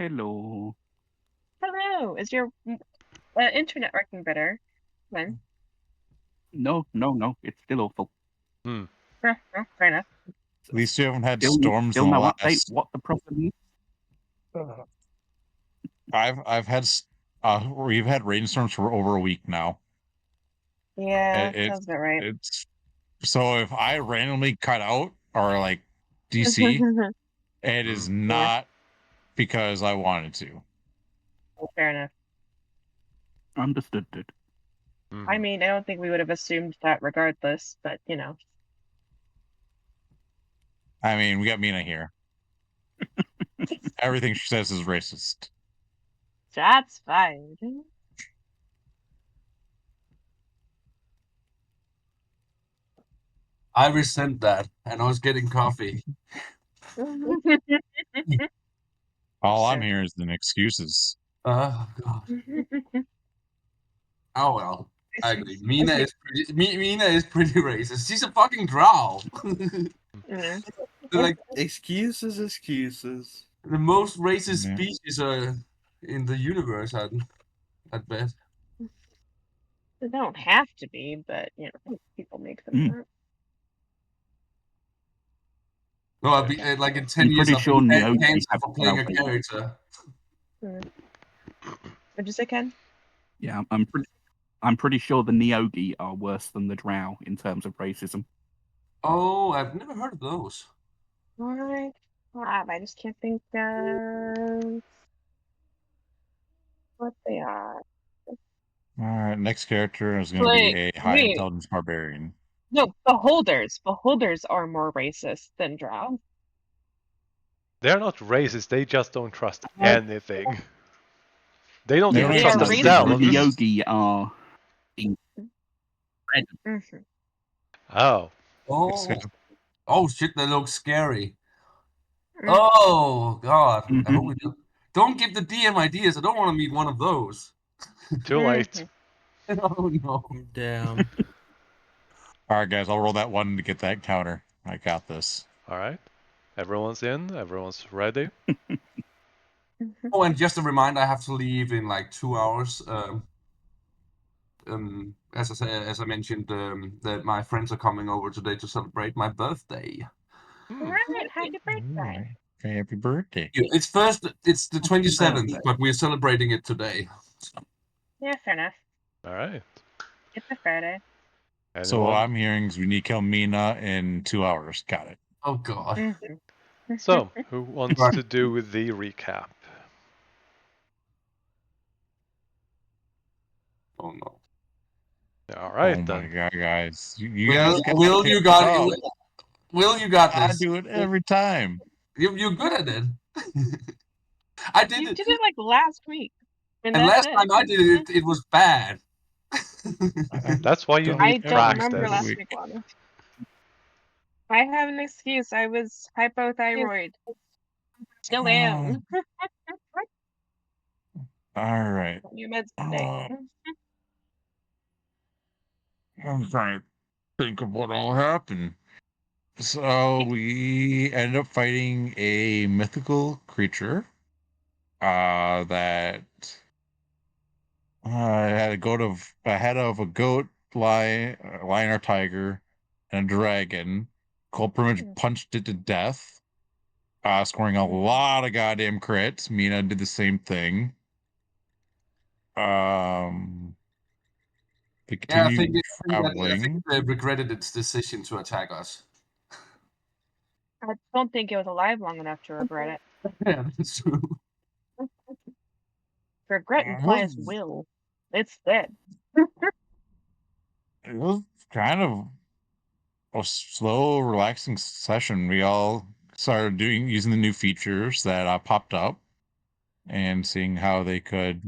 Hello. Hello. Is your internet working better? When? No, it's still awful. Hmm. Fair enough. At least you haven't had Still storms in the no last. update. What the problem is? I've had we've had rainstorms for over a week now. Yeah, sounds about right. It's so if I randomly cut out or like DC, it is not because I wanted to. Fair enough. Understood. I mean, I don't think we would have assumed that regardless, but you know. I mean, we got Mina here. Everything she says is racist. That's fine. I resent that, and I was getting coffee. All I'm hearing is excuses. Oh god. Oh well. I agree. Mina is pretty racist. She's a fucking drow. Like excuses. The most racist species in the universe, I'd bet. They don't have to be, but you know, people make them up. No, I'll be like in 10 I'm years. pretty sure Neo for playing a character. What'd you say, Ken? Yeah, I'm pretty sure the Neogi are worse than the Drow in terms of racism. Oh, I've never heard of those. Alright. I just can't think of what they are. Alright, next character is going to be a high intelligence barbarian. No, beholders. Beholders are more racist than Drow. They're not racist, they just don't trust anything. They don't even They trust are themselves. The Neogi are red. Oh. Oh shit, that looks scary. Oh god. I hope we don't give the DM ideas. I don't want to meet one of those. Too late. Oh no. Damn. Alright guys, I'll roll that one to get that counter. I got this. Alright. Everyone's in, everyone's ready. Oh, and just a reminder, I have to leave in like 2 hours. As I mentioned, that my friends are coming over today to celebrate my birthday. Alright, happy birthday. Happy birthday. It's the 27th, but we're celebrating it today. Yeah, fair enough. Alright. It's a Friday. So what I'm hearing is we need to kill Mina in 2 hours. Got it. Oh god. So, who wants to do the recap? Oh no. Alright then. Oh my god, guys. Will, you got this. I do it every time. You're good at it. I did it. You did it like last week. And last time I did it, it was bad. That's why you need practice. I don't remember last week one. I have an excuse. I was hypothyroid. Still am. All right. New meds today. I'm trying to think of what all happened. So we ended up fighting a mythical creature that had a head of a goat, lion or tiger, and a dragon. Cole pretty much punched it to death, scoring a lot of goddamn crits. Mina did the same thing. They continued traveling. I think they regretted its decision to attack us. I don't think it was alive long enough to regret it. Yeah, that's true. Regret implies will. It's dead. It was kind of a slow, relaxing session. We all started using the new features that popped up and seeing how they could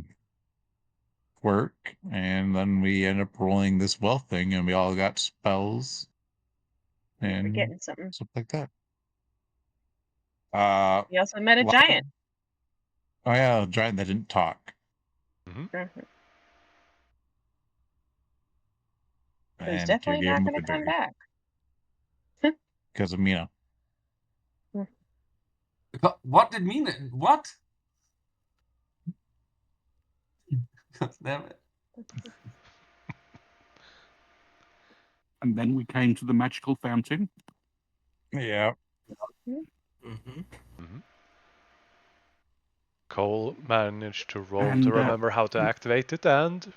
work. And then we ended up rolling this wealth thing, and we all got spells and getting something. stuff like that. We also met a giant. Oh yeah, a giant that didn't talk. He's definitely not going to come back. Because of Mina. What did Mina? What? God damn it. And then we came to the magical fountain. Yeah. Mm-hmm. Cole managed to roll And, to remember how to activate it, and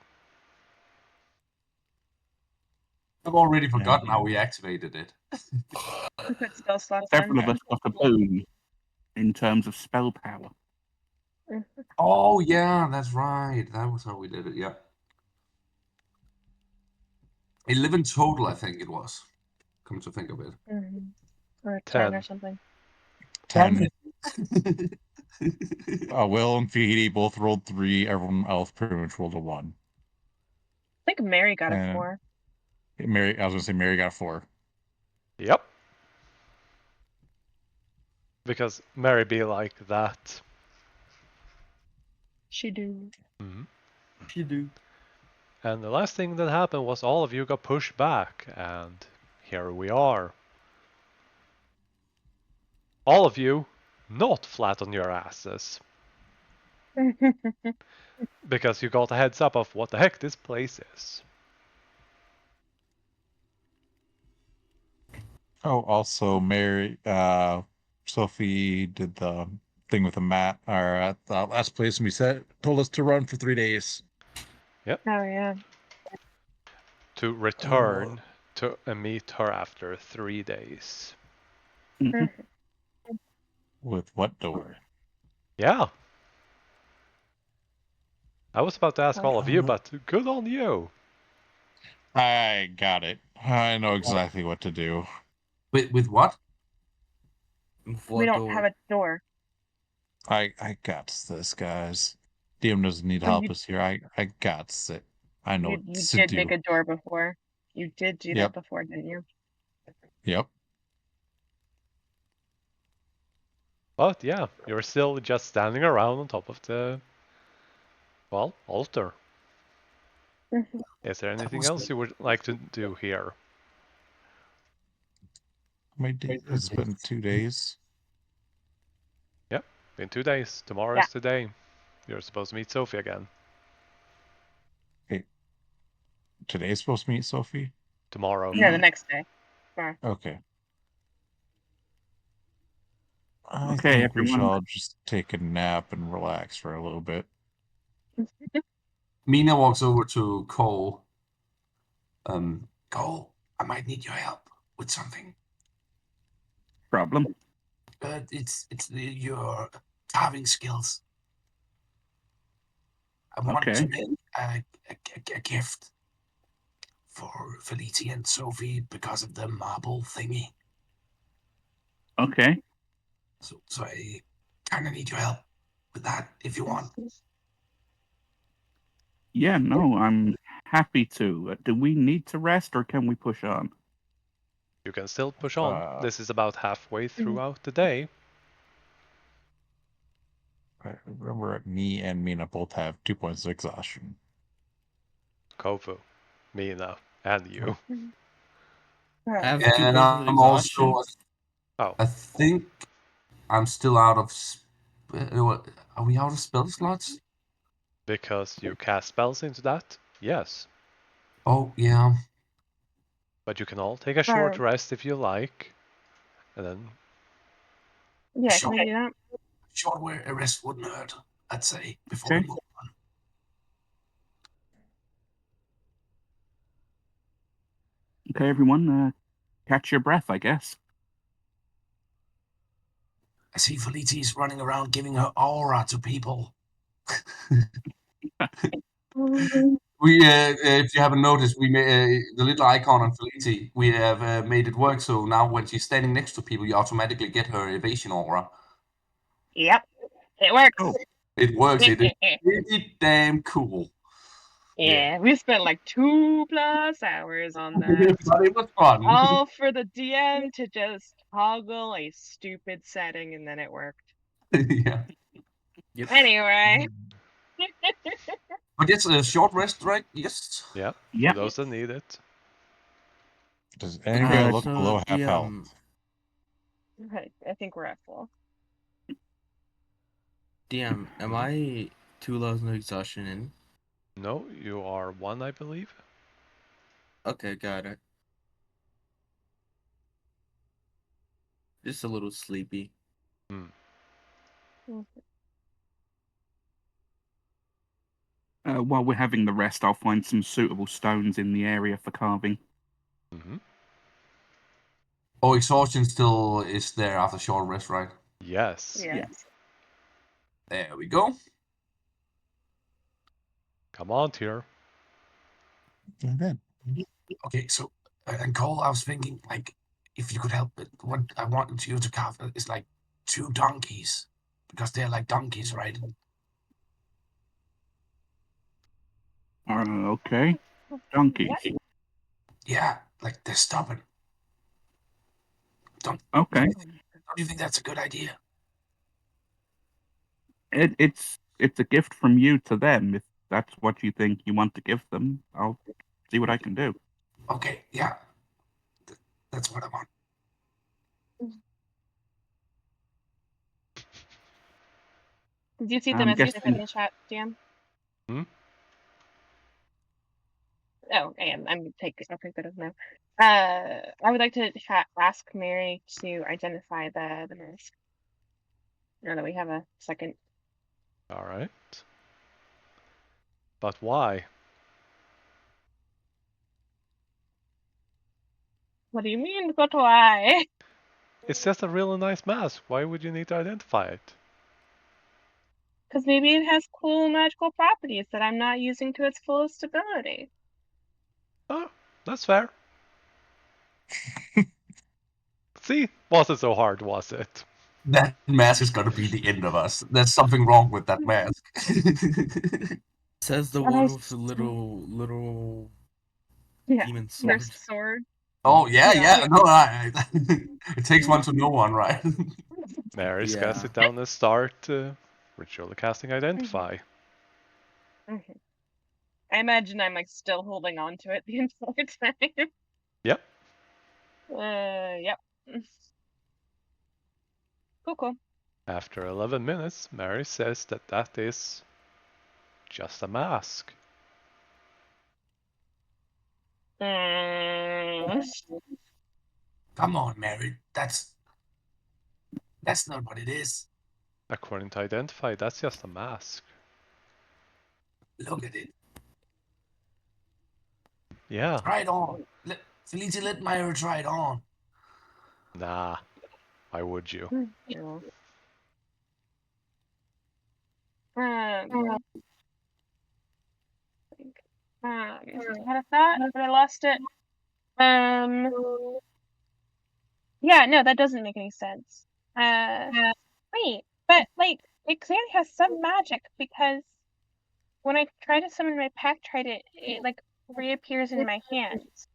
I've already forgotten how we activated it. We put spell slots several on. of us got a boon in terms of spell power. Oh, yeah, that's right. That was how we did it, yeah. 11 total, I think it was. Come to think of it. Or 10 or 10. something. 10. Will and Fahidi both rolled 3. Everyone else pretty much rolled a 1. I think Mary got a And 4. Mary, I was gonna say Mary got a 4. Yep. Because Mary be like that. She do. She do. And the last thing that happened was all of you got pushed back, and here we are. All of you not flat on your asses. Because you got a heads up of what the heck this place is. Oh, also Mary, Sophie did the thing with the mat, or at the last place we told us to run for 3 days. Oh, yeah. To return to meet her after 3 days. With what door? Yeah. I was about to ask all of you, know. but good on you. I got it. I know exactly what to do. With what? We don't have a door. I got this, guys. DM doesn't need Well, help us here. I got it. I know You what to did do. make a door before. You did do that before, didn't you? Yep. But yeah, you're still just standing around on top of the, well, altar. Is there anything else you would like to do here? How many days? It's been 2 days. Yep, in 2 days. Tomorrow Yeah. is the day. You're supposed to meet Sophie again. Today's supposed to meet Sophie? Tomorrow. Yeah, the next day. Yeah. Okay. I Okay, think we should everyone. all just take a nap and relax for a little bit. Mina walks over to Cole. Cole, I might need your help with something. Problem. It's your carving skills. I want Okay. to make a gift for Felici and Sophie because of the marble thingy. Okay. So I kind of need your help with that if you want. Yeah, no, I'm happy to. Do we need to rest or can we push on? You can still push on. This is about halfway throughout the day. I remember me and Mina both have 2 points of exhaustion. Kofu, Mina, and you. Have 2 And points of I'm exhaustion. also, Oh, I think I'm still out of. Are we out of spell slots? because you cast spells into that? Yes. Oh yeah. But you can all take a short rest if you like. And then Yeah, Sure. can we do that? Short rest wouldn't hurt, I'd say, before Okay. we move on. Okay, everyone, catch your breath, I guess. I see Felici's running around giving her aura to people. We, if you haven't noticed, we made the little icon on Felici. We have made it work so now when she's standing next to people, you automatically get her evasion aura. Yep. It works. Oh. It works. It is pretty damn cool. Yeah, we spent like 2+ hours on that. But it was fun. All for the DM to just toggle a stupid setting and then it worked. Yeah. Yep. Anyway. But it's a short rest, right? Yes. yeah, Yeah. for those that need it. Does anybody look So below half the, health? Okay, I think we're at full. DM, am I 2 levels of exhaustion in? No, you are 1, I believe. Okay, got it. Just a little sleepy. While we're having the rest, I'll find some suitable stones in the area for carving. Mm-hmm. Oh, exhaustion still is there after short rest, right? Yes. Yeah. There we go. Come on, Tyr. Okay. Okay, so and Cole, I was thinking like if you could help it, what I wanted you to carve is like 2 donkeys because they're like donkeys, right? Okay. Donkeys. Yeah, like they're stubborn. Okay. Don't you think that's a good idea? It's a gift from you to them. If that's what you think you want to give them, I'll see what I can do. Okay, yeah, that's what I want. Did you see the I'm message I put in guessing. the chat, Jam? Hmm? Oh, and I'll take that as no. I would like to ask Mary to identify the mask. Now that we have a second. All right. But why? What do you mean? But why? It's just a really nice mask. Why would you need to identify it? Because maybe it has cool magical properties that I'm not using to its fullest ability. Oh, that's fair. See? Wasn't so hard, was it? That mask is gonna be the end of us. There's something wrong with that mask. Says the And one with the little yeah, demon sword. wrist sword. Oh yeah, Yeah. yeah. No, it takes one to know one, right? Mary's Yeah. gonna sit down and start ritual casting Identify. Mm-hmm. I imagine I'm like still holding on to it the entire time. Yep. Yep. Cool. After 11 minutes, Mary says that is just a mask. Mm. Come on, Mary. That's not what it is. According to Identify, that's just a mask. Look at it. Yeah. Try it on. Felicia, let Myra try it on. Nah. Why would you? Yeah. I had a thought, but I lost it. Yeah, no, that doesn't make any sense. Wait, but like it clearly has some magic because when I try to summon my pack trident, it like reappears in my hands.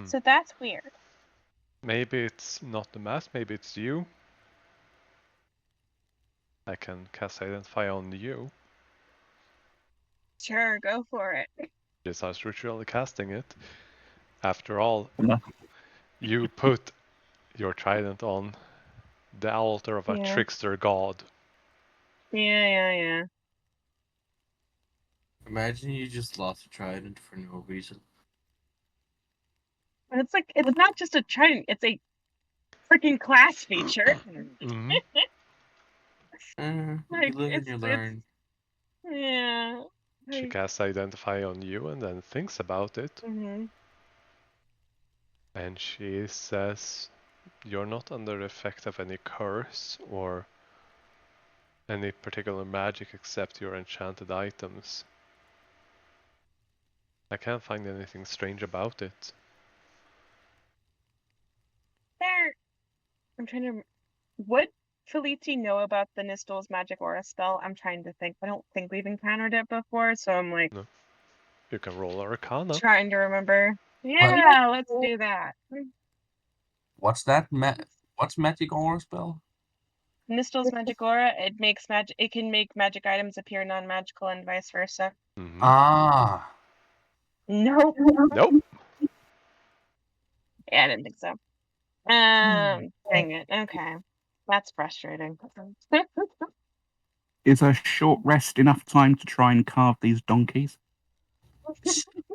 So that's weird. Maybe it's not the mask, maybe it's you. I can cast Identify on you. Sure, go for it. Just I was ritually casting it. After all, Yeah. you put your trident on the altar of a Yeah. trickster god. Yeah. Imagine you just lost a trident for no reason. And it's like it's not just a trident, it's a freaking class feature. Mm-hmm. Like, You live and you learn. Yeah. She Like, casts Identify on you and then thinks about it. mhm. And she says, you're not under the effect of any curse or any particular magic except your enchanted items. I can't find anything strange about it. I'm trying to. Would Felici know about the Nistel's magic aura spell? I'm trying to think. I don't think we've encountered it before, so I'm like No. You can roll Arcana. trying to remember. Yeah, let's do that. What's that? What's magic aura spell? Nistel's magic aura. It makes magic. It can make magic items appear non-magical and vice versa. Mm-hmm. Ah. Nope. Nope. Yeah, I didn't think so. Dang it. Okay, that's frustrating. Is a short rest enough time to try and carve these donkeys?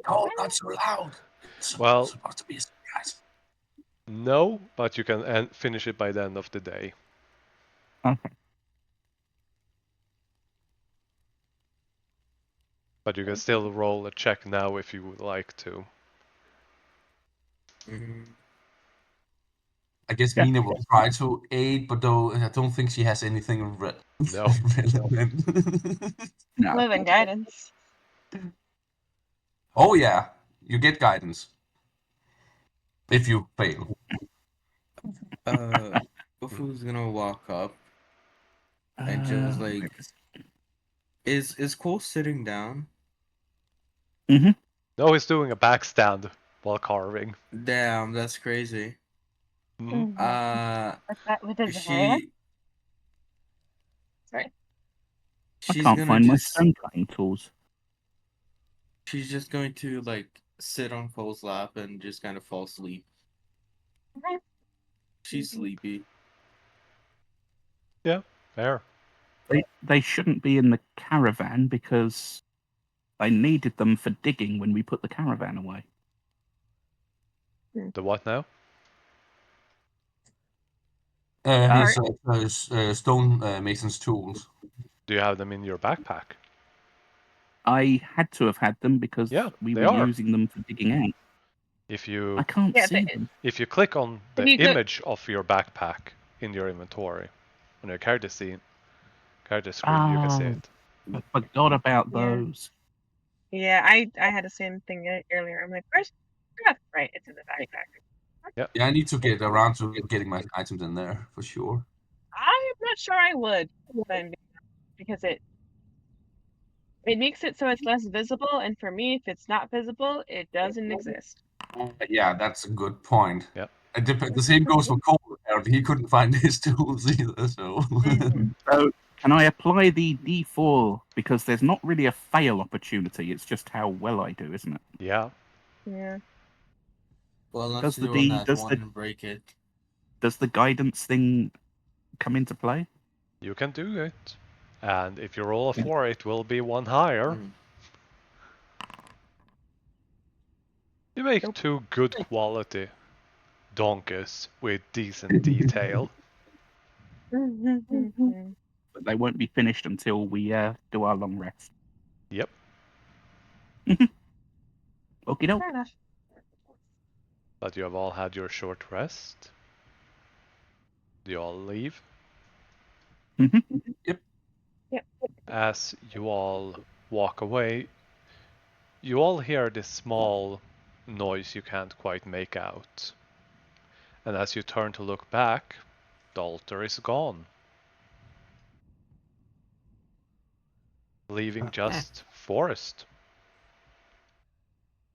Oh, not so loud. It's Well- supposed to be a surprise. No, but you can finish it by the end of the day. Okay. But you can still roll a check now if you would like to. I guess Yeah. Mina will try to aid, but though I don't think she has anything No. relevant. No. Live in guidance. Oh yeah, you get guidance if you fail. Bufu's gonna walk up and just like, is Cole sitting down? Mm-hmm. No, he's doing a backstand while carving. Damn, that's crazy. Mhm. With his hair? She Sorry. I she's can't gonna find my just stone cutting tools. she's just going to like sit on Cole's lap and just kind of fall asleep. She's sleepy. Fair. They shouldn't be in the caravan because I needed them for digging when we put the caravan away. The what now? His stone mason's tools. Do you have them in your backpack? I had to have had them because Yeah, we they were are. using them for digging out. If I you can't Yeah, see they- them. if you click on the you go- image of your backpack in your inventory on your character screen, character screen, you can see Oh. it. I forgot about Yeah. those. Yeah, I had the same thing earlier. I'm like, where's crap? Right, it's in the backpack. Yeah, I need to get around to getting my items in there for sure. I'm not sure I would, then, because it makes it so it's less visible, and for me, if it's not visible, it doesn't exist. Yeah, that's a good point. Yeah. The same goes for Cole. Apparently, he couldn't find his tools either. So So can I apply the D4 because there's not really a fail opportunity? It's just how well I do, isn't it? Yeah. Yeah. Well, unless Does the you roll D- that does one the- and break it. Does the guidance thing come into play? You can do it. And if you roll a 4, it will be one higher. Mm. You make Nope. 2 good quality donkeys with decent detail. But they won't be finished until we do our long rest. Yep. Okie doke. Fair enough. But you have all had your short rest. Do you all leave? Mm-hmm. As you all walk away, you all hear this small noise you can't quite make out. And as you turn to look back, the altar is gone, leaving just forest.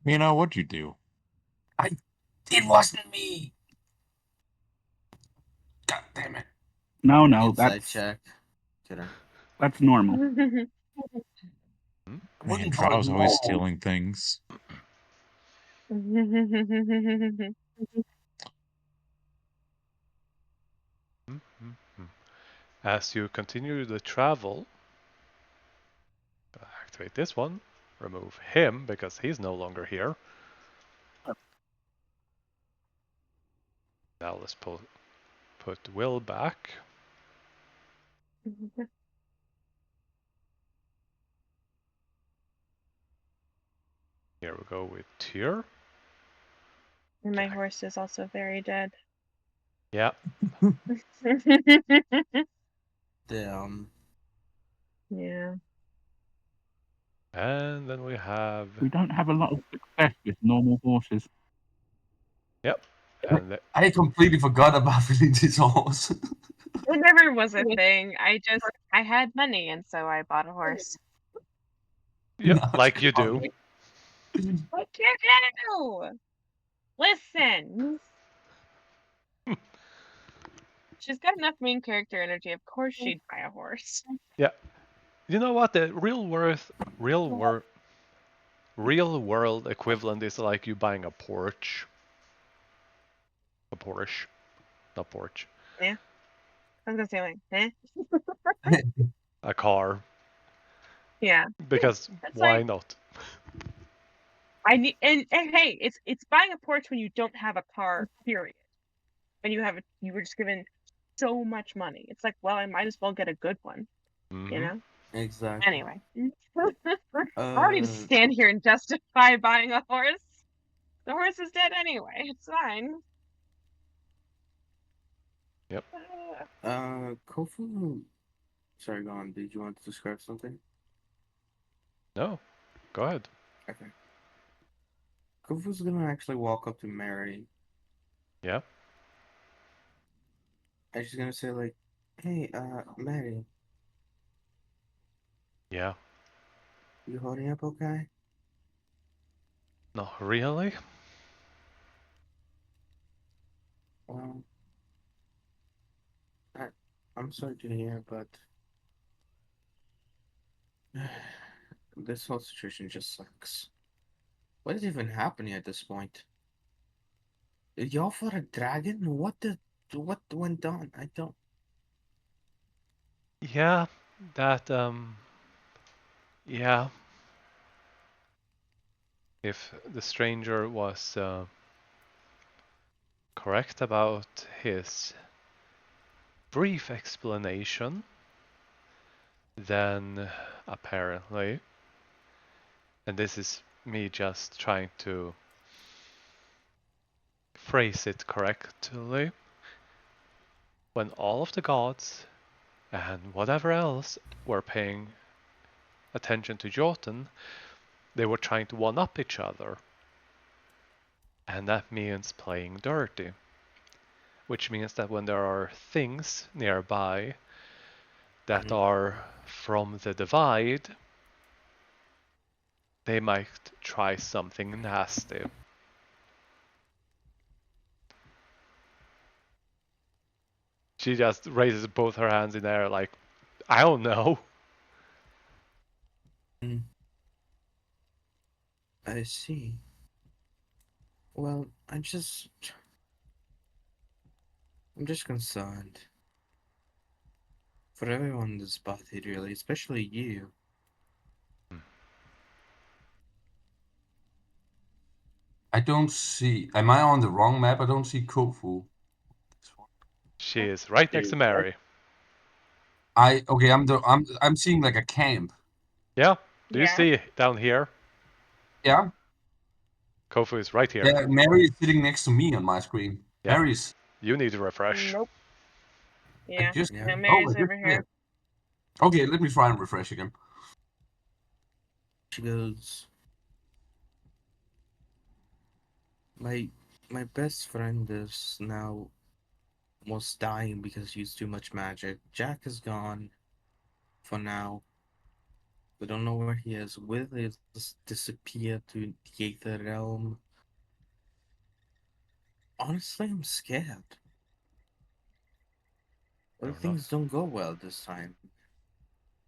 Mina, what'd you do? it wasn't me. God damn it! No, Inside check. Kidding. that's normal. Man, Wasn't Drow's always all. stealing things. As you continue the travel, activate this one, remove him because he's no longer here. Now let's put Will back. Here we go with Tyr. And my horse is also very dead. Yeah. Damn. Yeah. And then we have, We don't have a lot of success with normal horses. yep. And I completely forgot about Felicity's horse. It never was a thing. I had money, and so I bought a horse. yep, No, like you do. What can you do? Listen. She's got enough main character energy. Of course she'd buy a horse. You know what? The real world equivalent is like you buying a Porsche. A Porsche, not Porsche. I was gonna say like, eh? a car. Yeah. Because That's why like, not? I need, and hey, it's buying a porch when you don't have a car, period. And you were just given so much money. It's like, well, I might as well get a good one, you know? Exactly. Anyway. I don't need to stand here and justify buying a horse. The horse is dead anyway. It's fine. Yep. Kofu. Sorry, go on. Did you want to describe something? No, go ahead. Okay. Kofu's gonna actually walk up to Mary. Yeah. And she's gonna say like, "Hey, Mary, Yeah. you holding up okay?" Not really. Well, I'm sorry to hear, but this whole situation just sucks. What is even happening at this point? Y'all fought a dragon? What went on? I don't. Yeah, that yeah. If the stranger was correct about his brief explanation, then apparently, and this is me just trying to phrase it correctly, when all of the gods and whatever else were paying attention to Jotun, they were trying to one-up each other. And that means playing dirty. Which means that when there are things nearby that are from the divide, they might try something nasty. She just raises both her hands in the air like, I don't know. I see. Well, I'm just concerned for everyone in this party, really, especially you. I don't see. Am I on the wrong map? I don't see Kofu. She is right next to Mary. Okay. I'm seeing like a camp. Yeah. Do you Yeah. see down here? Yeah. Kofu is right here. Yeah. Mary is sitting next to me on my screen. Yep. Mary's. You need to refresh. Nope. I Yeah. just. Yeah. No, Oh, Mary's I just over here. did. Okay, let me try and refresh again. She goes, my best friend is now almost dying because he used too much magic. Jack is gone for now. We don't know where he is. Will has disappeared to the Aether realm. Honestly, I'm scared. Well, You're not. things don't go well this time.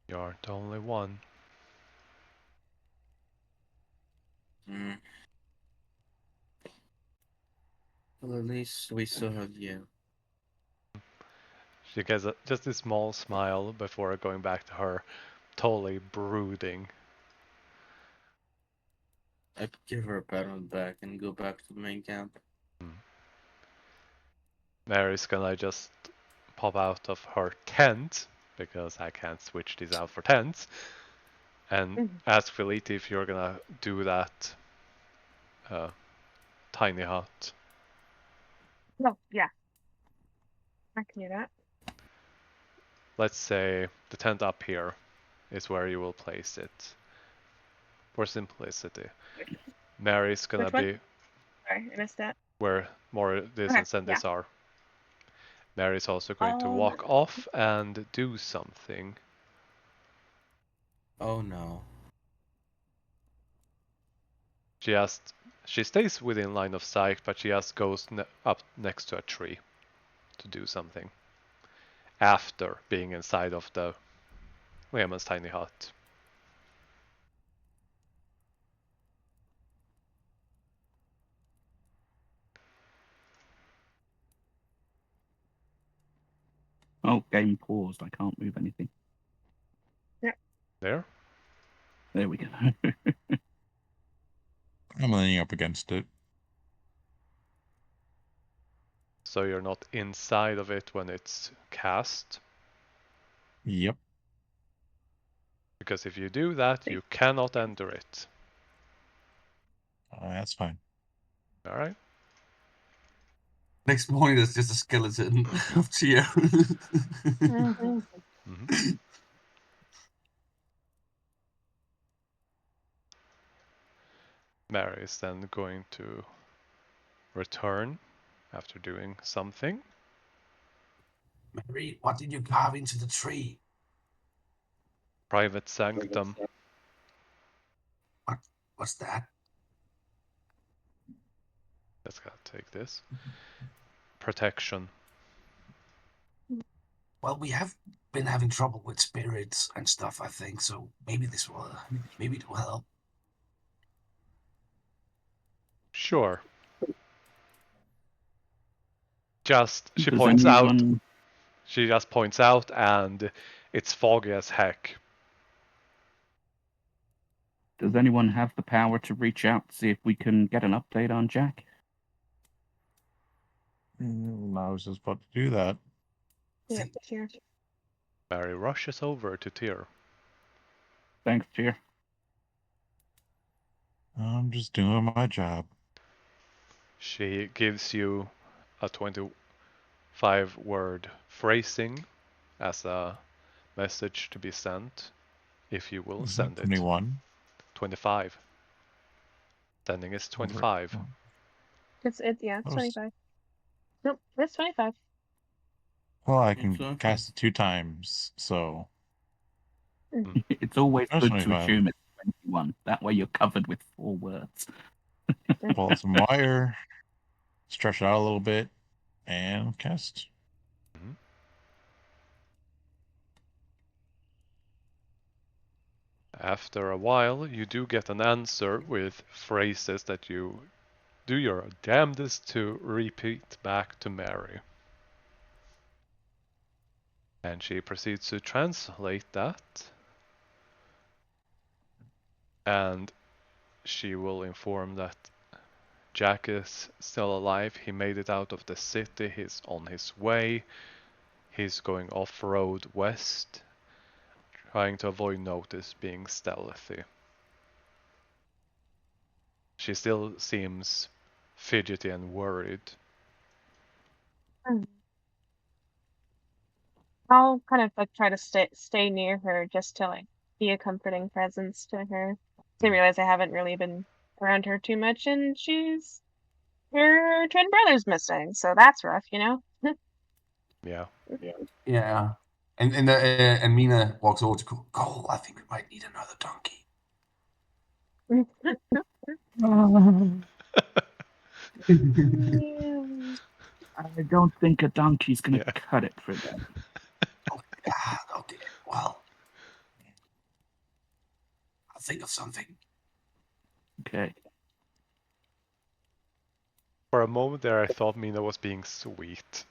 You aren't the only one. Mm. Well, at least we still have you. She gets just a small smile before going back to her totally brooding. I give her a pat on the back and go back to the main camp. Mary's gonna just pop out of her tent, because I can't switch these out for tents, and ask Feliti if you're gonna do that tiny hut. No, yeah. I can do that. Let's say the tent up here is where you will place it. For simplicity. Mary's gonna Which one? be Sorry, I missed that. where more this Okay, and Sendis are. Mary's also going to Um, walk off and do something. Oh no. She stays within line of sight, but she just goes up next to a tree to do something. After being inside of the Lehman's tiny hut. Oh, game paused. I can't move anything. There? There we go. I'm leaning up against it. So you're not inside of it when it's cast? Yep. Because if you do that, you cannot enter it. That's fine. Alright? Next morning, there's just a skeleton of Tia. Mhm. Mm-hmm. Mary is then going to return after doing something. Mary, what did you carve into the tree? Private sanctum. What's that? Let's gotta take this. Protection. Well, we have been having trouble with spirits and stuff, I think, so maybe this will, maybe it will help. Sure. Just, she Does points out, anyone- she just points out, and it's foggy as heck. Does anyone have the power to reach out to see if we can get an update on Jack? I was just about to do that. Yeah, here. Mary rushes over to Tyr. Thanks, Cheer. I'm just doing my job. She gives you a 25-word phrasing as a message to be sent, if you will Is it send it. 21? 25. Sending is 25. It's That was- 25. Nope, it's 25. Well, I can Exactly. cast it 2 times, so It's always That's good to 25. assume it's 21. That way you're covered with 4 words. pull out some wire, stretch it out a little bit, and cast. After a while, you do get an answer with phrases that you do your damnedest to repeat back to Mary. And she proceeds to translate that. And she will inform that Jack is still alive. He made it out of the city. He's on his way. He's going off-road west, trying to avoid notice, being stealthy. She still seems fidgety and worried. I'll kind of like try to stay near her just to like be a comforting presence to her. I realize I haven't really been around her too much, and her twin brother's missing, so that's rough, you know. Yeah. Yeah. And Mina walks over to Cole. I think we might need another donkey. I don't think a donkey's going to Yeah. cut it for them. Okay. Well, I'll think of something. Okay. For a moment there, I thought Mina was being sweet.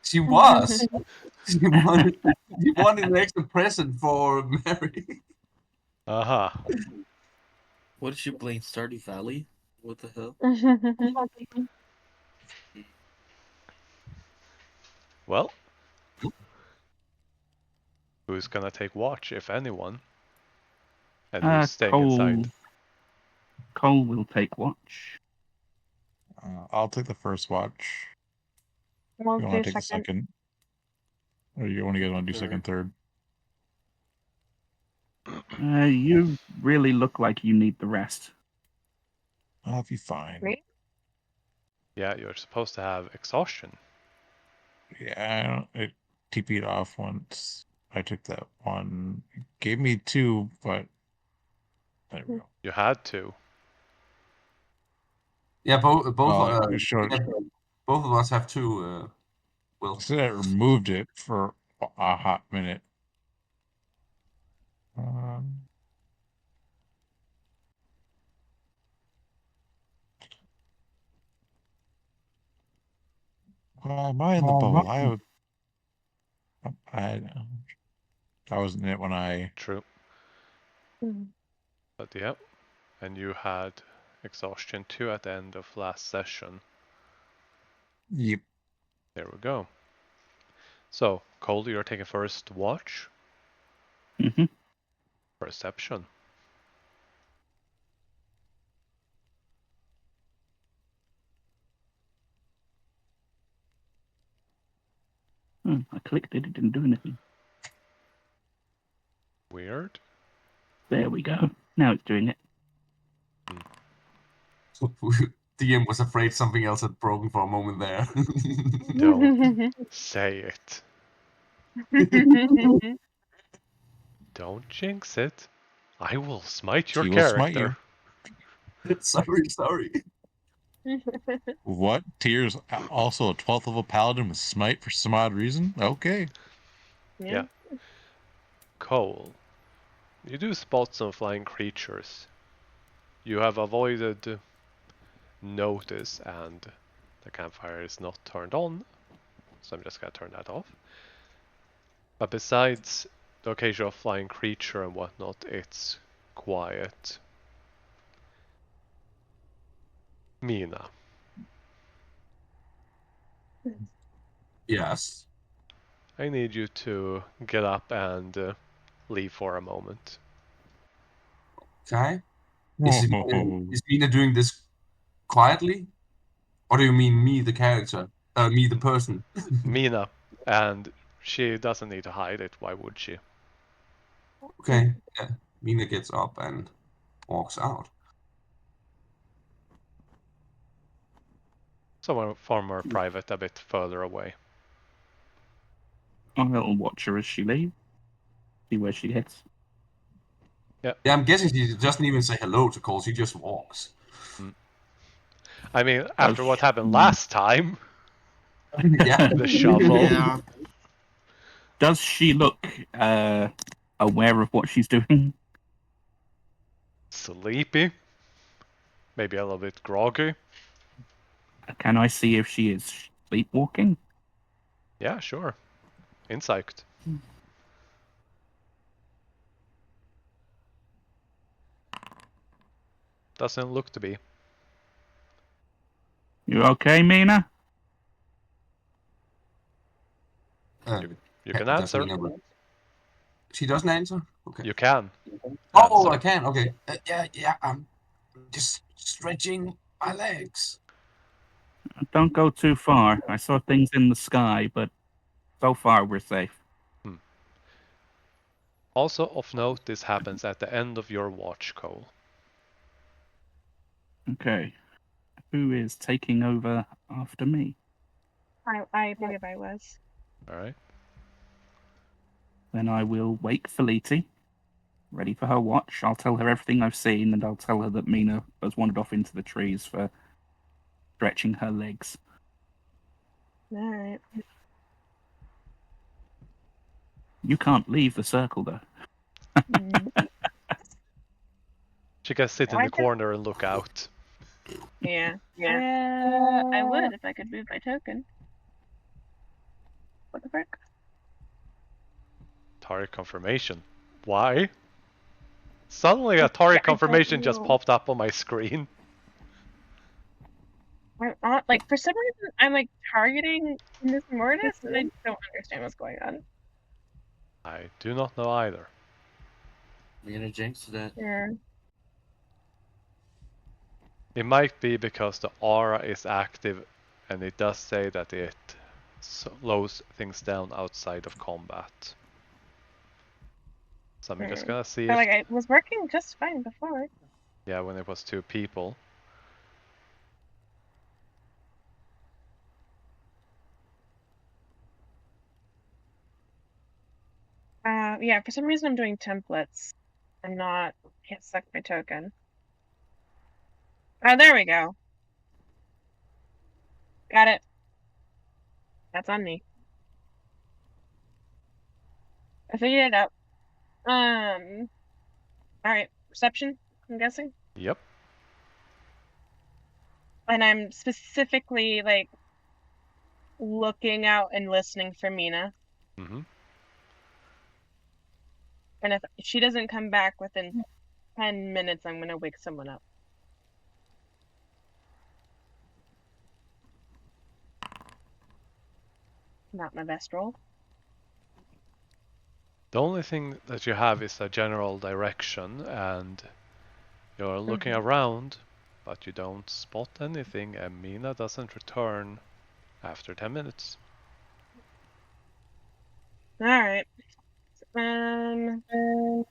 She was. she wanted an extra present for Mary. Aha. What did you blame Stardew Valley? What the hell? Well, who's gonna take watch, if anyone? And who's staying inside? Cole will take watch. I'll take the first watch. We'll You do want to take the second. second? Or you want to do Third. second, third? You really look like you need the rest. I'll be fine. Me? Yeah, you're supposed to have exhaustion. Yeah, it TP'd off once. I took that one. It gave me 2, but there we go. You had to. Yeah, both It showed. both of us have 2. Will. So I removed it for a hot minute. Why am I in the bubble? I wasn't in it when I. True. But yeah, and you had exhaustion 2 at the end of last session. Yep. There we go. So, Cole, you're taking first watch. Mhm. Perception. I clicked it, it didn't do anything. Weird. There we go. Now it's doing it. DM was afraid something else had broken for a moment there. Don't say it. Don't jinx it. I will smite your She will smite character. Sorry. What? Tears also a 12th level paladin with smite for some odd reason? Okay. Yeah. Cole, you do spot some flying creatures. You have avoided notice and the campfire is not turned on, so I'm just gonna turn that off. But besides the occasional flying creature and whatnot, it's quiet. Mina, Yes. I need you to get up and leave for a moment. Okay. Whoa. Is Mina doing this quietly? Or do you mean me, the character? Me, the person? Mina, and she doesn't need to hide it, why would she? Okay. Yeah. Mina gets up and walks out. Somewhere far more private, a bit further away. I'll watch her as she leaves. See where she heads. Yeah, I'm guessing she doesn't even say hello to Cole, she just walks. I mean, after what happened last time, Yeah. the shuffle. Yeah. Does she look aware of what she's doing? Sleepy. Maybe a little bit groggy. Can I see if she is sleepwalking? Yeah, sure. Insight. Doesn't look to be. You okay, Mina? You can Does answer. Mina she doesn't answer? Okay. You can. Oh, I answer. can. Okay. Yeah. I'm just stretching my legs. Don't go too far. I saw things in the sky, but so far we're safe. Also of note, this happens at the end of your watch, Cole. Okay. Who is taking over after me? I believe I was. Alright. Then I will wake Feliti, ready for her watch. I'll tell her everything I've seen, and I'll tell her that Mina has wandered off into the trees for stretching her legs. Alright. You can't leave the circle, though. She can sit in the corner and look out. Yeah. I would if I could move my token. What the frick? Target confirmation. Why? Suddenly a target confirmation just popped up on my screen. Like, for some reason, I'm like targeting Miss Mortis, and I don't understand what's going on. I do not know either. You're gonna jinx that. Yeah. It might be because the aura is active and it does say that it slows things down outside of combat. So I'm just gonna see But, if... like, it was working just fine before. Yeah, when it was 2 people. Yeah, for some reason I'm doing templates. I'm not, can't select my token. Oh, there we go. Got it. That's on me. I figured it out. Alright, reception, I'm guessing? Yep. And I'm specifically, like, looking out and listening for Mina. Mm-hmm. And if she doesn't come back within 10 minutes, I'm gonna wake someone up. Not my best roll. The only thing that you have is a general direction, and you're looking around, but you don't spot anything, and Mina doesn't return after 10 minutes. Alright. Who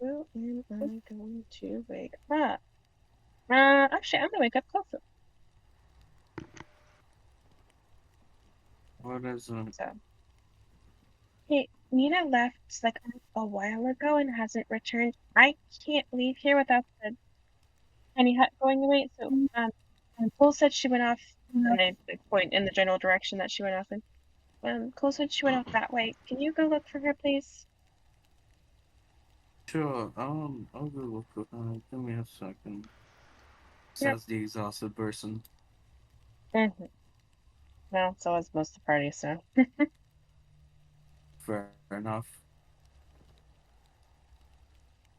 am I going to wake up? Actually, I'm gonna wake up Kofu. What is it? So, hey, Nina left like a while ago and hasn't returned. I can't leave here without the tiny hut going away. So, Cole said she went off, and I point in the general direction that she went off in. Cole said she went off that way. Can you go look for her, please? Sure. I'll go look. Give me a second. Yep. Says the exhausted person. Mm-hmm. Well, so was most of the party, so. Fair enough.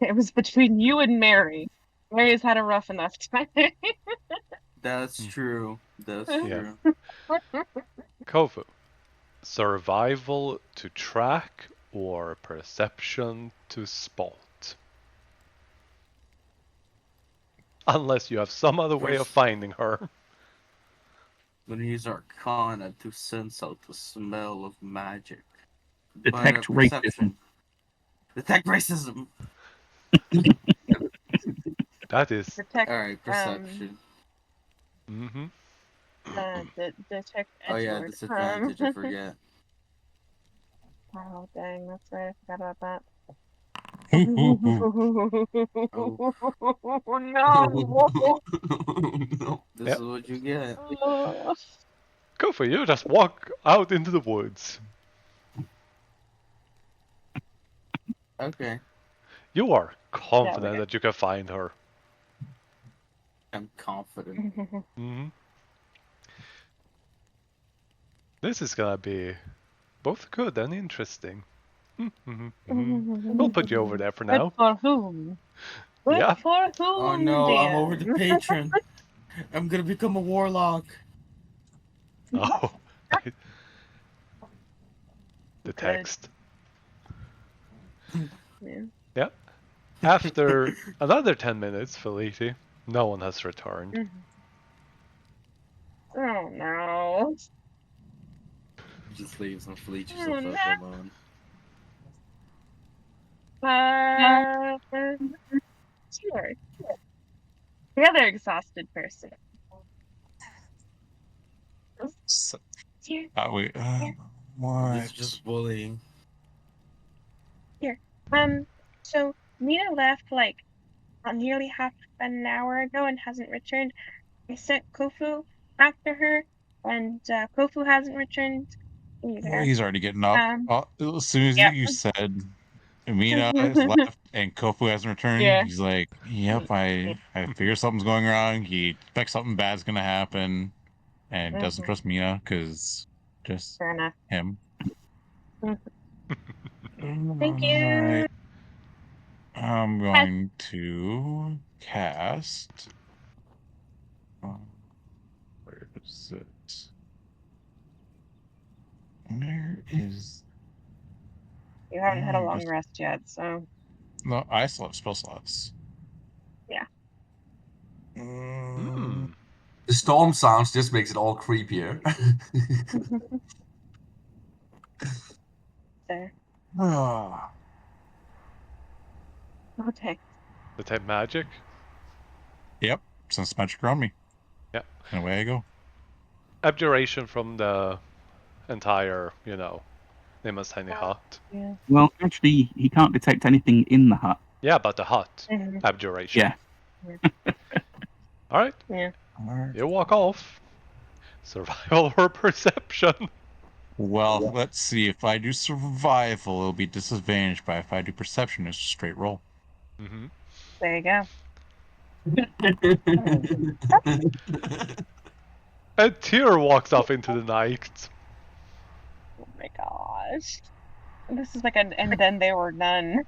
It was between you and Mary. Mary's had a rough enough time. That's true. That's Yeah. true. Kofu, survival to track or perception to spot? Unless you have some other way of finding her. Gonna use Arcana to sense out the smell of magic. Detect racism. Perception. Detect racism. That is. Detect, Alright, perception. Mm-hmm. Detect Oh yeah, Edward. disadvantage, I forget. Oh, dang, that's right. I forgot about that. Oh. No! No. This Yep. is what you get. Kofu, you just walk out into the woods. Okay. You are Yeah, confident that you can find her. I'm confident. Mm-hmm. This is gonna be both good and interesting. We'll put you over there for Good now. for whom? Good Yeah. for whom, Oh no, I'm over the Dan? patron. I'm gonna become a warlock. Oh. The Good. text. Yeah. Yep. After another 10 minutes, Felici, no one has returned. Oh no. Just leaves and Felicia's Oh, left no. alone. Sure. The other exhausted person. So, Here, wait, This what? is just bullying. so Nina left like nearly half an hour ago and hasn't returned. I sent Kofu after her, and Kofu hasn't returned either. He's already getting up. As soon as Yep. you said Amina has left and Kofu hasn't returned, Yeah. he's like, "Yep, I figure something's going wrong. He expects something bad's gonna happen, and doesn't trust Mina because just Fair enough. him." Thank you. Alright. I'm going to cast. Where is it? Where is? You haven't had a long Just- rest yet, so No, I still have spell slots. yeah. The storm sounds just makes it all creepier. There. Ah. Okay. Detect magic? Yep, sense magic around me. Yep. And away I go. Abjuration from the entire, Nima's tiny hut. Yeah. Well, actually, he can't detect anything in the hut. Yeah, but the hut. Mhm. Abjuration. Yeah. Alright. Yeah. You walk off. Survival or perception? Well, let's see. If I do survival, it'll be disadvantaged, but if I do perception, it's a straight roll. Mm-hmm. There you go. A tear walks off into the night. Oh my gosh. This is like an and then they were none.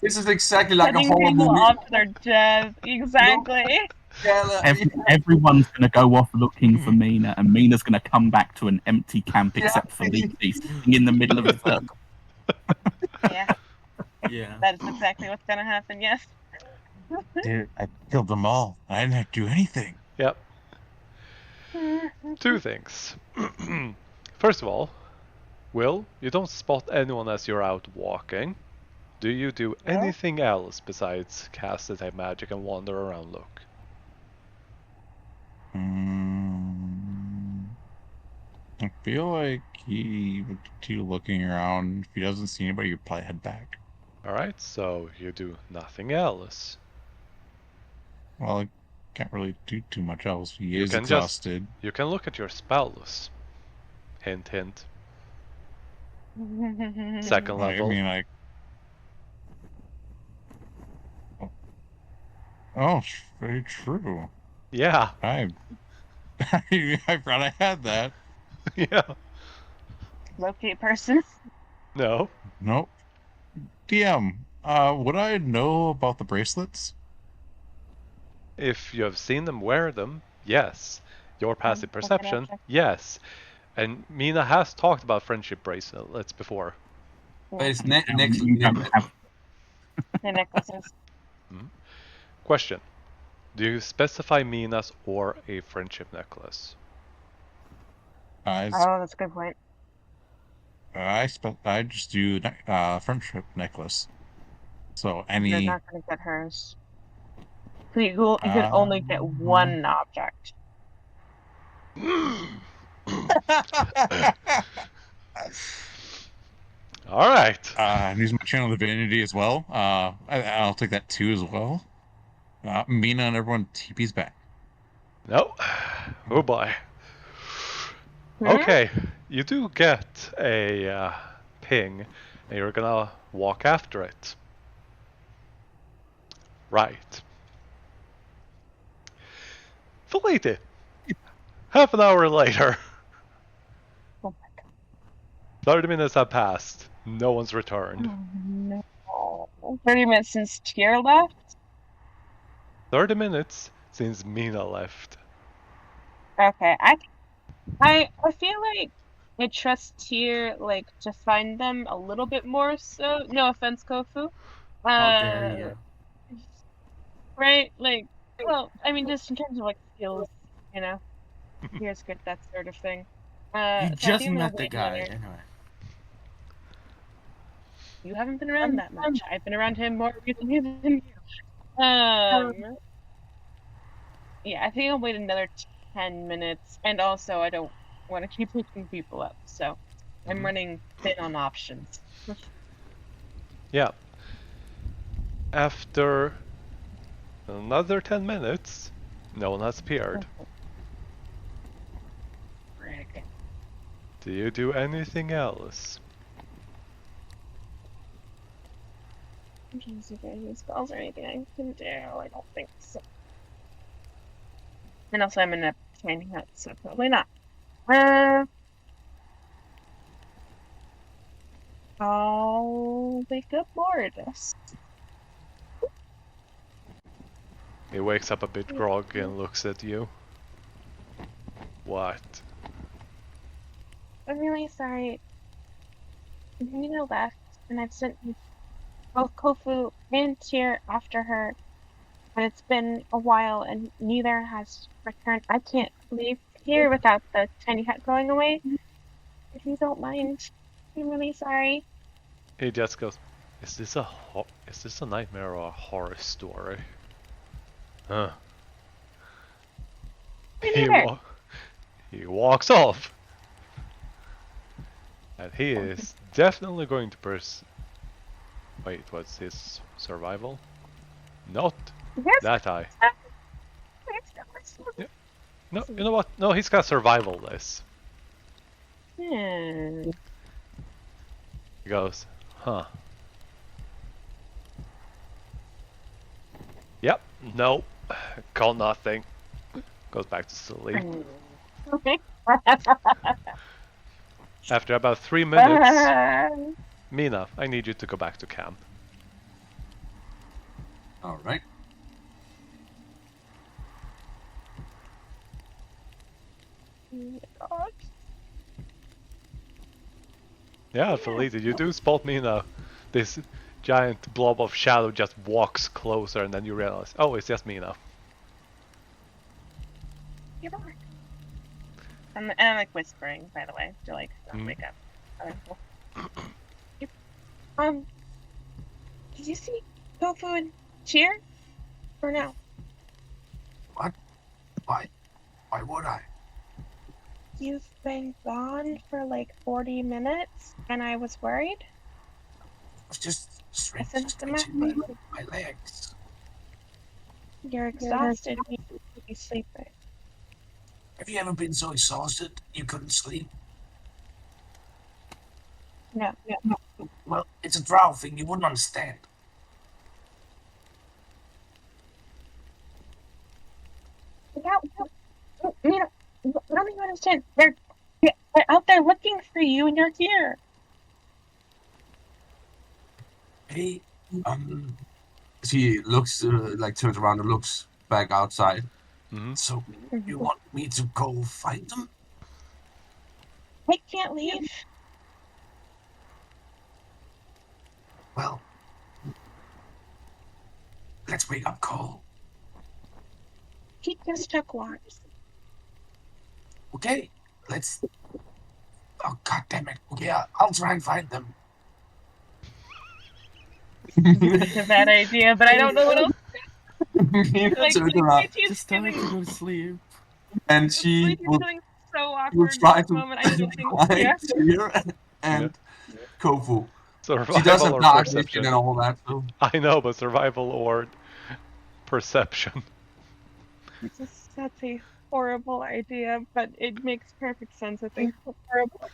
This is exactly like a Sending horror people movie. off to their death. Exactly. Yeah, Everyone's going to go off looking for Mina, and Mina's going to come back to an empty camp except for Leti sitting in the middle of the circle. Yeah, Yeah. that is exactly what's gonna happen. Yes. Dude, I killed them all. I didn't have to do anything. Yep. Two things. First of all, Will, you don't spot anyone as you're out walking. Do you do No. anything else besides cast detect magic and wander around look? I feel like he would continue looking around. If he doesn't see anybody, he'd probably head back. Alright, so you do nothing else. Well, I can't really do too much else. He is can exhausted. You can look at your spells. Hint, hint. Second Like, level. I mean, like... Oh, it's very true. Yeah. I forgot I had that. Yeah. Locate person. No. Nope. DM, would I know about the bracelets? If you have seen them wear them, yes. Your passive perception, object. yes. And Mina has talked about friendship bracelets before. But it's next. You don't have The necklaces. Question. Do you specify Mina's or a friendship necklace? Oh, that's a good point. I just do friendship necklace. So You're any not gonna get hers. So you can only get one object. All right. I'm using my channel divinity as well. I'll take that too as well. Mina and everyone TP's back. No. Oh boy. Okay, you do get a ping, and you're gonna walk after it. Right. Felite. Half an hour later. Oh my god. 30 minutes have passed. No one's returned. Oh, no. 30 minutes since Tier left? 30 minutes since Mina left. Okay, I feel like I trust Tier like to find them a little bit more so. No offense, Kofu. How dare you? Right? Like, well, I mean, just in terms of like skills, you know, Tier's good, that sort of thing. You So I just think I'm gonna met the wait guy. another- Anyway. You haven't been around that much. I've been around him more recently than you. Yeah, I think I'll wait another 10 minutes, and also I don't want to keep looking people up, so I'm running thin on options. Yeah. After another 10 minutes, no one has appeared. Frick. Do you do anything else? I'm trying to see if there are any spells or anything I can do. I don't think so. And also I'm in a tiny hut, so probably not. I'll wake up Lourdes. He wakes up a bit groggy and looks at you. What? I'm really sorry. Mina left, and I've sent both Kofu and Tyr after her, but it's been a while and neither has returned. I can't leave here without the tiny hut going away. If you don't mind, I'm really sorry. He just goes, is this a nightmare or a horror story? Huh. He walks off. And he is definitely going to wait, what's his survival? Not Yes. that high. No, you know what? No, he's got survival less. Hmm. He goes, huh. Yep, no. Call nothing. Goes back to sleep. Okay. After about 3 minutes, Mina, I need you to go back to camp. All right. God. Yeah, Felicia, you do spot Mina. This giant blob of shadow just walks closer, and then you realize, oh, it's just Mina. You're back. And I'm like whispering, by the way, to like not wake up other people. Did you see Tofu and Cheer? Or no? What? Why would I? You've been gone for like 40 minutes, and I was worried. I was just I sent them a stretching my legs. You're exhausted. You need to be sleeping. Have you ever been so exhausted you couldn't sleep? No. Well, it's a drow thing. You wouldn't understand. You know, I don't even understand. They're out there looking for you, and you're here. Hey, she looks like turns around and looks back outside. So you want me to go find them? I can't leave. Well, let's wake up Cole. He just took walks. Okay, let's. Oh, God damn it. Yeah, I'll try and find them. It's a bad idea, but I don't know what else. Just tell her to go to sleep. And she will feeling so awkward will try at this moment. I don't think. find Cheer and Kofu. Survival She does have or dark perception. vision and all that, so. I know, but survival or perception. That's a horrible idea, but it makes perfect sense. I think it's horrible.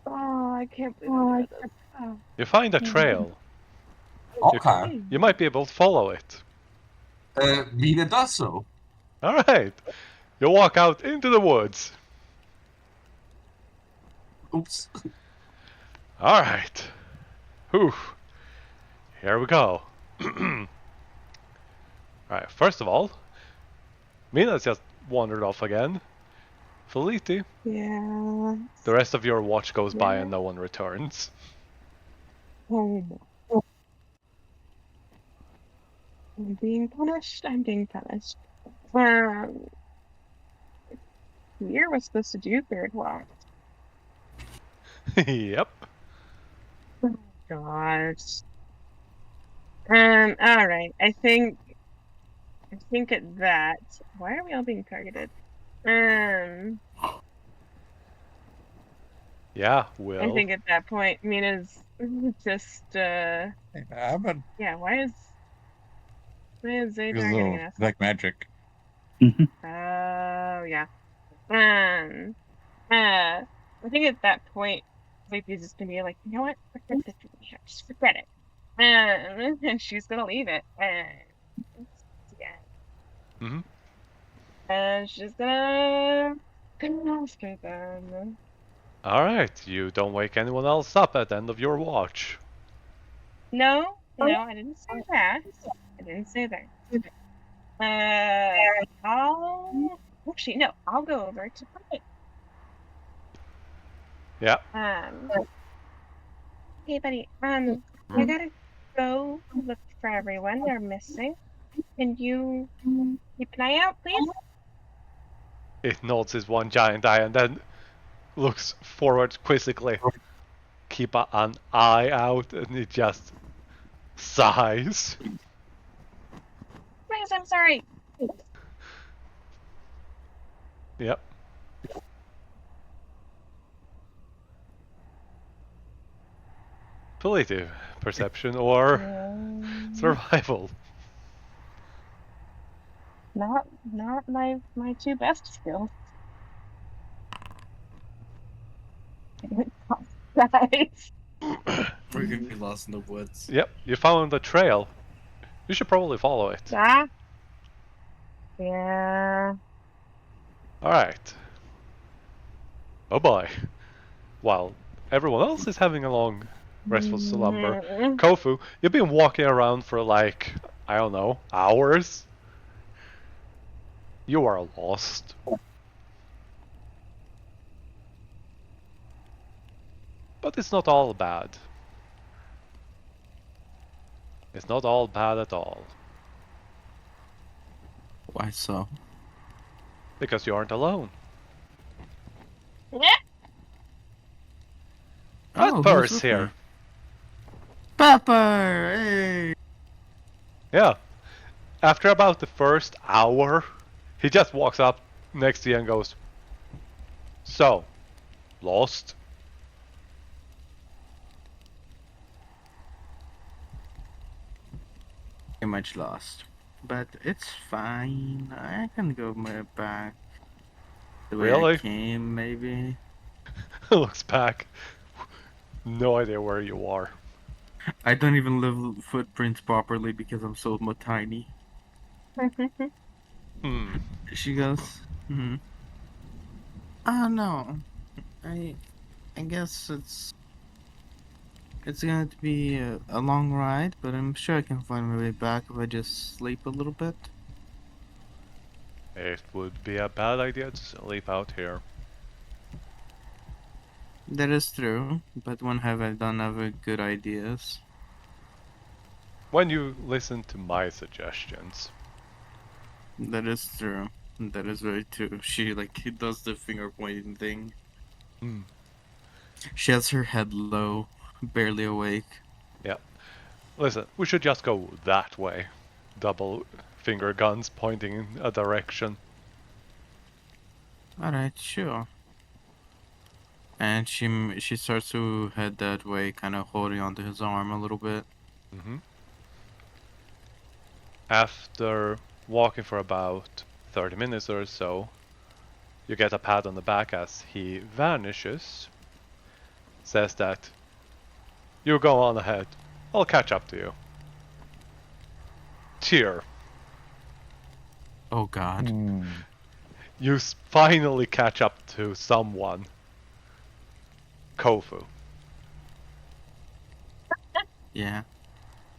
Oh, I can't believe it. Oh. You find a trail. Okay. You might be able to follow it. Mina does so. Alright. You walk out into the woods. Oops. Alright. Whew. Here we go. Alright, first of all, Mina's just wandered off again. Feliti. Yeah. The rest of your watch goes by and no one returns. Oh. I'm being punished. Weir was supposed to do third watch. Yep. Oh gosh. Alright. I think at that. Why are we all being targeted? Yeah, Will. I think at that point, Mina's just Yeah, why is they targeting us? Black magic. Oh yeah. I think at that point, Sleepy's just gonna be like, you know what? Forget this. Just forget it. And she's gonna leave it. And she's gonna straight down. Alright, you don't wake anyone else up at the end of your watch. No, I didn't say that. I'll go over to Puppet. Yeah. Hey buddy, I gotta go look for everyone. They're missing. Can you keep an eye out, please? It nods his one giant eye and then looks forward quizzically. Keep an eye out, and it just sighs. Please, I'm sorry. Yep. Ability, perception, or survival. Not my two best skills. Guys. We're gonna be lost in the woods. Yep, you found the trail. You should probably follow it. Yeah. Alright. Oh boy. While everyone else is having a long, restful slumber, Kofu, you've been walking around for like, I don't know, hours? You are lost. But it's not all bad. It's not all bad at all. Why so? Because you aren't alone. Oh, Pepper's who's with here. me? Pepper! Hey! Yeah. After about the first hour, he just walks up next to you and goes, "So, lost?" Pretty much lost. But it's fine. I can go back the way Really? I came, maybe. Looks back. No idea where you are. I don't even leave footprints properly because I'm so tiny. Hmm. She goes, oh no. I guess it's going to be a long ride, but I'm sure I can find my way back if I just sleep a little bit. It would be a bad idea to sleep out here. That is true, but when have I done other good ideas? When you listen to my suggestions. That is true. That is very true. She does the finger pointing thing. Hmm. She has her head low, barely awake. Yeah. Listen, we should just go that way. Double finger guns pointing in a direction. Alright, sure. And she starts to head that way, kind of holding onto his arm a little bit. Mm-hmm. After walking for about 30 minutes or so, you get a pat on the back as he vanishes. Says that, "You go on ahead. I'll catch up to you." Cheer. Oh god. You finally catch up to someone. Kofu. Yeah.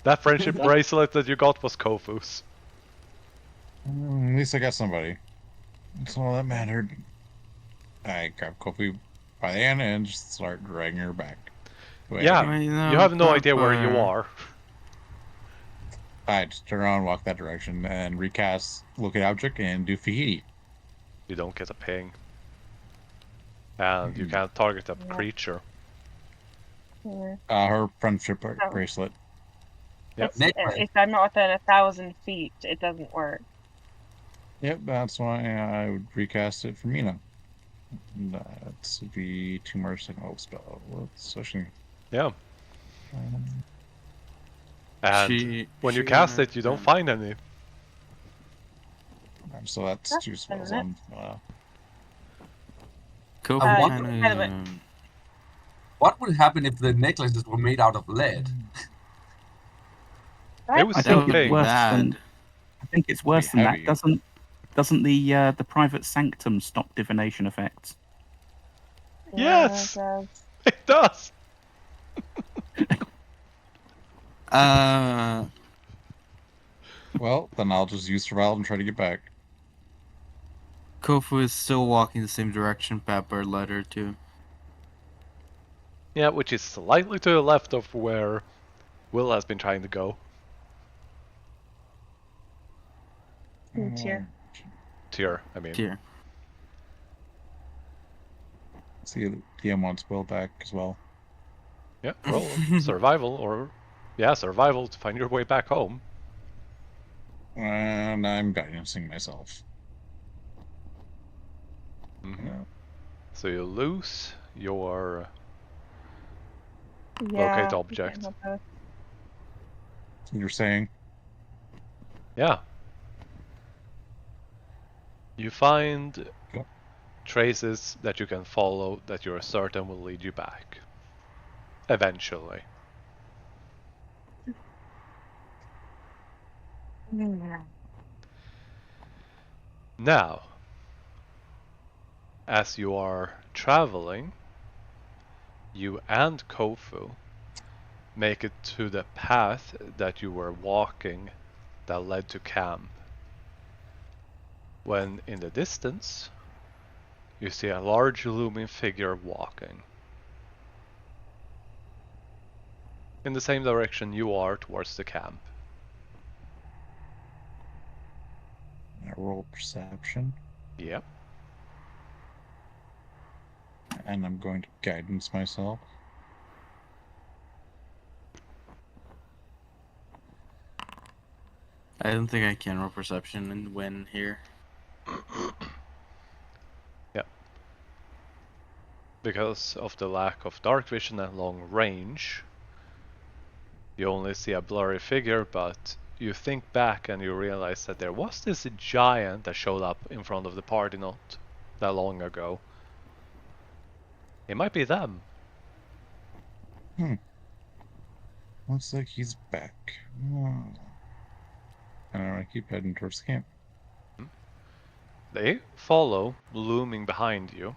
That friendship bracelet that you got was Kofu's. At least I got somebody. That's all that mattered. I grab Kofi by the hand and just start dragging her back. Yeah, Well, you have no idea where you Papa. are. I just turn around, walk that direction, and recast locate object and do Fahidi. You don't get a ping. And you can't target a creature. Her friendship bracelet. Yep. If I'm not within 1,000 feet, it doesn't work. Yep, that's why I would recast it for Mina. That's would be 2 more second spell. Switching. Yeah. And when you cast it, you don't find any. So that's 2 spells on. Kofi I wonder- kind of. What would happen if the necklaces were made out of lead? It was I still think it's ping. worse bad. than. I think it's worse than heavy. that. Doesn't the private sanctum stop divination effects? Yes! Yeah, It does! Well, then I'll just use survival and try to get back. Kofu is still walking the same direction Pepper led her to. Yeah, which is slightly to the left of where Will has been trying to go. Tier. Tier, I mean. Here. See, the DM wants Will back as well. Yeah, roll survival or survival to find your way back home. And I'm guidancing myself. Yeah. So you lose your Yeah, locate object. You're saying? Yeah. You find Cool. traces that you can follow that you're certain will lead you back. Eventually. Now, as you are traveling, you and Kofu make it to the path that you were walking that led to camp. When in the distance, you see a large looming figure walking in the same direction you are towards the camp. I roll perception, Yep. and I'm going to guidance myself. I don't think I can roll perception and win here. Yep. Because of the lack of dark vision and long range, you only see a blurry figure, but you think back and you realize that there was this giant that showed up in front of the party not that long ago. It might be them. Looks like he's back. And I'm gonna keep heading towards the camp. They follow, looming behind you.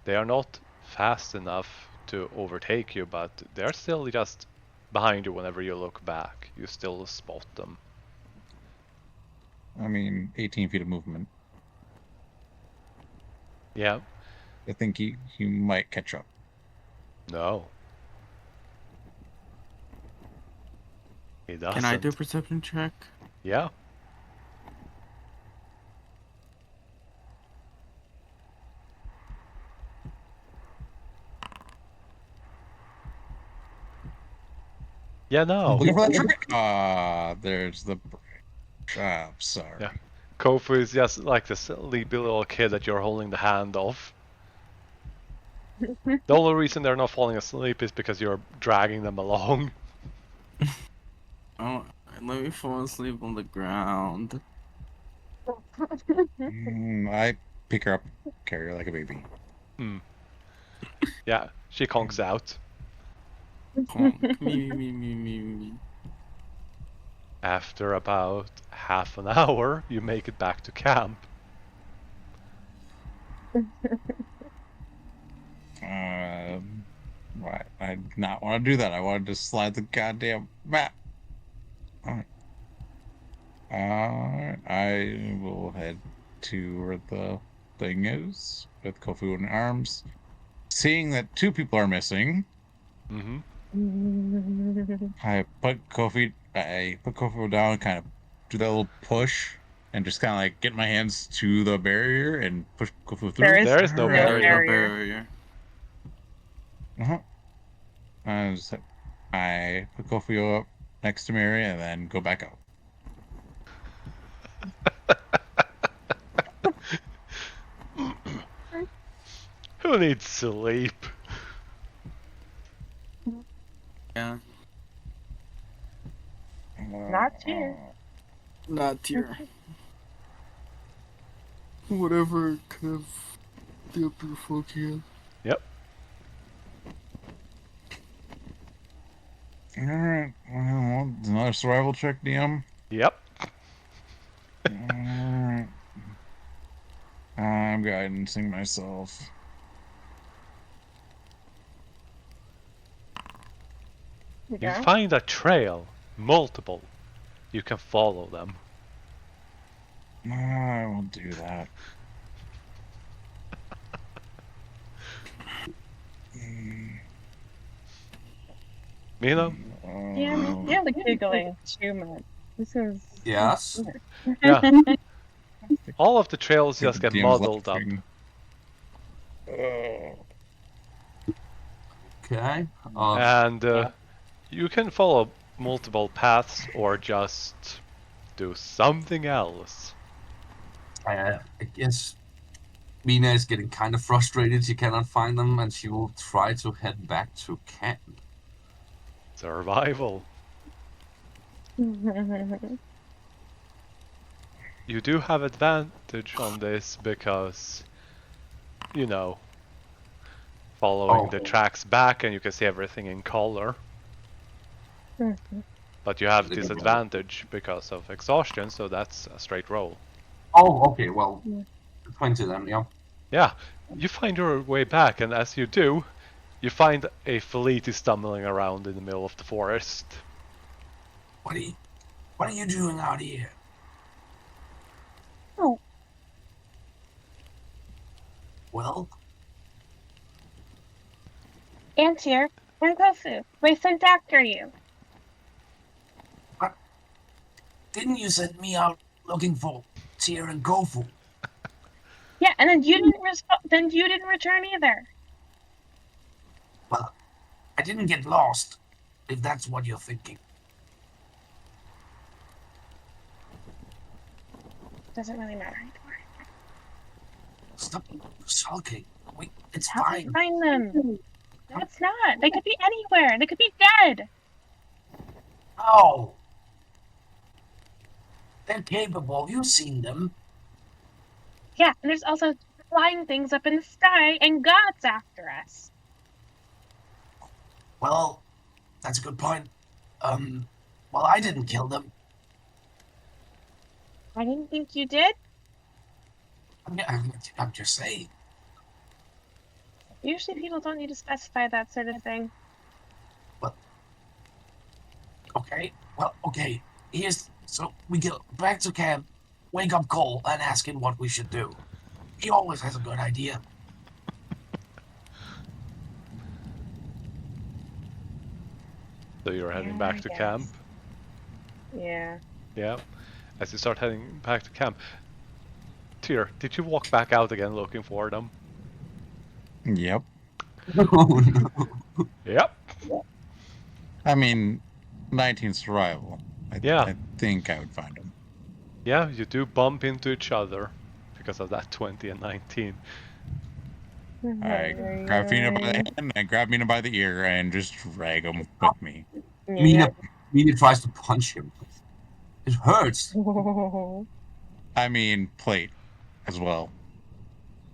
They are not fast enough to overtake you, but they're still just behind you whenever you look back. You still spot them. I mean, 18 feet of movement. Yeah. I think he might catch up. No. He doesn't. Can I do a perception check? Yeah. Yeah, no. Looking for that trick. There's the bridge. I'm sorry. Yeah. Kofu is just like the sleepy little kid that you're holding the hand of. The only reason they're not falling asleep is because you're dragging them along. Oh, let me fall asleep on the ground. I pick her up, carry her like a baby. Yeah, she conks out. Honk. Me. After about half an hour, you make it back to camp. Right. I did not want to do that. I wanted to slide the goddamn map. Alright. I will head to where the thing is with Kofu in arms. Seeing that 2 people are missing, Mm-hmm. I put Kofu down, kind of do that little push, and just kind of like get my hands to the barrier and push Kofu through. There is no There is no barrier. barrier. I put Kofu up next to Mary and then go back out. Who needs sleep? Yeah. Not here. Not here. Whatever kind of the upper folk here. Yep. Alright, well, another survival check, DM. Yep. Alright. I'm guidancing myself. You find a trail, multiple. You can follow them. I won't do that. Mina? Yeah, you're like giggling too much. This is. Yes. Yeah. All of the trails think just the get DM's muddled up. laughing. Okay. And you can follow multiple paths or just do something else. I guess Mina is getting kind of frustrated. She cannot find them, and she will try to head back to camp. Survival. You do have advantage on this because, you know, following the tracks back and you can see everything in color. But you have disadvantage because of exhaustion, so that's a straight roll. Oh, okay. Well, 20 then, yeah. Yeah, you find your way back, and as you do, you find a Felice stumbling around in the middle of the forest. What are you doing out here? Oh, Well, Aunt's here. N-KoH, we sent after you. didn't you send me out looking for Tyr and Kofu? Yeah, and then you didn't then you didn't return either. Well, I didn't get lost, if that's what you're thinking. Doesn't really matter anymore. Stop sulking. Wait, it's Help me fine. find them. No, it's not. They could be anywhere. They could be dead. No! They're capable. You've seen them. Yeah, and there's also flying things up in the sky and gods after us. Well, that's a good point. Well, I didn't kill them. I didn't think you did. I'm just saying. Usually people don't need to specify that sort of thing. Okay. Well, okay. So we get back to camp, wake up Cole, and ask him what we should do. He always has a good idea. So you're heading Yeah, back I to guess. camp? Yeah. Yeah. As you start heading back to camp, Tyr, did you walk back out again looking for them? Yep. Oh no. Yep. I mean, 19 survival. Yeah. I think I would find them. Yeah, you do bump into each other because of that 20 and 19. I grab Fina by the hand, I grab Mina by the ear, and just drag them with me. Yeah. Mina tries to punch him. It hurts. I mean, plate as well.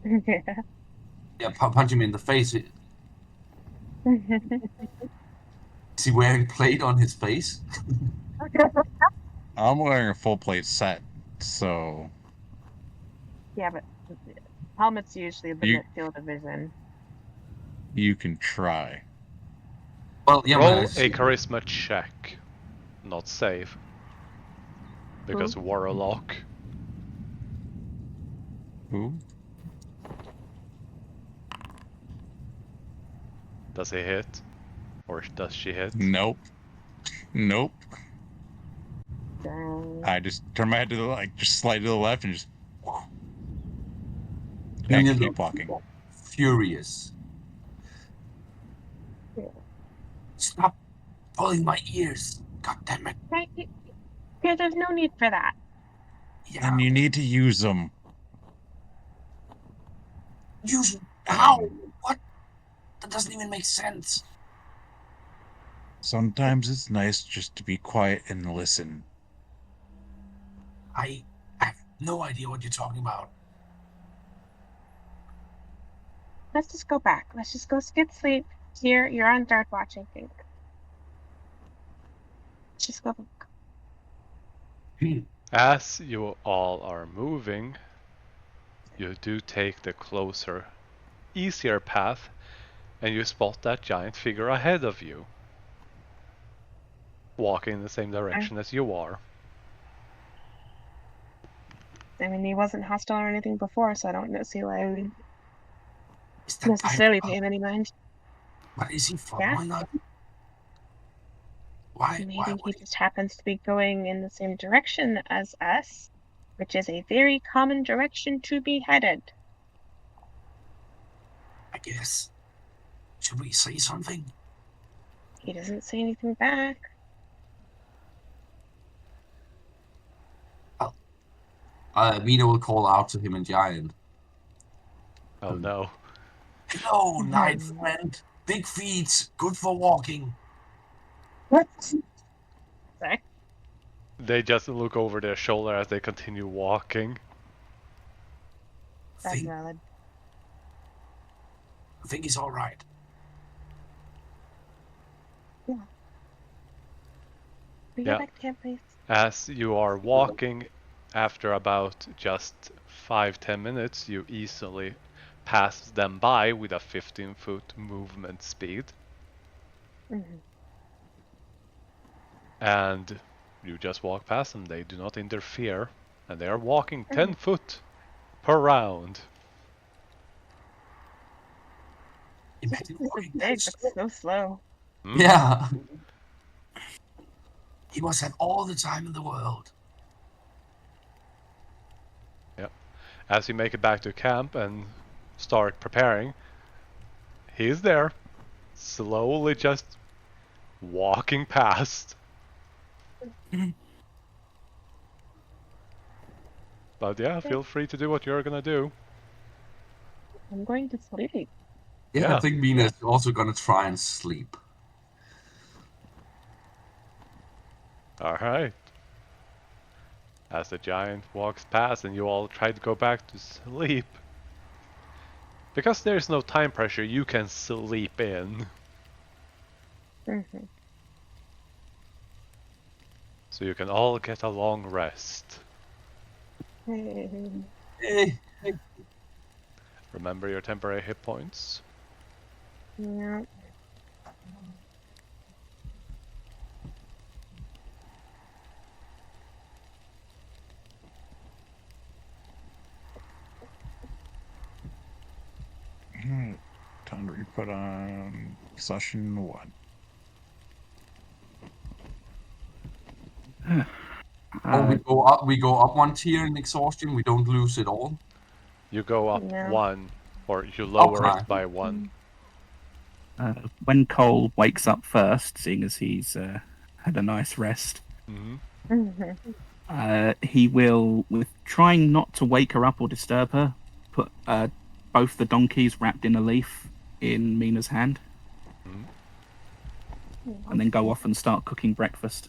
Yeah, punch him in the face. Is he wearing plate on his face? I'm wearing a full plate set, so Yeah, but helmets usually limit field of vision. you can try. Well, yeah, Roll a charisma check. Not save. Because Warlock. Who? Does he hit? Or does she hit? Nope. Nope. Dang. I just turn my head to the just slide to the left and just Mina keep looks walking. furious. Stop pulling my ears. God damn it. Right? Yeah, there's no need for that. Yeah. And you need to use them. Use how? What? That doesn't even make sense. Sometimes it's nice just to be quiet and listen. I have no idea what you're talking about. Let's just go back. Let's just go get sleep. Here, you're on guard watch, I think. Let's just go back. As you all are moving, you do take the closer, easier path, and you spot that giant figure ahead of you, walking in the same direction as you are. I mean, he wasn't hostile or anything before, so I don't see why I would Is that necessarily pay him any mind. But is he following us? Why? Maybe Why he would just happens to be going in the same direction as us, which is a very common direction to be headed. I guess. Should we say something? He doesn't say anything back. Mina will call out to him in Giant. Oh no. Hello, night friend. Big feet, good for walking. What? Sorry. They just look over their shoulder as they continue walking. That's valid. I think he's all right. Yeah. We Yeah. go back to camp, please. As you are walking, after about just 5-10 minutes, you easily passes them by with a 15-foot movement speed. Mhm. And you just walk past them. They do not interfere. And they are walking Mhm. 10 foot per round. Imagine This is walking big, that but so slow. Mm. Yeah. He must have all the time in the world. Yep. As you make it back to camp and start preparing, he's there, slowly just walking past. But yeah, feel free to do what you're gonna do. I'm going to sleep. Yeah, Yeah. I think Mina's also gonna try and sleep. Alright. As the giant walks past and you all try to go back to sleep. Because there's no time pressure, you can sleep in. Mhm. So you can all get a long rest. Hey, Remember your temporary hit points. Yeah. Time to re-put on session 1. we go up one tier in exhaustion. We don't lose it all. You go up Yeah. 1, or you lower Okay. it by 1. When Cole wakes up first, seeing as he's had a nice rest, Mhm. he will, with trying not to wake her up or disturb her, put both the donkeys wrapped in a leaf in Mina's hand, and then go off and start cooking breakfast.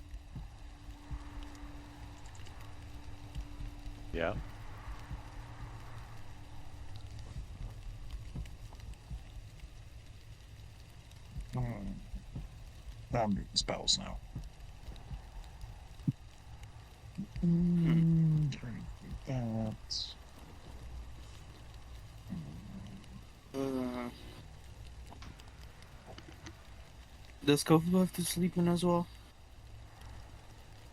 Yeah. I'm doing spells now. Does Kofu have to sleep in as well?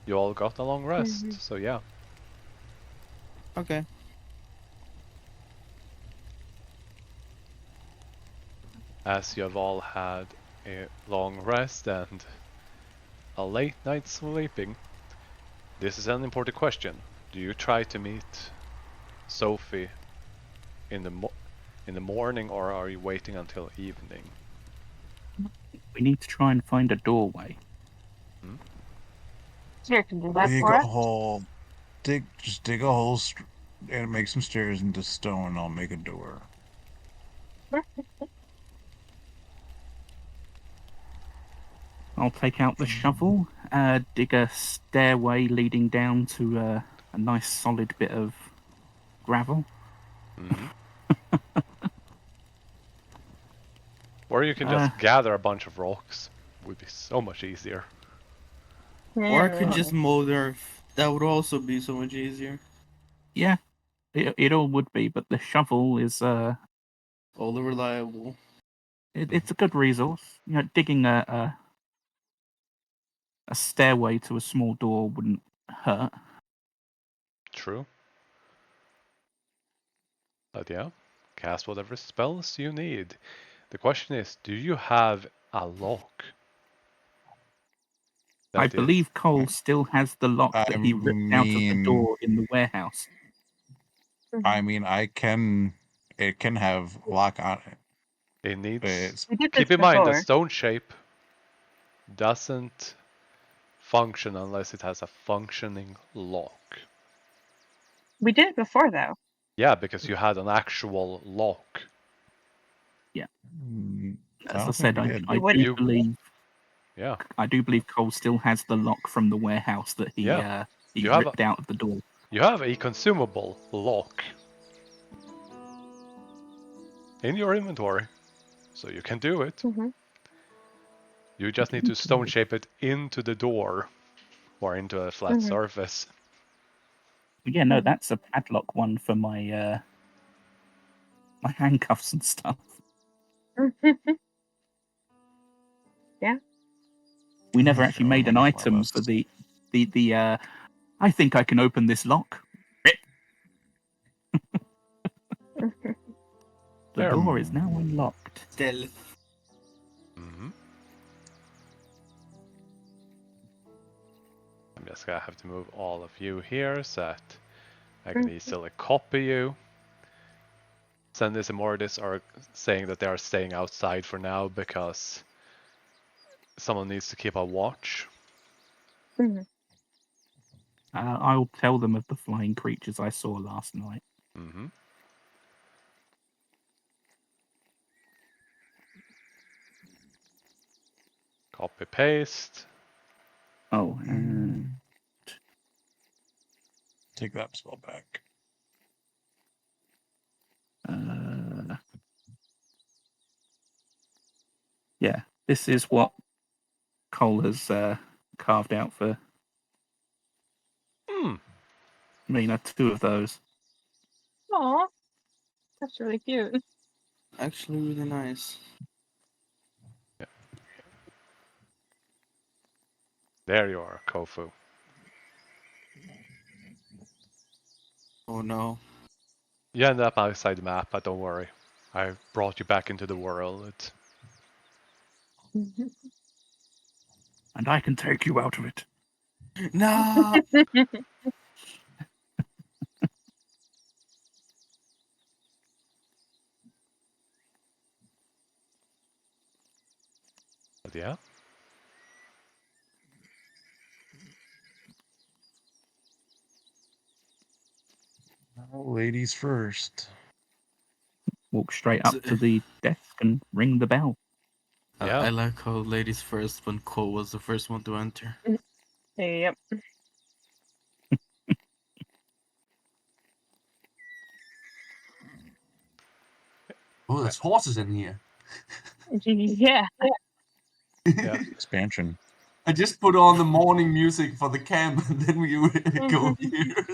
You all got a long rest, so yeah. Okay. As you have all had a long rest and a late night sleeping, this is an important question. Do you try to meet Sophie in the morning, or are you waiting until evening? We need to try and find a doorway. Here, can do that Dig for a us. hole. Just dig a hole and make some stairs into stone, and I'll make a door. I'll take out the shovel, dig a stairway leading down to a nice solid bit of gravel. Or you can just gather a bunch of rocks. Would be so much easier. Or I could Yeah. just mow the earth. That would also be so much easier. Yeah, it all would be, but the shovel is All the reliable. it's a good resource. You know, digging a stairway to a small door wouldn't hurt. True. But yeah, cast whatever spells you need. The question is, do you have a lock? I believe Cole still has the lock that he ripped out of the door in the warehouse. I mean, it can have lock on it. It needs. We did Keep this in mind that before. stone shape doesn't function unless it has a functioning lock. We did it before, though. Yeah, because you had an actual lock. Yeah. I As I don't said, think we I did. do believe. Yeah. I do believe Cole still has the lock from the warehouse that he Yeah. he You have ripped out of the door. You have a consumable lock in your inventory, so you can do it. You just need to stone shape it into the door or into a flat surface. Yeah, no, that's a padlock one for my my handcuffs and stuff. Yeah. We never Sure, actually made an wonderful item list. for the I think I can open this lock. The There. door is now unlocked. Stealth. Mm-hmm. I'm just gonna have to move all of you here so that I can easily copy you. Sendis and Mordis are saying that they are staying outside for now because someone needs to keep a watch. I'll tell them of the flying creatures I saw last night. Mm-hmm. Copy paste. Oh, Take that spell back. yeah, this is what Cole has carved out for Hmm. Mina. 2 of those. Aw, that's really cute. Actually, really nice. There you are, Kofu. Oh no. You end up outside the map, but don't worry. I brought you back into the world. And I can take you out of it. No. But yeah. Ladies first. Walk straight up to the desk and ring the bell. Yeah. I like how ladies first when Cole was the first one to enter. Yep. Oh, there's horses in here. Yeah. Yeah. Expansion. I just put on the morning music for the camp, and then we go here.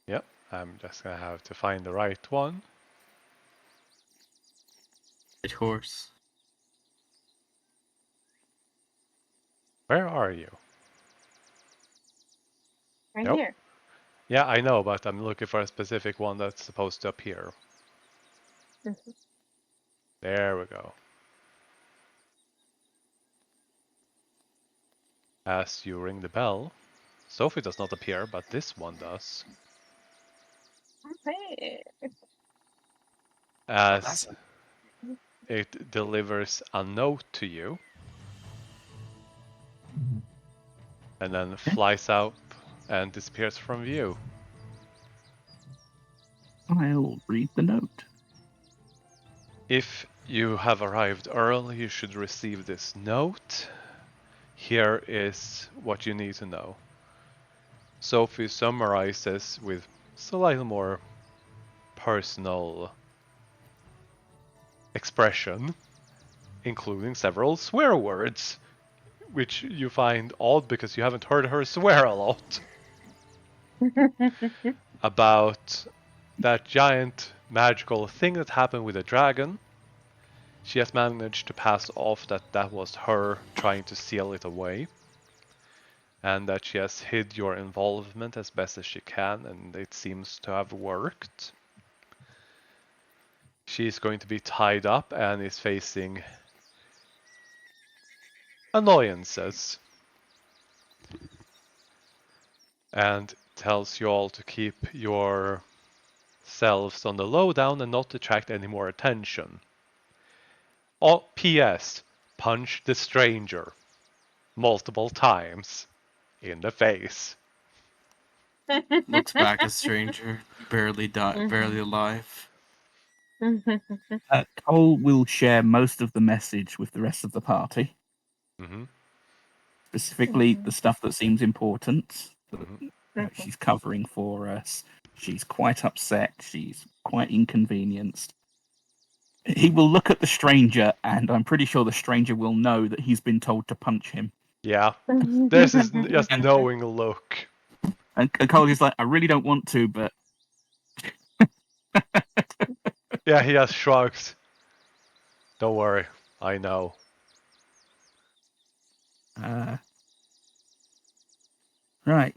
Yep. I'm just gonna have to find the right one. Right horse. Where are you? Right Nope. here. Yeah, I know, but I'm looking for a specific one that's supposed to appear. There we go. As you ring the bell, Sophie does not appear, but this one does. Hey. As it delivers a note to you. And then flies out and disappears from view. I'll read the note. If you have arrived early, you should receive this note. Here is what you need to know. Sophie summarizes with slightly more personal expression, including several swear words, which you find odd because you haven't heard her swear a lot. About that giant magical thing that happened with the dragon. She has managed to pass off that was her trying to seal it away. And that she has hid your involvement as best as she can, and it seems to have worked. She's going to be tied up and is facing annoyances. And tells you all to keep yourselves on the lowdown and not attract any more attention. Oh, P.S. Punch the stranger multiple times in the face. Looks back a stranger, barely barely alive. Cole will share most of the message with the rest of the party. Mm-hmm. Specifically, the stuff that seems important. Mm-hmm. She's covering for us. She's quite upset. She's quite inconvenienced. He will look at the stranger, and I'm pretty sure the stranger will know that he's been told to punch him. Yeah, this is just knowing look. And Cole is like, I really don't want to, but Yeah, he has shrugged. Don't worry, I know. Right.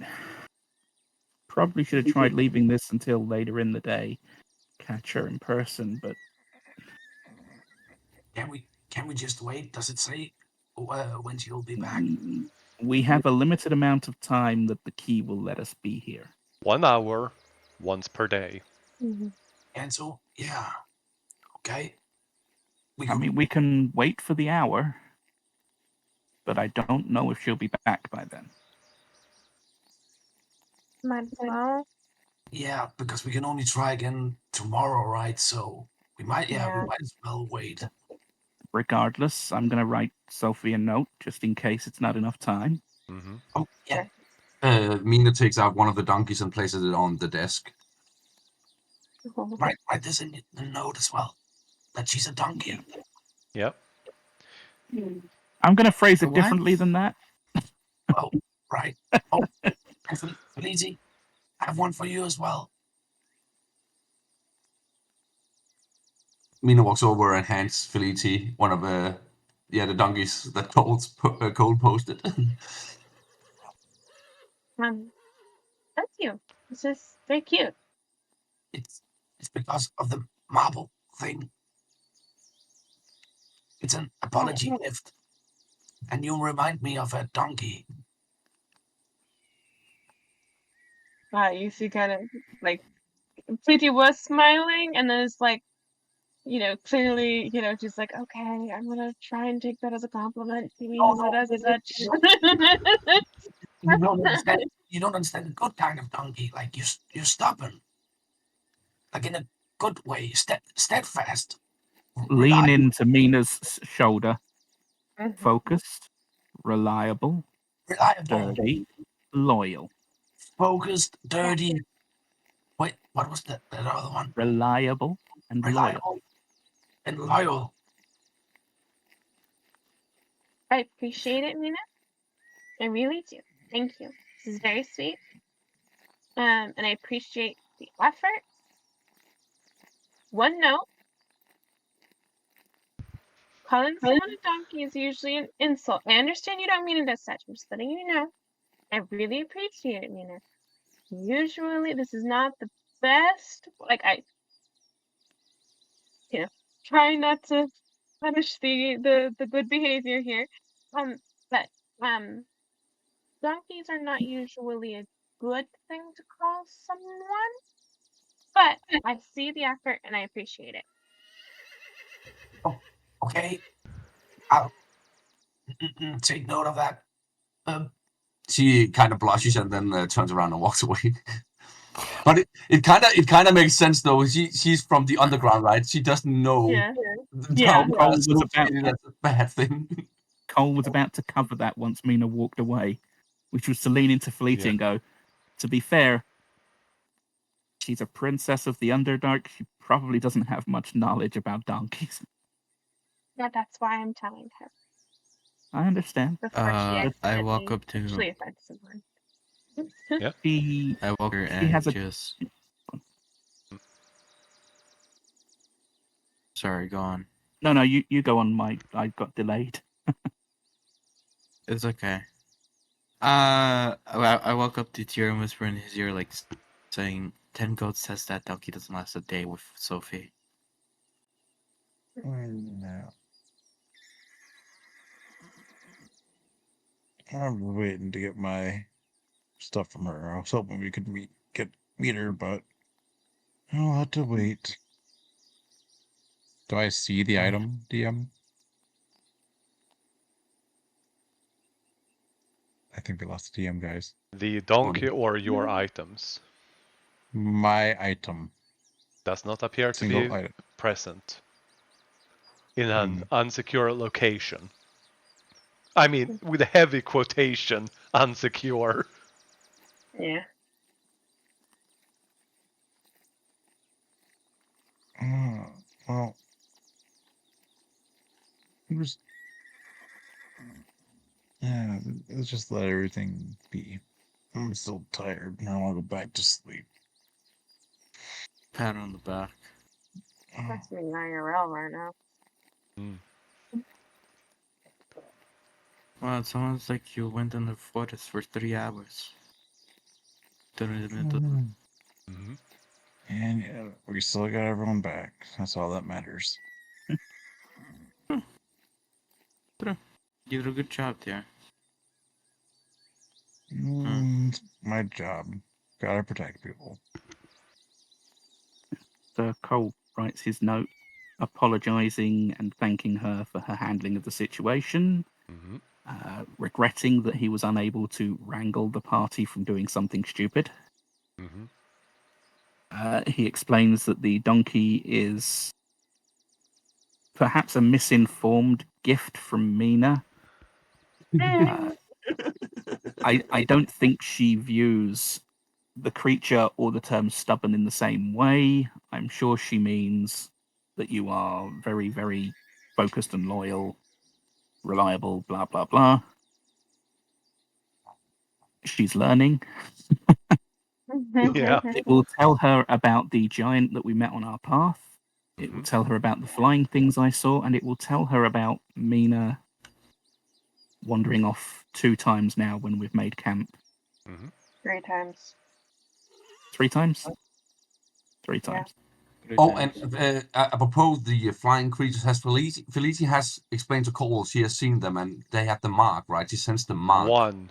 Probably should have tried leaving this until later in the day. Catch her in person, but Can we just wait? Does it say when she'll be back? we have a limited amount of time that the key will let us be here. 1 hour, once per day. And so, yeah, okay. I mean, we can wait for the hour, but I don't know if she'll be back by then. Might as well. Yeah, because we can only try again tomorrow, right? So we might, we Yeah. might as well wait. Regardless, I'm going to write Sophie a note just in case it's not enough time. Mm-hmm. Oh, yeah. Mina takes out one of the donkeys and places it on the desk. Write this in the note as well, that she's a donkey. Yep. I'm going to phrase it What? differently than that. Oh, right. Oh, and Felici, I have one for you as well. Mina walks over and hands Felici one of the donkeys that Cole posted. Thank you. This is very cute. It's because of the marble thing. It's an apology gift, and you remind me of a donkey. You see, kind of like Pretty was smiling, and then it's like, clearly, just like, okay, I'm gonna try and take that as a compliment. He means it as such. You don't understand. You don't understand the good kind of donkey. Like you're stubborn, like in a good way, steadfast. Lean into Mina's shoulder. Mhm. Focused, reliable, reliable, dirty, loyal. focused, dirty. Wait, what was the other one? Reliable and loyal. Reliable and loyal. I appreciate it, Mina. I really do. Thank you. This is very sweet. And I appreciate the effort. One note. Calling someone a donkey is usually an insult. I understand you don't mean it as such. I'm just letting you know. I really appreciate it, Mina. Usually, this is not the best. Like, try not to punish the good behavior here. But donkeys are not usually a good thing to call someone. But I see the effort and I appreciate it. Oh, okay. I'll take note of that. She kind of blushes and then turns around and walks away. But it kind of makes sense though. She's from the underground, right? She doesn't know Yeah. Cole was that's a bad thing. Cole was about to cover that once Mina walked away, which was to lean into Felicia and go, to be fair, she's a princess of the Underdark. She probably doesn't have much knowledge about donkeys. Yeah, that's why I'm telling her. I understand. Before she I walk accidentally up to actually offends someone. I walk her She and has a just. Sorry, go on. no. You go on. I got delayed. It's okay. I walk up to Tyr and whisper in his ear, like saying, "N-KoH says that donkey doesn't last a day with Sophie." No. I'm waiting to get my stuff from her. I was hoping we could meet her, but I'll have to wait. Do I see the item, DM? I think we lost the DM, guys. The donkey or your items My item. does not appear to Single be item. present in an unsecure location. I mean, with a heavy quotation, unsecure. Yeah. Well, yeah, let's just let everything be. I'm still tired. I want to go back to sleep. Pat on the back. That's me IRL right now. Mm. Well, it sounds like you went in the forest for 3 hours. Mm. Mm-hmm. And yeah, we still got everyone back. That's all that matters. You did a good job there. It's my job. Gotta protect people. Cole writes his note, apologising and thanking her for her handling of the situation, Mm-hmm. regretting that he was unable to wrangle the party from doing something stupid. Mm-hmm. He explains that the donkey is perhaps a misinformed gift from Mina. I don't think she views the creature or the term stubborn in the same way. I'm sure she means that you are very, very focused and loyal, reliable, blah, blah, blah. She's learning. Yeah. It will tell her about the giant that we met on our path. It will tell her about the flying things I saw, and it will tell her about Mina wandering off 2 times now when we've made camp. Mm-hmm. 3 times. 3 times? 3 times. Oh, and apropos the flying creatures, has Felicia has explained to Cole she has seen them and they have the mark, right? She sensed the mark. One.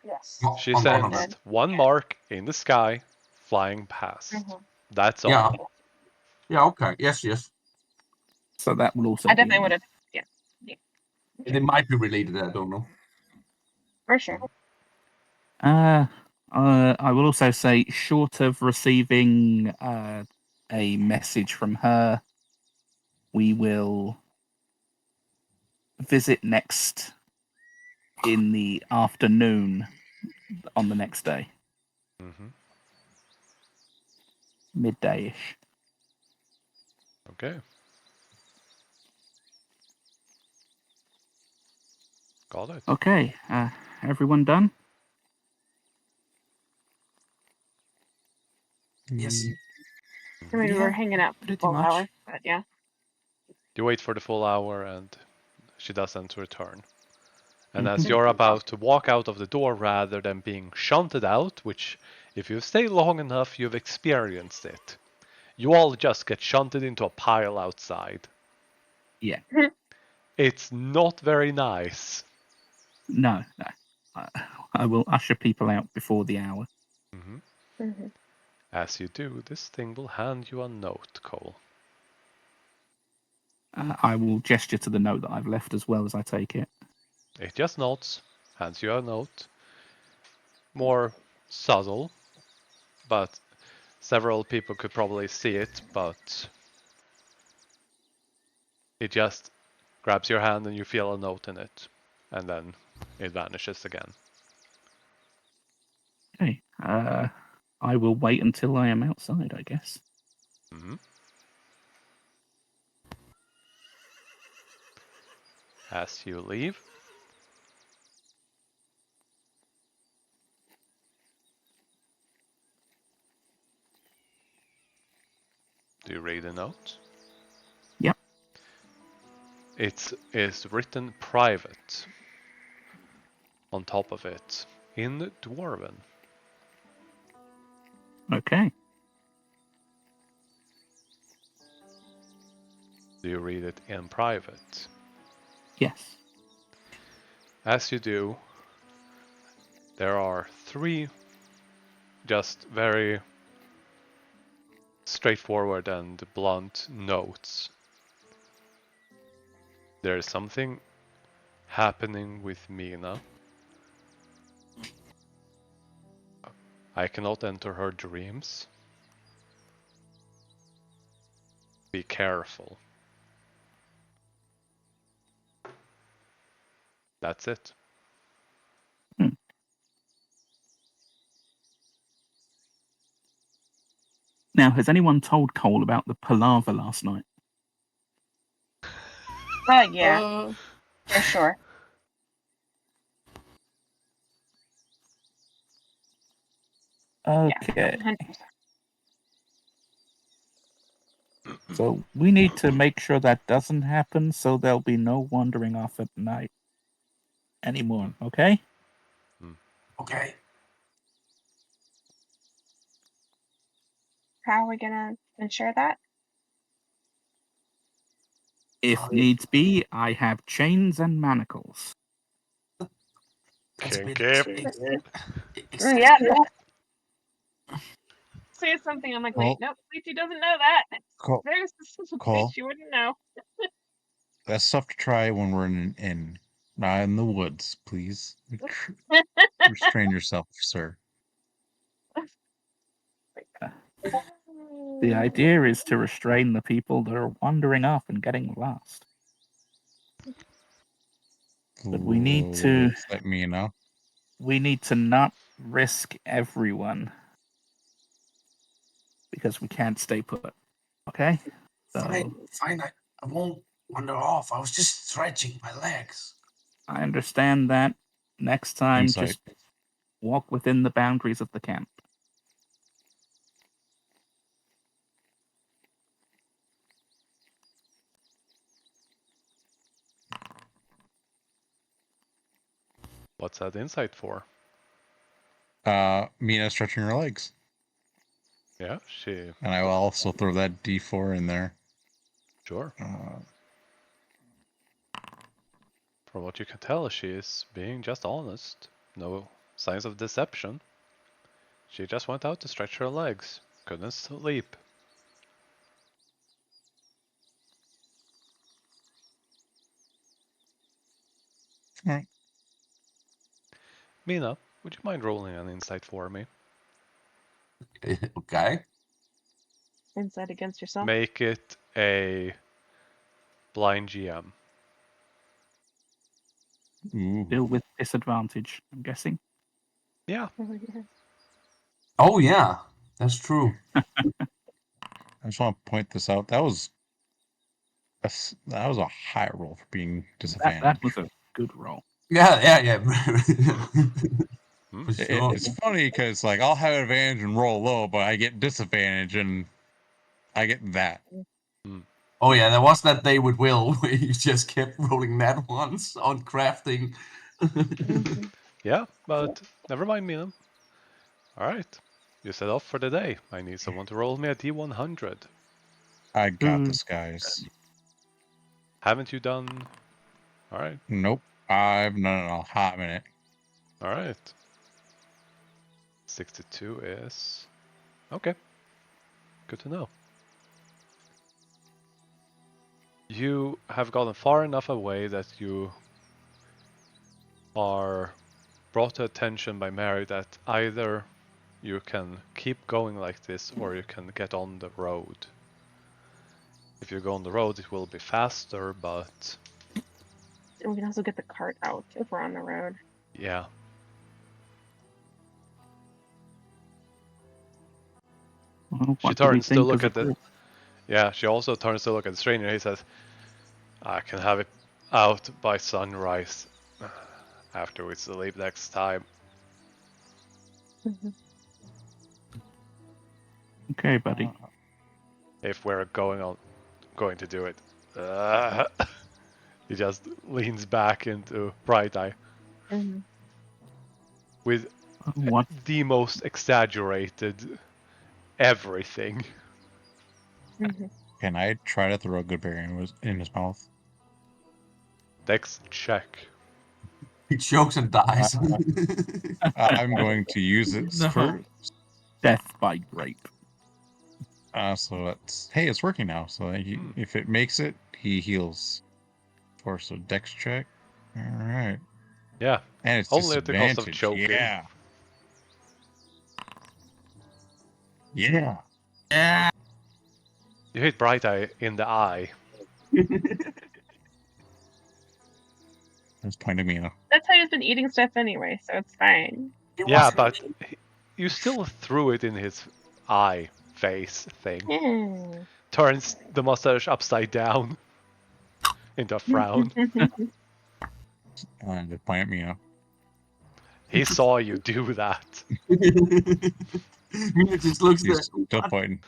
Yes. She On one of them. sensed one mark in the sky flying past. Mhm. That's all. Yeah. Yeah, okay. Yes. So that will also I be definitely would have. Yeah. They might be related, I don't know. For sure. I will also say, short of receiving a message from her, we will visit next in the afternoon on the next day, Mm-hmm. midday-ish. Okay. Got it. Okay, everyone done? Yes. I mean, we Yeah, were hanging out for pretty 12 much. hours, but yeah. You wait for the full hour and she doesn't return. And Mhm. as you're about to walk out of the door rather than being shunted out, which if you stay long enough you've experienced it, you all just get shunted into a pile outside. Yeah. It's not very nice. No. I will usher people out before the hour. Mm-hmm. Mm-hmm. As you do, this thing will hand you a note, Cole. I will gesture to the note that I've left as well as I take it. It just nods, hands you a note. More subtle, but several people could probably see it, but it just grabs your hand and you feel a note in it, and then it vanishes again. Okay. I will wait until I am outside, I guess. Mm-hmm. As you leave, do you read the note? Yep. It is written private on top of it in Dwarven. Okay. Do you read it in private? Yes. As you do, there are 3 just very straightforward and blunt notes. There is something happening with Mina. I cannot enter her dreams. Be careful. That's it. Now, has anyone told Cole about the palaver last night? Oh, yeah. For sure. Okay. 100%. So we need to make sure that doesn't happen, so there'll be no wandering off at night anymore. Okay? Okay. How are we gonna ensure that? If needs be, I have chains and manacles. That's a bit Kinky. Yeah. Say something. I'm like, Well- wait, nope, Lucy doesn't know that. It's Cole- very specific. Cole. She wouldn't know. That's stuff to try when we're in an inn, not in the woods. Please restrain yourself, sir. The idea is to restrain the people that are wandering off and getting lost. But we need to- let me know. We need to not risk everyone because we can't stay put. Okay? Fine, fine. I won't wander off. I was just stretching my legs. I understand that. Next time, Insight. just walk within the boundaries of the camp. What's that insight for? Mina stretching her legs. Yeah, she. And I will also throw that D4 in there. Sure. From what you can tell, she is being just honest. No signs of deception. She just went out to stretch her legs. Couldn't sleep. Alright. Mina, would you mind rolling an insight for me? Okay. Insight against yourself. Make it a blind GM. Ooh. Still with disadvantage, I'm guessing. Yeah. Oh yeah, that's true. I just want to point this out. That was a high roll for being disadvantaged. That was a good roll. Yeah. Hmm. For sure. It's funny because like I'll have advantage and roll low, but I get disadvantage and I get that. Oh yeah, there was that day with Will where you just kept rolling that once on crafting. Yeah, but never mind, Mina. Alright. You set off for the day. I need someone to roll me a D100. I got this, guys. Haven't you done? Alright. Nope. I've done it in a hot minute. Alright. 62 is... Okay. Good to know. You have gotten far enough away that you are brought to attention by Mary that either you can keep going like this or you can get on the road. If you go on the road, it will be faster, but And we can also get the cart out if we're on the road. yeah. Well, She what do we turns to think look of at the... this? Yeah, she also turns to look at the stranger. He says, I can have it out by sunrise after we sleep next time. Okay, buddy. If we're going to do it. He just leans back into Bright Eye with What? the most exaggerated everything. Can I try to throw a good berry in his mouth? Dex check. He chokes and dies. I'm going to use it No. for. Death by rape. So it's working now. So if it makes it, he heals. So Dex check. All right. Yeah. And it's Only at the cost of disadvantage. choking. Yeah. Yeah. You hit Bright Eye in the eye. That's point of Mina. That's how he's been eating stuff anyway, so it's fine. Yeah, but you still threw it in his eye face thing. Turns the mustache upside down into a frown. And point at Mina. He saw you do that. Mina just looks there. He's still pointing.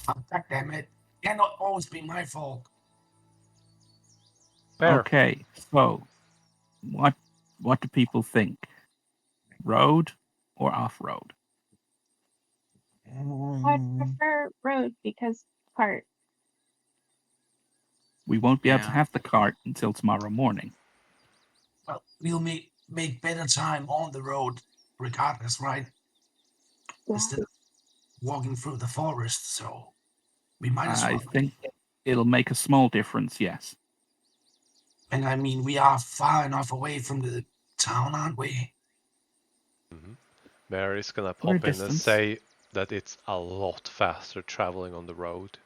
Oh, God damn it. Cannot always be my fault. Fair. Okay, so what do people think? Road or off-road? I'd prefer road because cart. We won't be able to Yeah. have the cart until tomorrow morning. Well, we'll make better time on the road regardless, right? Yeah. Instead of walking through the forest, so we might as I well. think it'll make a small difference, yes. And I mean, we are far enough away from the town, aren't we? Mary's gonna We're a pop in and distance. say that it's a lot faster traveling on the road.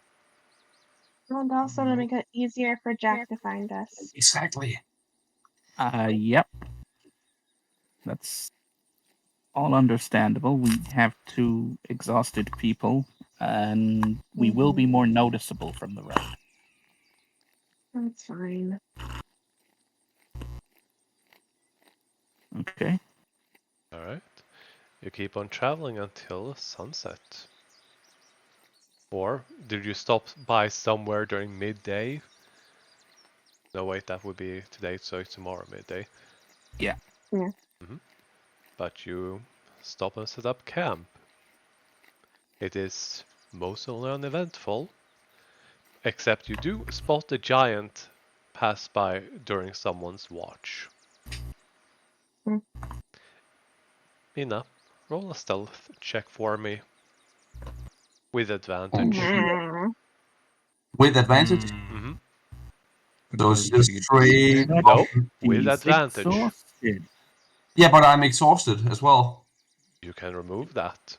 And also to make it easier for Jack to find us. Exactly. Yep. That's all understandable. We have two exhausted people, and we will be more noticeable from the road. That's fine. Okay. Alright. You keep on traveling until sunset. Or did you stop by somewhere during midday? No, wait, that would be today, so it's tomorrow midday. Yeah. Yeah. But you stop and set up camp. It is mostly uneventful, except you do spot a giant pass by during someone's watch. Hmm. Mina, roll a stealth check for me. With advantage. With advantage? Mm-hmm. So it's just straight. No, with He's advantage. exhausted. Yeah, but I'm exhausted as well. You can remove that.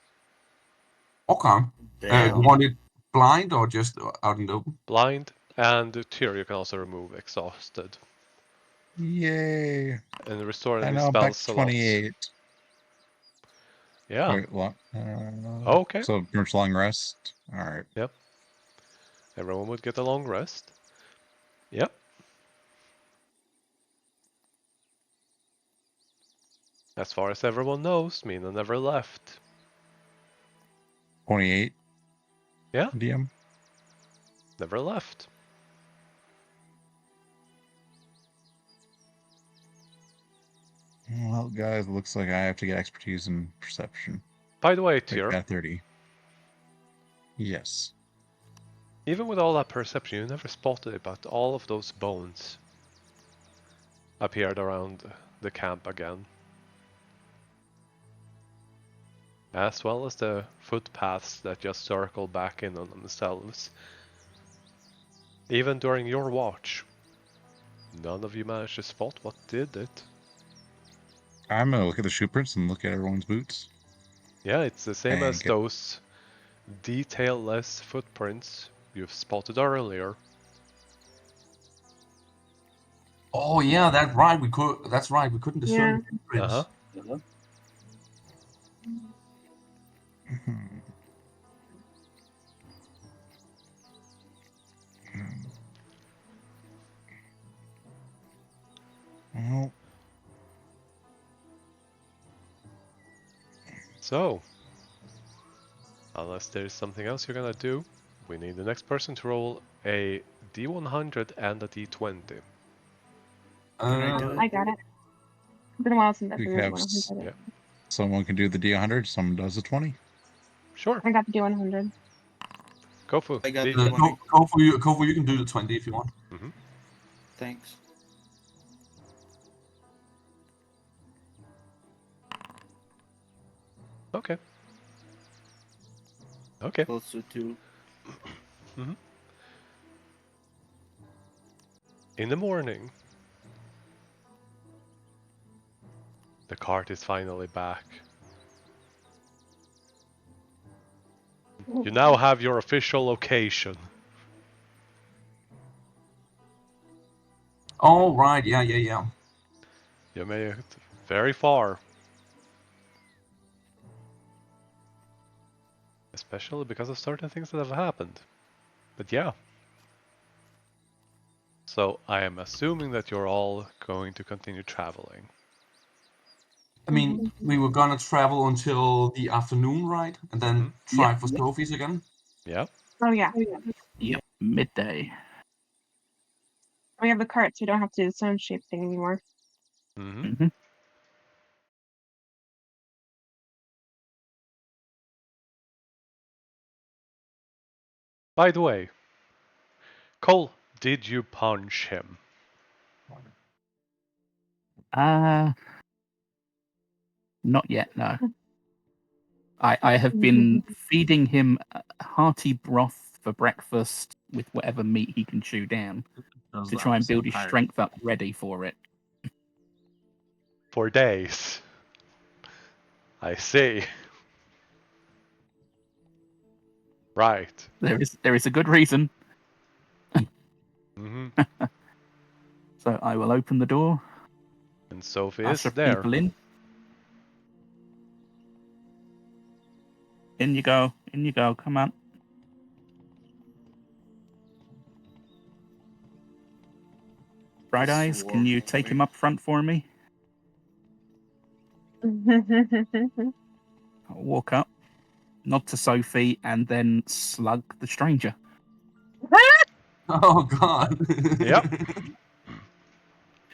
Okay. Damn. You want it blind or just out in the open? Blind, and Tyr you can also remove exhausted. Yay. And restore I any know I'm spell back to slots. 28. Yeah. Wait, what? Okay. So pretty much long rest. Alright. Yep. Everyone would get a long rest. Yep. As far as everyone knows, Mina never left. 28. Yeah. DM. Never left. Well, guys, looks like I have to get expertise in perception. By the way, Wait, Tyr, got 30. Yes. even with all that perception, you never spotted it, but all of those bones appeared around the camp again. As well as the footpaths that just circle back in on themselves. Even during your watch, none of you managed to spot what did it. I'm gonna look at the shoe prints and look at everyone's boots. Yeah, it's the same And as those detail-less footprints you've spotted earlier. Oh yeah, that's right. That's right. We couldn't discern the footprints. Uh-huh. Well, So, unless there's something else you're gonna do, we need the next person to roll a D100 and a D20. Can I do it? I got it. It's been a while since I've we been could have one. Yeah. someone can do the D100, someone does the 20. Sure, I got the D100. go for I got it. the 20. Kofu, you can do the 20 if you want. Thanks. Okay. Okay. Close to 2. In the morning, the cart is finally back. You now have your official location. Oh right, yeah. You made it very far. Especially because of certain things that have happened. But yeah. So I am assuming that you're all going to continue traveling. I mean, we were gonna travel until the afternoon, right? And then try for Sophie's again. Yeah. Oh yeah. Yep, midday. We have the cart, so we don't have to do the stone shape thing anymore. Mm-hmm. By the way, Cole, did you punch him? Not yet, no. I have been feeding him hearty broth for breakfast with whatever meat he can chew down to try and build his strength up ready for it. For days. I see. Right. There is a good reason. Mm-hmm. So I will open the door. And Sophie is Usher there. people in. In you go. In you go. Come on. Bright Eyes, can you take him up front for me? I'll walk up, nod to Sophie, and then slug the stranger. Oh god. Yep.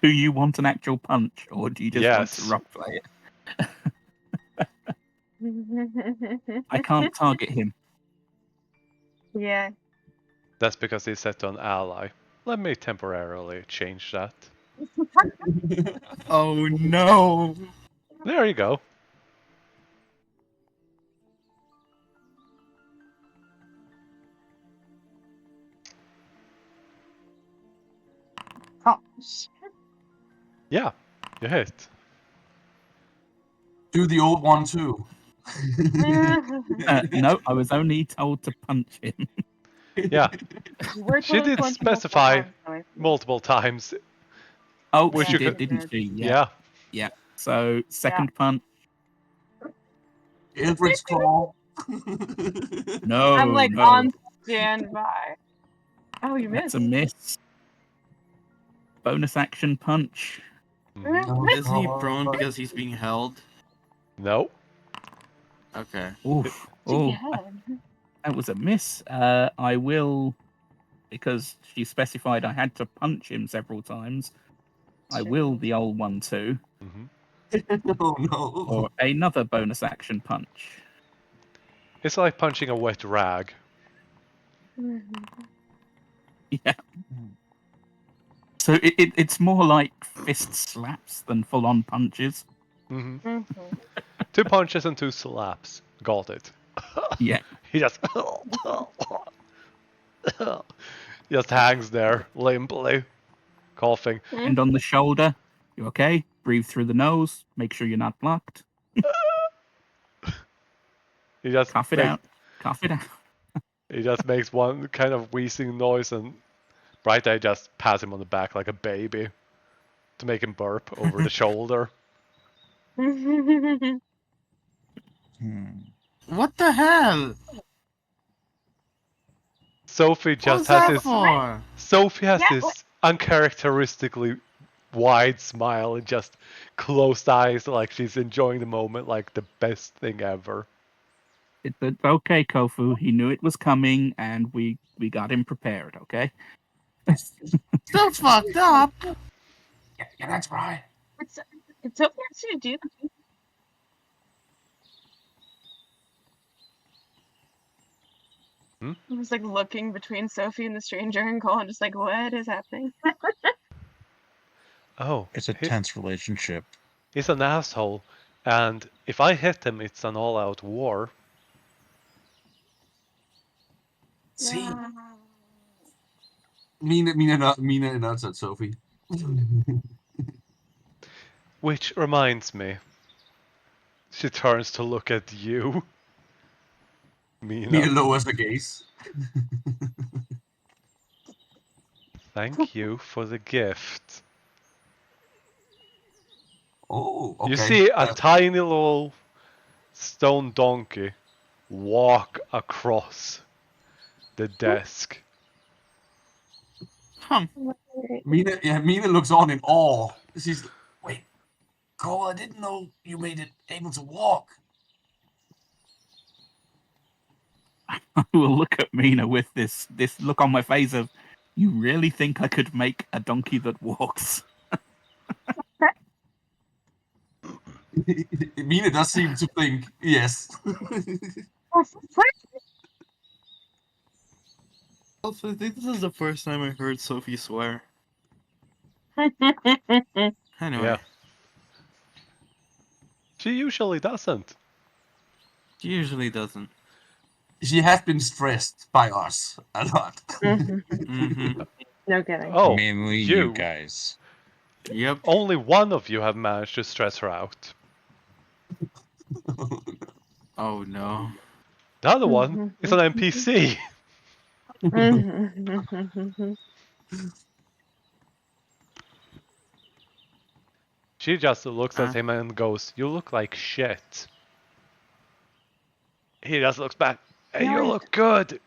Do you want an actual punch, or do you just want to Yes. rock play it? I can't target him. Yeah. That's because he's set to an ally. Let me temporarily change that. Oh no! There you go. Yeah, you hit. Do the old one too. No, I was only told to punch him. Yeah, We're she did punch specify multiple times, multiple times. Oh, Which she you did, could- didn't she? Yeah. Yeah. So, second punch. Eldritch Claw. No, I'm like no. on standby. Oh, you That's missed. a miss. Bonus action punch. Mhm. Is he prone because he's being held? No. Okay. Oof. To the Oh, head. that was a miss. I will, because she specified I had to punch him several times. I will the old one too, Mhm. Oh no. or another bonus action punch. It's like punching a wet rag. Yeah. So it's more like fist slaps than full on punches. Mhm. 2 punches and 2 slaps. Got it. Yeah. He just just hangs there limply, coughing. And on the shoulder. You okay? Breathe through the nose. Make sure you're not blocked. He just Cough it makes, out. Cough it out. He just makes one kind of wheezing noise, and Bright Eye just pats him on the back like a baby to make him burp over the shoulder. What the hell? Sophie just What's has that this. for? Sophie has Yeah, this uncharacteristically wide smile and just closed eyes, like she's enjoying the moment, like the best thing ever. It's okay, Kofu. He knew it was coming, and we got him prepared. Okay. Still fucked up. Yeah, that's right. It's okay to do. Hmm? I was like looking between Sophie and the stranger and Cole, and just like, what is happening? Oh, It's a tense relationship. he's an asshole, and if I hit him, it's an all-out war. See, Mina nuts at Sophie. Which reminds me, she turns to look at you, Mina Mina. lowers the gaze. Thank you for the gift. Oh, okay. You see a tiny little stone donkey walk across the desk. Huh. Mina looks on in awe. She's wait, Cole, I didn't know you made it able to walk. I will look at Mina with this look on my face of, you really think I could make a donkey that walks? Mina does seem to think yes. Also, I think this is the first time I heard Sophie swear. Anyway, Yeah. She usually doesn't. she usually doesn't. She has been stressed by us a lot. Mm-hmm. No kidding. Oh, Mainly you. you guys. Yep. Only one of you have managed to stress her out. Oh no. The other one is an NPC. She just looks at him and goes, "You look like shit." He just looks back, "Hey, you look good."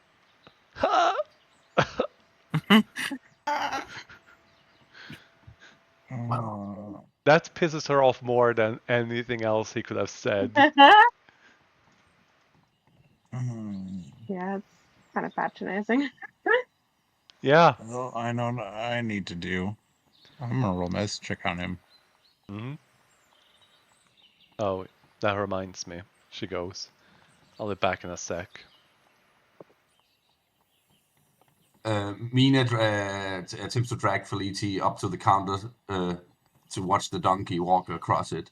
That pisses her off more than anything else he could have said. Yeah, it's kind of patronizing. Yeah. Well, I know what I need to do. I'm gonna roll mess check on him. Mm-hmm. Oh, that reminds me. She goes, "I'll be back in a sec." Mina attempts to drag Felici up to the counter to watch the donkey walk across it.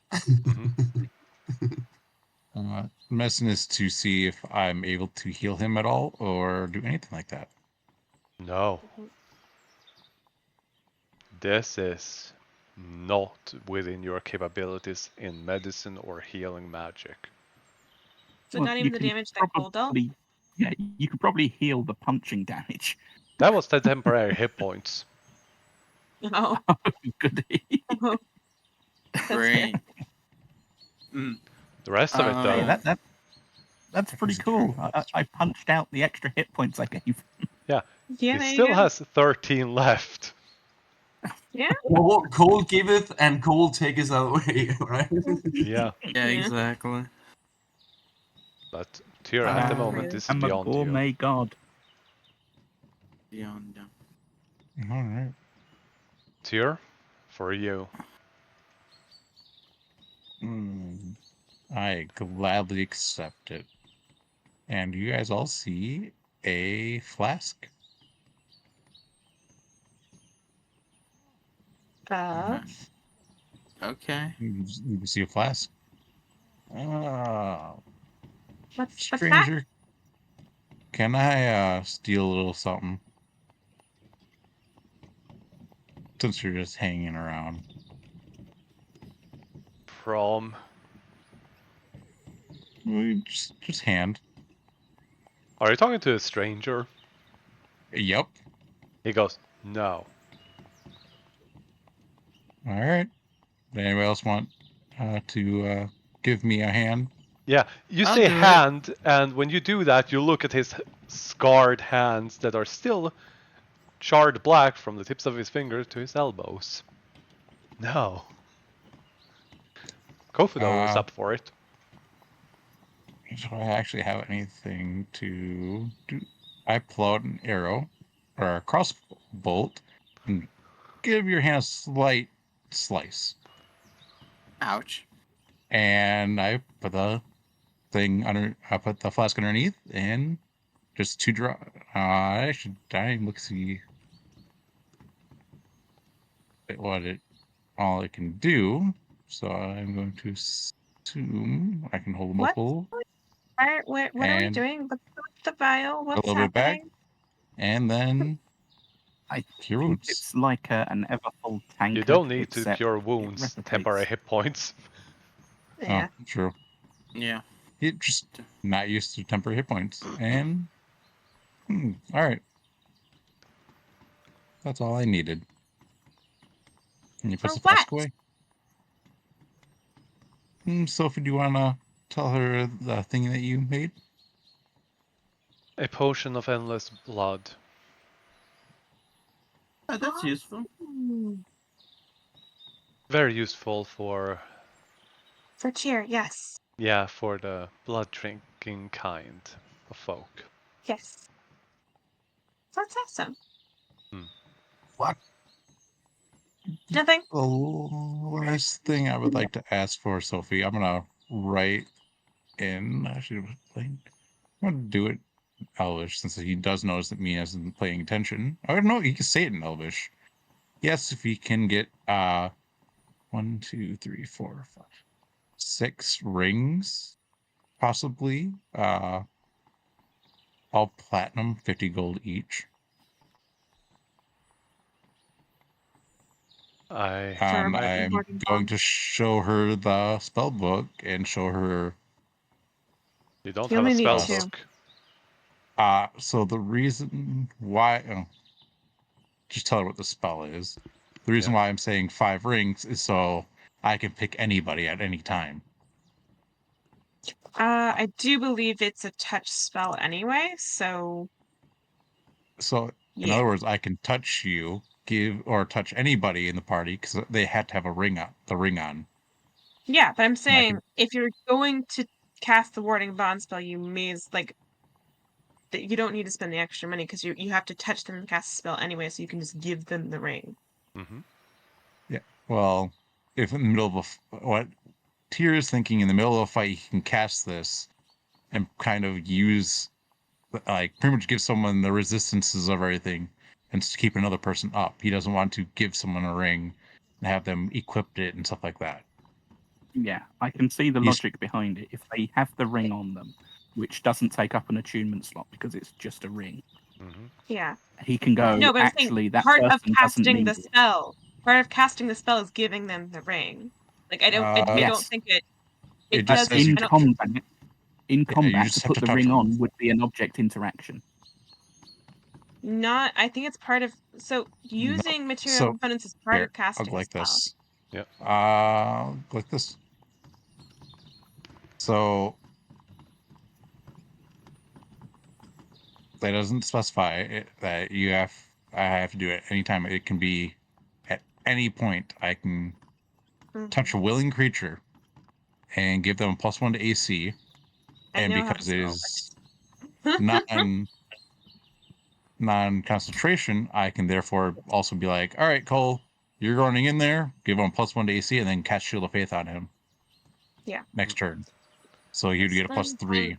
Messing is to see if I'm able to heal him at all or do anything like that. No. This is not within your capabilities in medicine or healing magic. So not even the damage that Cole dealt? Yeah, you could probably heal the punching damage. That was the temporary hit points. Oh. Goody. Great. The rest of it, though. Hey, that's pretty cool. I punched out the extra hit points I gave. Yeah. Yeah, He there you still go. has 13 left. Yeah. Cole giveth and Cole taketh away, right? Yeah. Yeah, exactly. But Tyr, at the moment, this is I'm a beyond you. gourmet god. Beyond. All right. Tyr, for you. I gladly accept it. And you guys all see a flask. Okay. You can see a flask. What's Stranger, can I steal a little something? Since you're just hanging around. From? Just hand. Are you talking to a stranger? Yep. He goes, no. All right. Anybody else want to give me a hand? Yeah, you I'll say do it. hand, and when you do that, you look at his scarred hands that are still charred black from the tips of his fingers to his elbows. No. Kofudo is up for it. Do I actually have anything to do? I pull out an arrow or a crossbolt and give your hand a slight slice. Ouch. And I put the thing under. I put the flask underneath and just 2 drop. I should die and look see what all it can do. So I'm going to assume I can hold multiple. What are we doing? What's the vial? What's a little bit back, happening? and then I cure think wounds. it's like an ever full tank. You don't need to cure wounds, temporary hit points. Yeah. Oh, true. Yeah. It just not used to temporary hit points. And all right. That's all I needed. And you put For the flask what? away. Sophie, do you want to tell her the thing that you made? A potion of endless blood. Oh, that's useful. Very useful for For cheer, yes. Yeah, for the blood-drinking kind of folk. Yes. That's awesome. What? Nothing. The last thing I would like to ask for, Sophie, I'm gonna write in. Actually, I'm gonna do it in Elvish since he does notice that Mina isn't paying attention. I don't know. He can say it in Elvish. Yes, if he can get 1, 2, 3, 4, 5, 6 rings, possibly. All platinum, 50 gold each. I I'm going to show her the spell book and show her. You don't You have a only need spell 2. book. So the reason why, just tell her what the spell is. The reason why I'm saying 5 rings is so I can pick anybody at any time. I do believe it's a touch spell anyway, so So in yeah. other words, I can touch you, or touch anybody in the party because they had to have a ring on. The ring on. Yeah, but I'm I saying can- if you're going to cast the warding bond spell, you may that you don't need to spend the extra money because you have to touch them and cast a spell anyway, so you can just give them the ring. Mm-hmm. Yeah. Well, if in the middle of what Tyr is thinking, in the middle of a fight, he can cast this and kind of use, like, pretty much give someone the resistances of everything and to keep another person up. He doesn't want to give someone a ring and have them equip it and stuff like that. Yeah, I can see the He's- logic behind it. If they have the ring on them, which doesn't take up an attunement slot because it's just a ring, Mm-hmm. Yeah. he can go, No, but I'm saying actually, that part of person doesn't casting need the it. spell. Part of casting the spell is giving them the ring. Like I don't Yes. think it It just doesn't. says In I don't, combat, in you combat, just to have put to the touch ring them. on would be an object interaction. not. I think it's part of. So using material So, components is part Here, of casting I'll go a like spell. this. Yep. Like this. So that doesn't specify that I have to do it anytime. It can be at any point. I can touch a willing creature and give them a +1 to AC. I And know how the because it spell is works. non-concentration, I can therefore also be like, all right, Cole, you're running in there, give him a +1 to AC, and then cast Shield of Faith on him. Yeah. Next turn. So he would get a +3.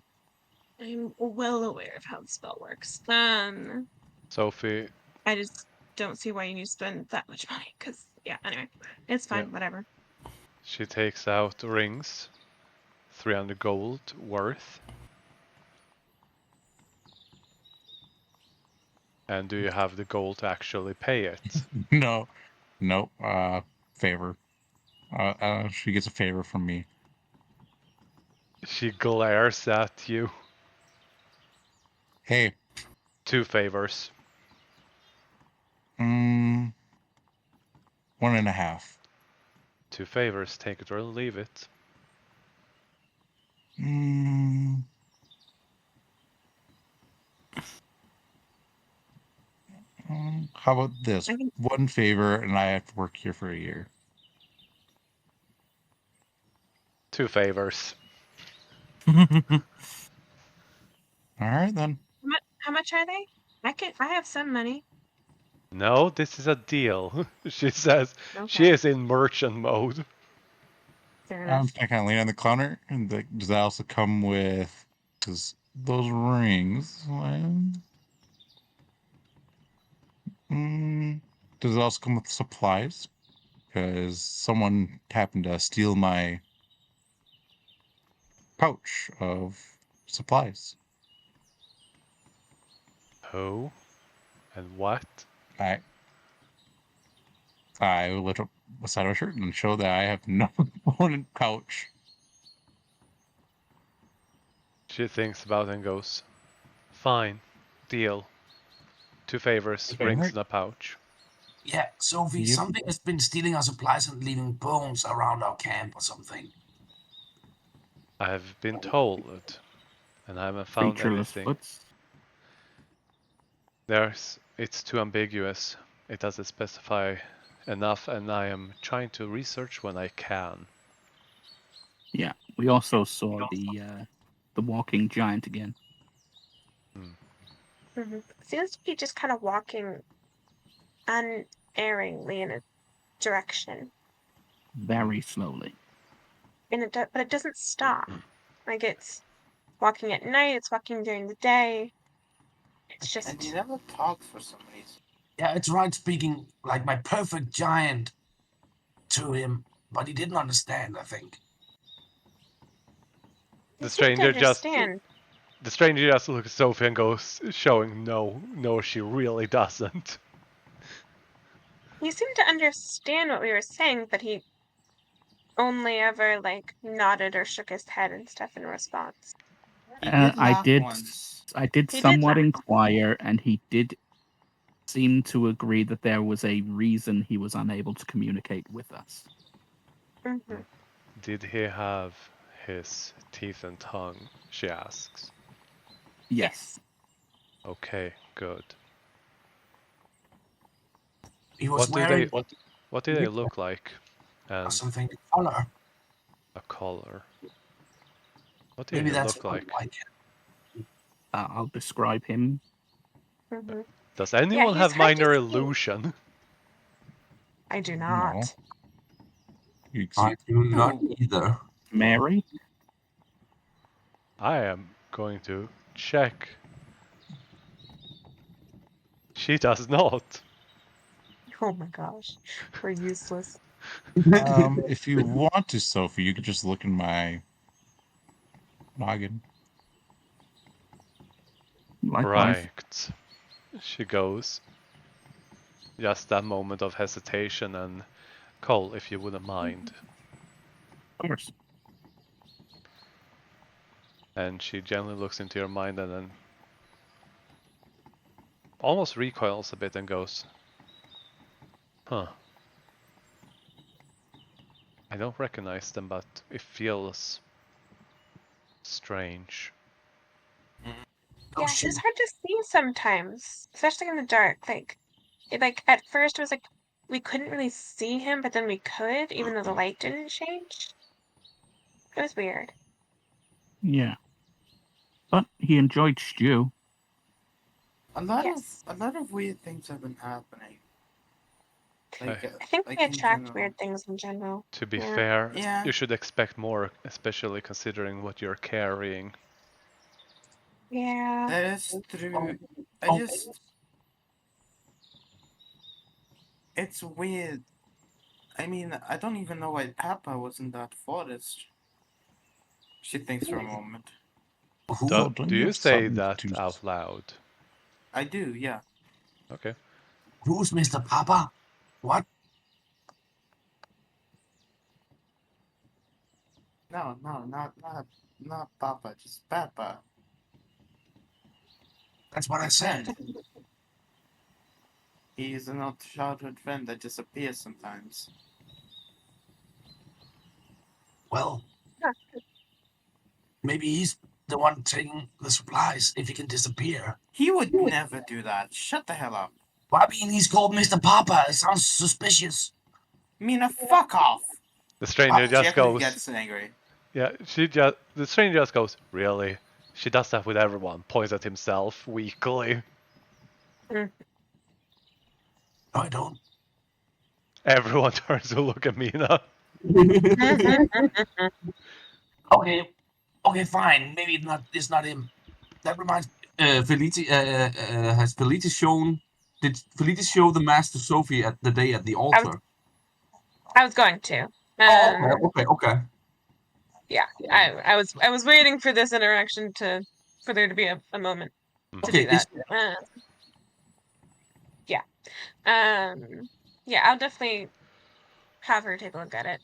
I'm well aware of how the spell works. Sophie, I just don't see why you need to spend that much money. Cause yeah, anyway, it's fine. Yeah. Whatever. she takes out rings, 300 gold worth. And do you have the gold to actually pay it? No, nope. Favor. She gets a favor from me. She glares at you. Hey. 2 favors. 1.5. 2 favors, take it or leave it. How about this? I can- 1 favor, and I have to work here for a year. 2 favors. All right then. How much are they? I have some money. No, this is a deal. She says she Okay. is in merchant mode. Fair I'm enough. kind of lean on the counter, and does that also come with those rings? Does it also come with supplies? Because someone happened to steal my pouch of supplies. Who? And what? I lift up the side of my shirt and show that I have no component pouch. She thinks about it and goes, fine, deal. 2 favors, rings in a pouch. Yeah, Sophie, Yep. something has been stealing our supplies and leaving bones around our camp or something. I have been told, and I haven't found Featureless anything. woods. It's too ambiguous. It doesn't specify enough, and I am trying to research when I can. Yeah, we also saw the walking giant again. Seems to be just kind of walking unerringly in a direction, Very slowly. and but it doesn't stop. Like it's walking at night, it's walking during the day. It's And he just never talks for some reason. Yeah, it's right speaking like my perfect giant to him, but he didn't understand, I think. he The seemed to stranger just understand. looks at Sophie and goes, showing no, she really doesn't. He seemed to understand what we were saying, but he only ever like nodded or shook his head and stuff in response. He did I laugh did. once. I did He did somewhat laugh. inquire, and he did seem to agree that there was a reason he was unable to communicate with us. Did he have his teeth and tongue? She asks. Yes. Okay, good. He was What do wearing they look like? And something color. a collar. What did Maybe he that's look what like? I like. I'll describe him. Does anyone he's have hard to minor see. illusion? I do No. not. I do not either. Mary? I am going to check. She does not. Oh my gosh, we're useless. If you want to, Sophie, you could just look in my noggin. Likewise. Right. She goes. Just that moment of hesitation, and Cole, if you wouldn't mind. Of course. And she gently looks into your mind and then almost recoils a bit and goes, huh. I don't recognize them, but it feels strange. Oh, Yeah, shit. it's hard to see sometimes, especially in the dark. Like at first it was like we couldn't really see him, but then we could, even though the light didn't change. It was weird. Yeah. But he enjoyed stew. A lot Yes. of weird things have been happening. Like, I think like we in attract general. weird things in general. To be Yeah. fair, Yeah. you should expect more, especially considering what you're carrying. Yeah. That is true. It's weird. I mean, I don't even know why Papa was in that forest. She thinks for a moment. Well, Do don't you have say something that to- out loud? I do, yeah. Okay. Who's Mr. Papa? What? No, not Papa, just Papa. That's what I said. He's an old childhood friend that disappears sometimes. Well, Huh. maybe he's the one taking the supplies if he can disappear. He would never do that. Shut the hell up. Well, I mean, he's called Mr. Papa. It sounds suspicious. Mina, fuck off! The stranger just Jeffrey goes. gets angry. Yeah, the stranger just goes, really? She does that with everyone, points at himself weakly. No, I don't. Everyone turns to look at Mina. Okay, fine. Maybe it's not him. That reminds Felici, has Felici shown, did Felici show the mask to Sophie at the day at the altar? I was going to. Okay. Yeah, I was waiting for this interaction for there to be a moment to Okay, do that. Yeah. Yeah, I'll definitely have her take a look at it.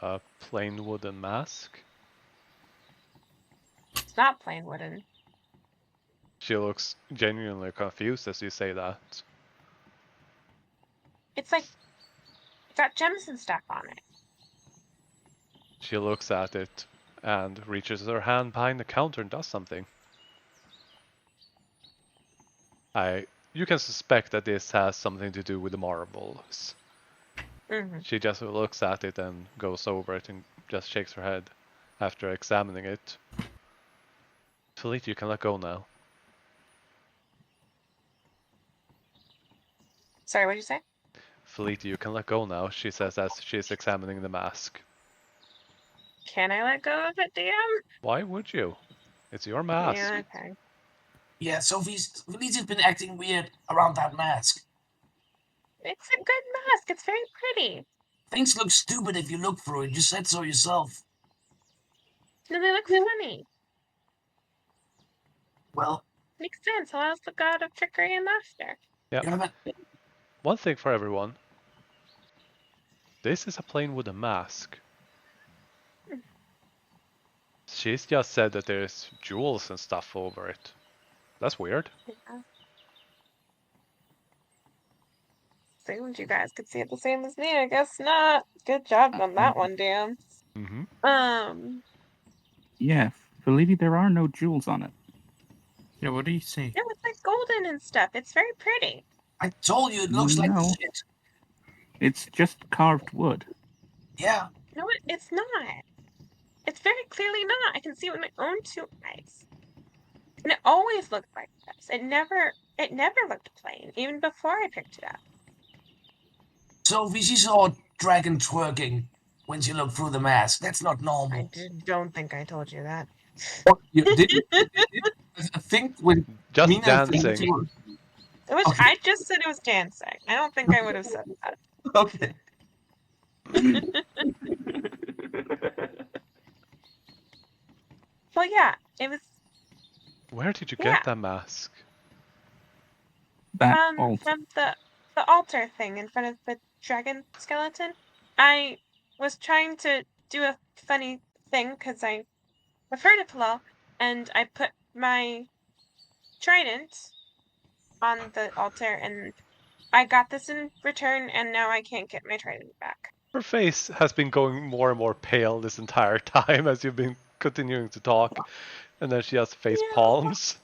A plain wooden mask. It's not plain wooden. She looks genuinely confused as you say that. It's like it's got gems and stuff on it. She looks at it and reaches her hand behind the counter and does something. You can suspect that this has something to do with the marbles. Mm-hmm. She just looks at it and goes over it and just shakes her head after examining it. Felicia, you can let go now. Sorry, what did you say? Felicia, you can let go now, she says as she's examining the mask. Can I let go of it, DM? Why would you? It's your mask. Yeah, okay. Yeah, Felicia's been acting weird around that mask. It's a good mask. It's very pretty. Things look stupid if you look through it. You said so yourself. No, they look funny. Well, Makes sense. Allows the god of trickery and laughter. Yep. you haven't. One thing for everyone. This is a plain wooden mask. She's just said that there's jewels and stuff over it. That's weird. Yeah. Assumed you guys could see it the same as me. I guess not. Good job on that one, damn. Mm-hmm. Yeah, Felicia, there are no jewels on it. Yeah, what do you say? No, it's like golden and stuff. It's very pretty. I told you it looks like No. shit. It's just carved wood. Yeah. No, it's not. It's very clearly not. I can see it with my own 2 eyes. And it always looked like this. It never looked plain, even before I picked it up. Sophie, she saw a dragon twerking when she looked through the mask. That's not normal. Don't think I told you that. What? You did? I think when Just Mina dancing. Which Okay. I just said it was dancing. I don't think I would have said that. Okay. Well, yeah, it was Where did you Yeah. get that mask? That altar. from the altar thing in front of the dragon skeleton. I was trying to do a funny thing because I've heard of halal, and I put my trident on the altar, and I got this in return, and now I can't get my trident back. Her face has been going more and more pale this entire time as you've been continuing to talk. And then she has face palms.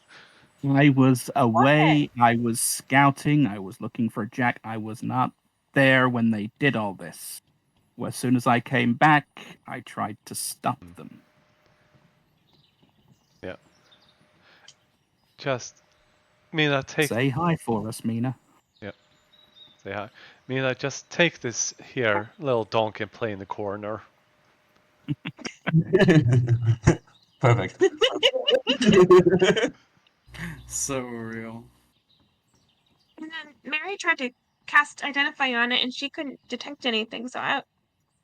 I was away. I was scouting. I was looking for Jack. I was not there when they did all this. Well, as soon as I came back, I tried to stop them. Yeah. Just, Mina, take... Say hi for us, Mina. Yeah. Say hi. Mina, just take this here little donkey and play in the corner. Perfect. So real. And then Mary tried to cast Identify on it, and she couldn't detect anything. So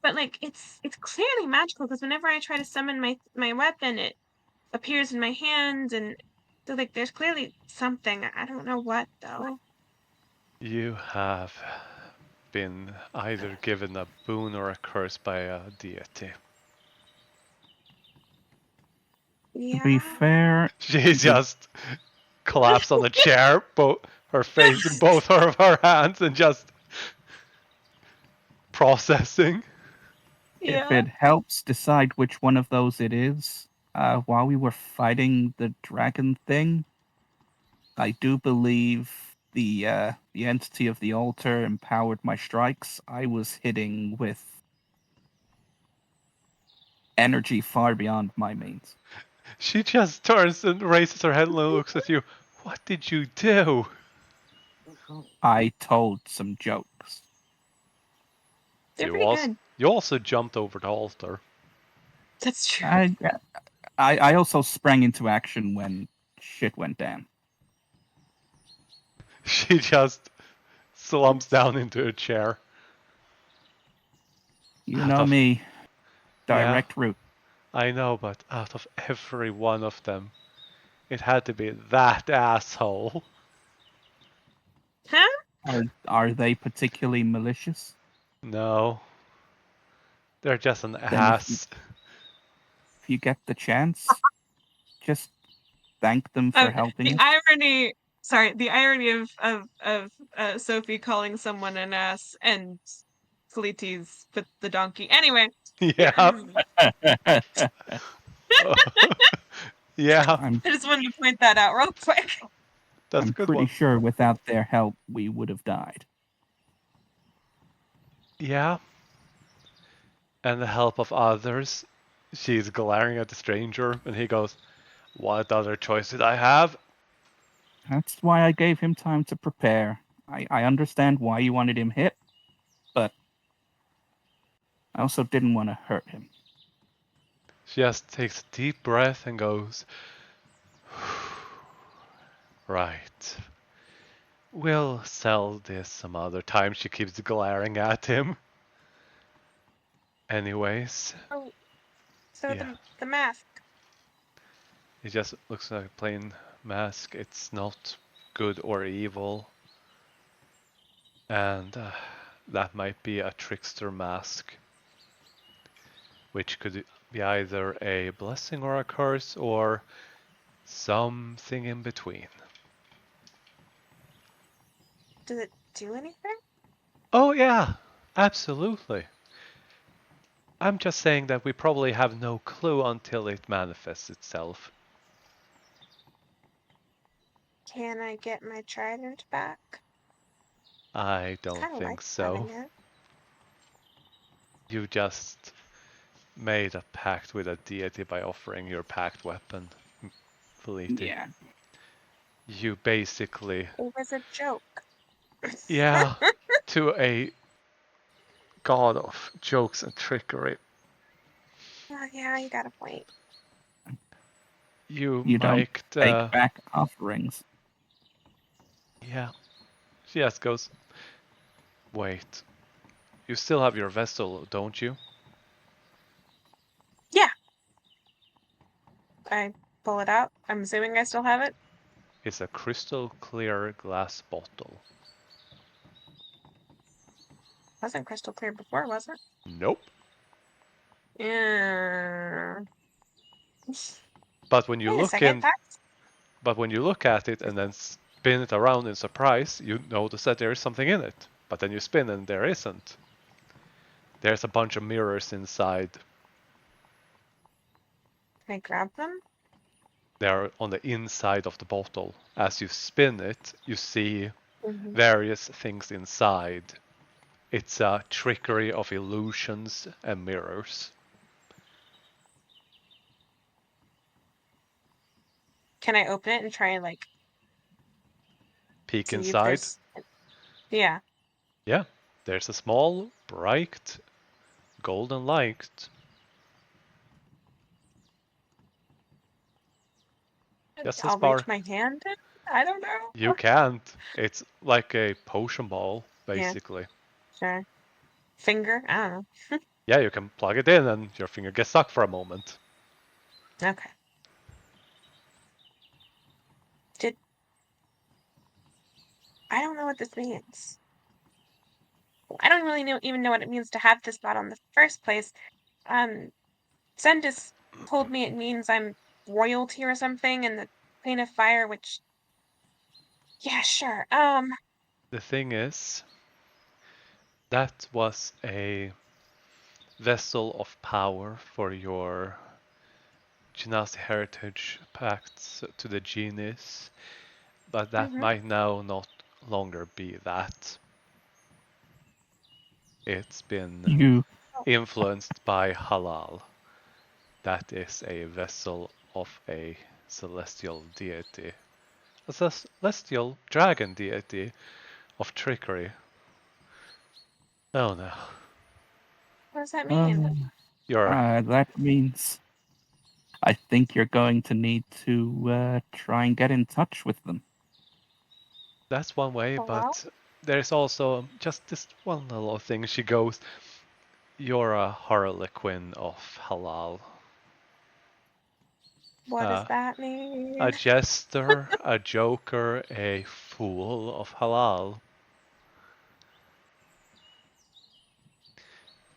but like it's clearly magical because whenever I try to summon my weapon, it appears in my hand, and so like there's clearly something. I don't know what though. You have been either given a boon or a curse by a deity. Yeah. To be fair, She just collapsed on the chair, her face in both of her hands, and just processing. if it helps decide which one of those it is, while we were fighting the dragon thing, I do believe the entity of the altar empowered my strikes. I was hitting with energy far beyond my means. She just turns and raises her head and looks at you. What did you do? I told some jokes. They're pretty good. You also jumped over the altar. That's true. I also sprang into action when shit went down. She just slumps down into a chair. You know me. Direct Yeah, route. I know, but out of every one of them, it had to be that asshole. Huh? Are they particularly malicious? No. They're just an Then ass. If you get the chance, just thank them for helping us. The irony of Sophie calling someone an ass and Felites with the donkey. Anyway. Yeah. Yeah. I just wanted to point that out real quick. That's I'm a good pretty one. sure without their help, we would have died. Yeah. And the help of others. She's glaring at the stranger, and he goes, "What other choice did I have?" That's why I gave him time to prepare. I understand why you wanted him hit, but I also didn't want to hurt him. She just takes a deep breath and goes, "Right. We'll sell this some other time." She keeps glaring at him. Anyways, Oh, so yeah. the mask. It just looks like a plain mask. It's not good or evil. And that might be a trickster mask, which could be either a blessing or a curse or something in between. Does it do anything? Oh yeah, absolutely. I'm just saying that we probably have no clue until it manifests itself. Can I get my trident back? I don't Kind of think like so. having it. You just made a pact with a deity by offering your pact weapon, Feliti. Yeah. You basically, It was a joke. yeah, to a god of jokes and trickery. Oh, yeah, you got a point. You You don't might, take back offerings. yeah. She just goes, "Wait, you still have your vessel, don't you?" Yeah. I pull it out. I'm assuming I still have it. It's a crystal clear glass bottle. Wasn't crystal clear before, was it? Nope. Yeah. But when you Wait a look second. in, but when you look at it and then spin it around in surprise, you notice that there is something in it. But then you spin and there isn't. There's a bunch of mirrors inside. Can I grab them? They're on the inside of the bottle. As you spin it, you see Mm-hmm. various things inside. It's a trickery of illusions and mirrors. Can I open it and try and like Peek see if inside. there's? Yeah. Yeah, there's a small, bright, golden light. Just a I'll reach spark. my hand in. I don't know. You can't. It's like a potion ball, Yeah. basically. Sure. Finger. I don't know. Yeah, you can plug it in and your finger gets stuck for a moment. Okay. I don't know what this means. I don't really even know what it means to have this bottle in the first place. Sendis told me it means I'm royalty or something in the Plane of Fire, which, yeah, sure. The thing is, that was a vessel of power for your Genasi heritage pacts to the genies, but that mhm. might now not longer be that. It's been You influenced by Halal. That is a vessel of a celestial deity. A celestial dragon deity of trickery. Oh no. What does that mean? You're that means I think you're going to need to try and get in touch with them. That's one way, Hello? but there's also just this one little thing. She goes, "You're a harlequin of Halal. What does that mean? A jester, a joker, a fool of Halal.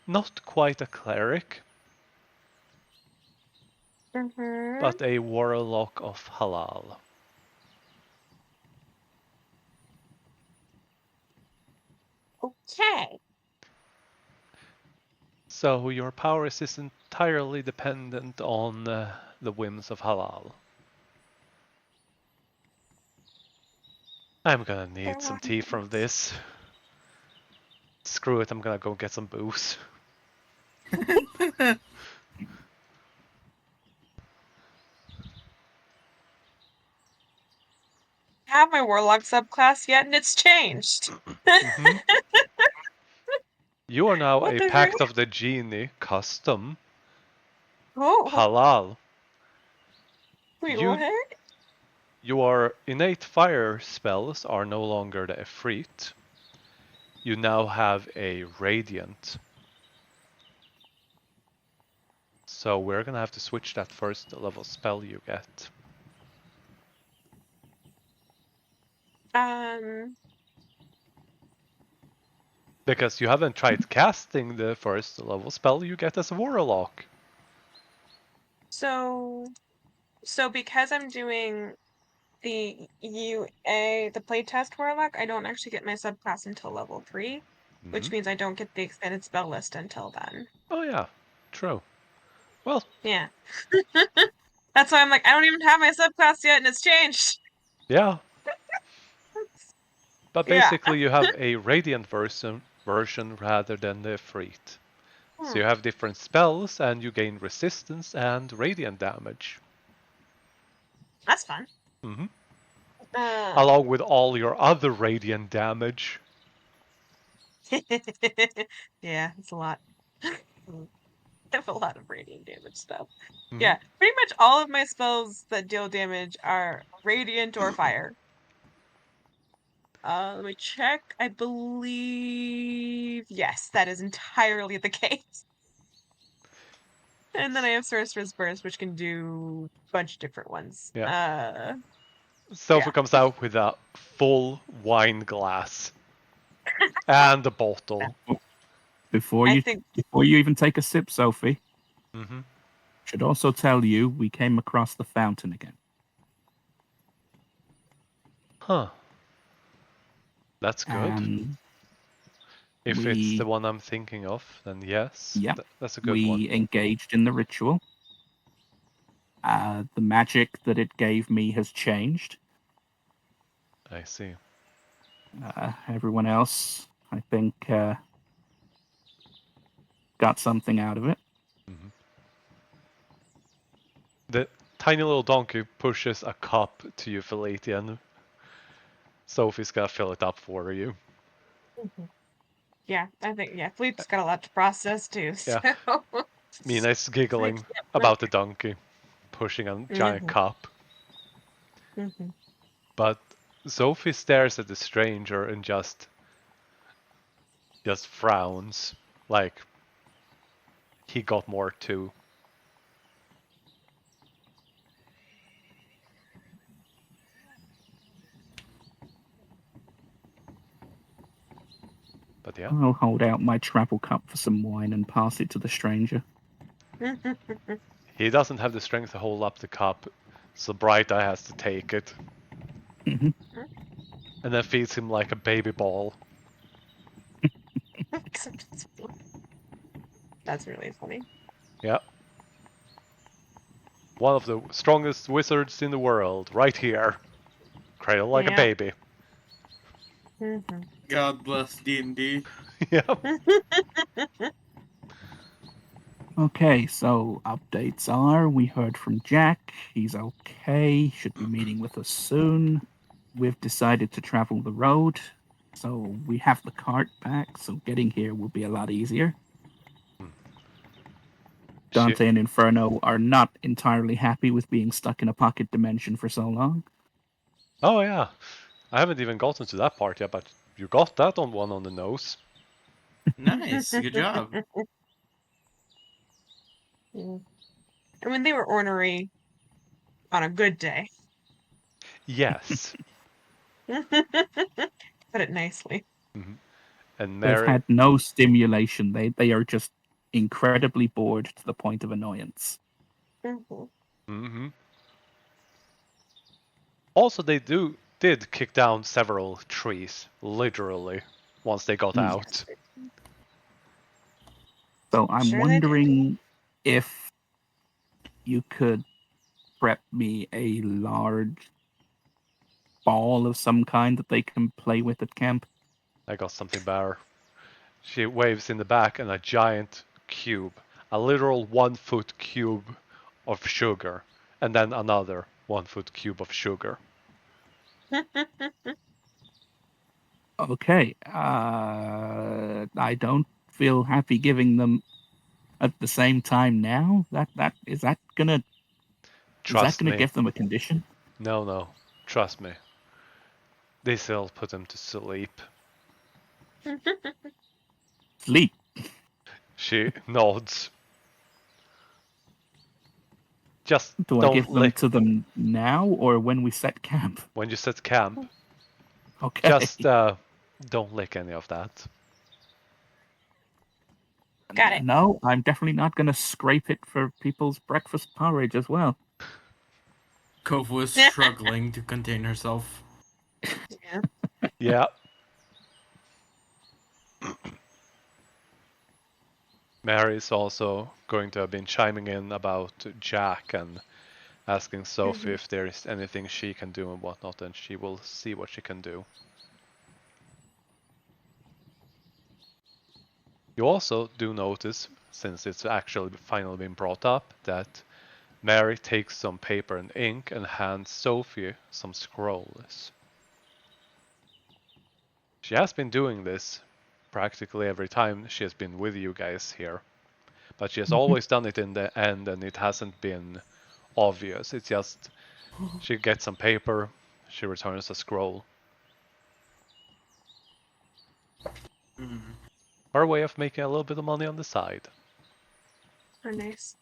Not quite a cleric, Mm-hmm. but a warlock of Halal." Okay. So your powers is entirely dependent on the whims of Halal. I'm gonna need some tea from this. Screw it, I'm gonna go get some booze. Have my warlock subclass yet, and it's changed. Mm-hmm. You are now What a the Pact heck? of the Genie custom Oh, halal. wait, You what? Your innate fire spells are no longer the Efreet. You now have a Radiant. So we're gonna have to switch that first level spell you get. Because you haven't tried casting the first level spell you get as a Warlock. So because I'm doing the the playtest warlock, I don't actually get my subclass until level 3, which means I don't get the extended spell list until then. Oh yeah, true. Well, yeah. That's why I'm like, I don't even have my subclass yet, and it's changed. Yeah. But Yeah. basically you have a Radiant version rather than the Efreet. So you have different spells and you gain resistance and radiant damage. That's fun. Mm-hmm. Along with all your other radiant damage. Yeah, it's a lot. I have a lot of radiant damage stuff. Mm-hmm. Yeah, pretty much all of my spells that deal damage are radiant or fire. Let me check. I believe yes, that is entirely the case. And then I have Sorcerer's Burst, which can do a bunch of different ones. Yeah. Sophie comes out with a full wine glass and a bottle. Before you even take a sip, Sophie, should also tell you we came across the fountain again. Huh. That's good. If it's the one I'm thinking of, then yes. Yeah, that's a good one. We engaged in the ritual. The magic that it gave me has changed. I see. Everyone else, I think, got something out of it. The tiny little donkey pushes a cup to you, Felicia, and Sophie's gonna fill it up for you. Yeah, I think, Fleet's got a lot to process too, so... Yeah. Mina's giggling about the donkey pushing a giant cup. But Sophie stares at the stranger and just frowns, like he got more too. But yeah. I'll hold out my travel cup for some wine and pass it to the stranger. He doesn't have the strength to hold up the cup, so Bright Eye has to take it. And then feeds him like a baby ball. That's really funny. Yeah. One of the strongest wizards in the world, right here. Cradle like a baby. God bless D&D. Yep. Okay, so updates are we heard from Jack. He's okay. Should be meeting with us soon. We've decided to travel the road. So we have the cart back, so getting here will be a lot easier. Dante and Inferno are not entirely happy with being stuck in a pocket dimension for so long. Oh yeah. I haven't even gotten to that part yet, but you got that one on the nose. Nice, good job. I mean, they were ornery on a good day. Yes. Put it nicely. And They've had no stimulation. They are just incredibly bored to the point of annoyance. Also, they did kick down several trees, literally, once they got out. So I'm wondering if you could prep me a large ball of some kind that they can play with at camp. I got something better. She waves in the back and a giant cube, a literal 1 foot cube of sugar, and then another 1 foot cube of sugar. Okay. I don't feel happy giving them at the same time now. Is that gonna Trust me. give them a condition? No, trust me. This'll put them to sleep. Sleep. She nods. Just Do I don't give them to them now or when we set camp? when you set camp. Okay. Just don't lick any of that. Got it. No, I'm definitely not going to scrape it for people's breakfast porridge as well. KoH was struggling to contain herself. Yeah. Yeah. Mary is also going to have been chiming in about Jack and asking Sophie if there is anything she can do and whatnot, and she will see what she can do. You also do notice, since it's actually finally been brought up, that Mary takes some paper and ink and hands Sophie some scrolls. She has been doing this practically every time she has been with you guys here. But she has always done it in the end and it hasn't been obvious. It's just she gets some paper, she returns a scroll. Her way of making a little bit of money on the side. Oh, nice.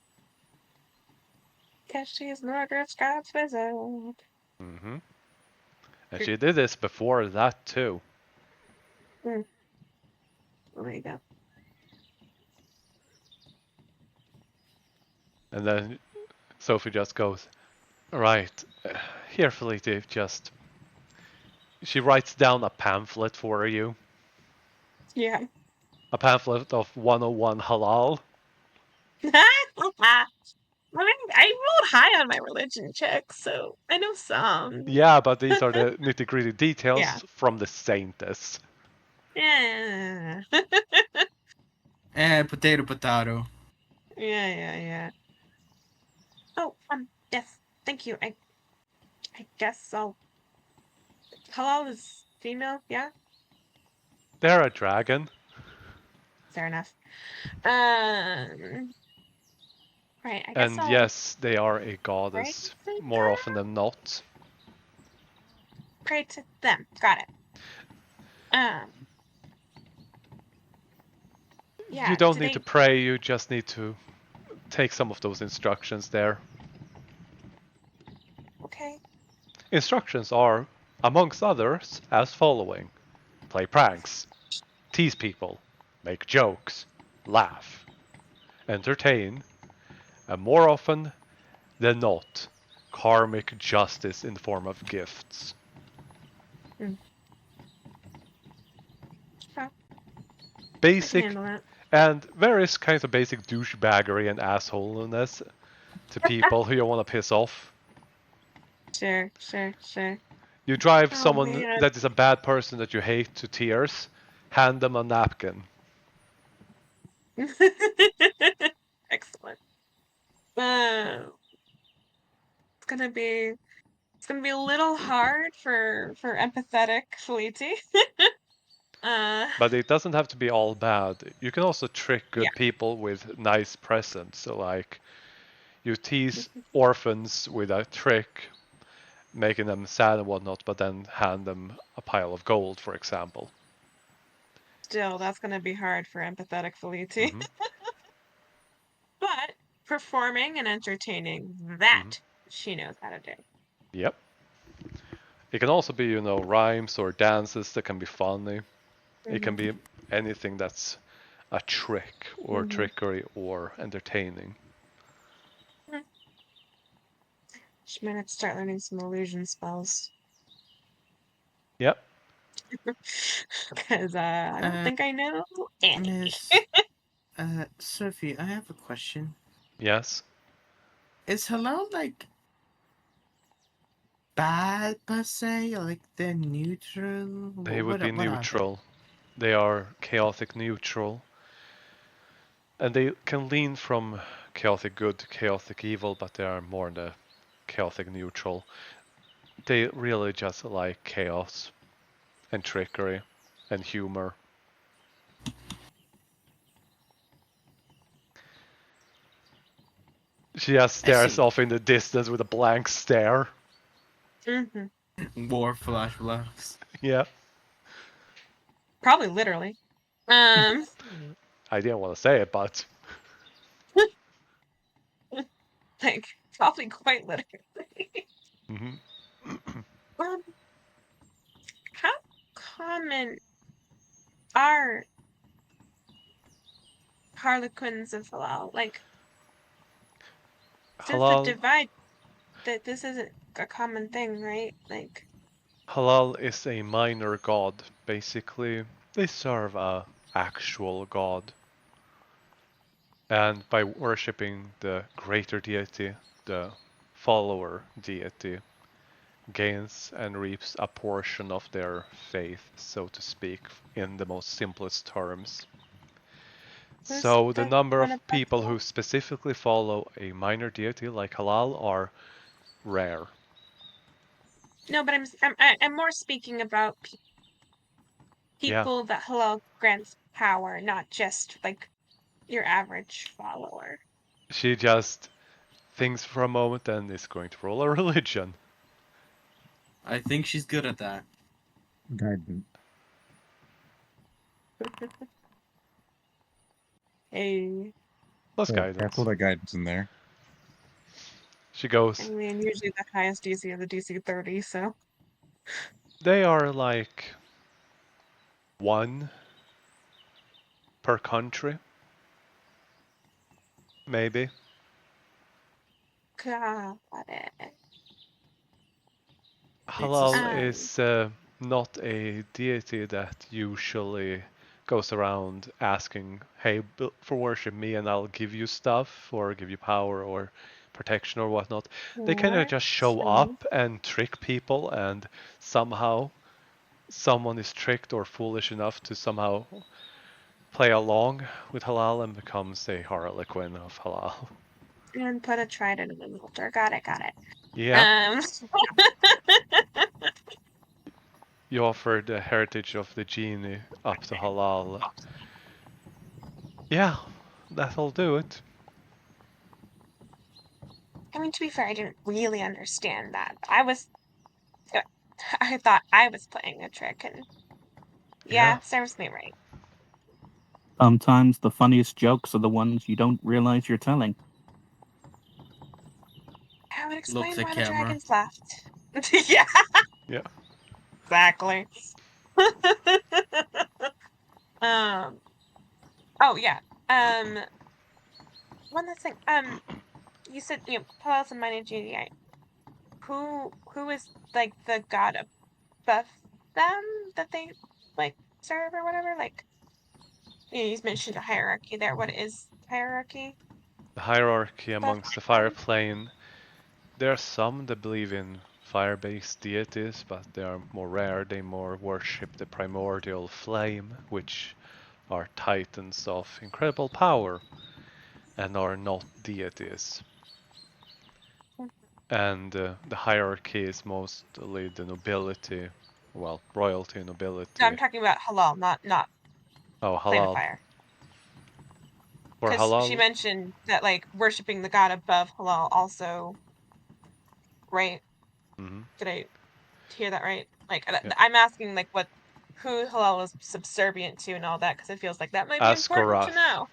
Cause she's Margaret Scott's wizard. Mm-hmm. And she did this before that too. There you go. And then Sophie just goes, right, here Felicia, just... She writes down a pamphlet for you. Yeah. A pamphlet of 101 halal. I mean, I rolled high on my religion check, so I know some. Yeah, but these are the nitty-gritty details Yeah. from the saintess. Yeah. Potato. Yeah. Oh, yes. Thank you. I guess I'll. Halal is female, yeah? They're a dragon. Fair enough. Right, I guess And I'll yes, they are a goddess, pray to more them? often than not. Pray to them. Got it. Yeah, You don't do need they... to pray, you just need to take some of those instructions there. Okay. Instructions are, amongst others, as following. Play pranks, tease people, make jokes, laugh, entertain, and more often than not, karmic justice in the form of gifts. Okay. Basic Handle that. and various kinds of basic douchebaggery and assholeness to people who you want to piss off. Sure. You drive Oh, someone man. that is a bad person that you hate to tears, hand them a napkin. Excellent. It's gonna be a little hard for empathetic Felici. But it doesn't have to be all bad. You can also trick good Yeah. people with nice presents. So like, you tease orphans with a trick, making them sad and whatnot, but then hand them a pile of gold, for example. Still, that's gonna be hard for empathetic Felici. Mhm. But performing and entertaining, that she knows how to do. Yep. It can also be, rhymes or dances that can be funny. It can be anything that's a trick or trickery or entertaining. She might have to start learning some illusion spells. Yep. Because I don't think I know any. Miss Sophie, I have a question. Yes. Is halal like bad per se, or like they're neutral? They would be neutral. They are chaotic neutral, and they can lean from chaotic good to chaotic evil, but they are more the chaotic neutral. They really just like chaos and trickery and humor. She just stares off in the distance with a blank stare. More flashbacks. Yeah. Probably literally. I didn't want to say it, but Like probably quite literally. Mhm. How common are Harlequins of Halal? Like, since the Halal divide, that this isn't a common thing, right? Like, Halal is a minor god. Basically, they serve a actual god. And by worshipping the greater deity, the follower deity gains and reaps a portion of their faith, so to speak, in the most simplest terms. who's So the the number one of above people Halal? who specifically follow a minor deity like Halal are rare. No, but I'm more speaking about Yeah, people that Halal grants power, not just like your average follower. she just thinks for a moment and is going to roll a religion. I think she's good at that. Guidance. Hey, Plus Yeah, guidance. careful that guidance in there. She I goes, mean, usually the highest DC is a DC 30, so. they are like one per country, maybe. Got it. Halal Um, is not a deity that usually goes around asking, hey, for worship me and I'll give you stuff or give you power or protection or whatnot. They kind of just show up and trick people, and somehow someone is tricked or foolish enough to somehow play along with Halal and becomes a Harlequin of Halal. and put a trident in the altar. Got it, got it. Yeah. You offer the heritage of the genie up to Halal. Yeah, that'll do it. I mean, to be fair, I didn't really understand that. I thought I was playing a trick, and yeah, serves me right. Sometimes the funniest jokes are the ones you don't realize you're telling. That would explain Looks at why the camera. dragons left. Yeah, Yeah. exactly. um. Oh yeah. One last thing. You said Paul's and mine GDI. Who is like the god above them that they like serve or whatever? Like, you mentioned a hierarchy there. What is hierarchy? The hierarchy Above amongst the fire them? plane. There are some that believe in fire-based deities, but they are more rare. They more worship the primordial flame, which are titans of incredible power and are not deities. And the hierarchy is mostly the nobility, well, royalty, No, nobility. I'm talking about halal, not Oh, plane of halal. fire. For Because she halal, mentioned that like worshiping the god above halal also, right? mhm, Did I hear that right? Like, yeah. I'm asking like who halal is subservient to and all that, because it feels like that might be important to Asgoroth. know.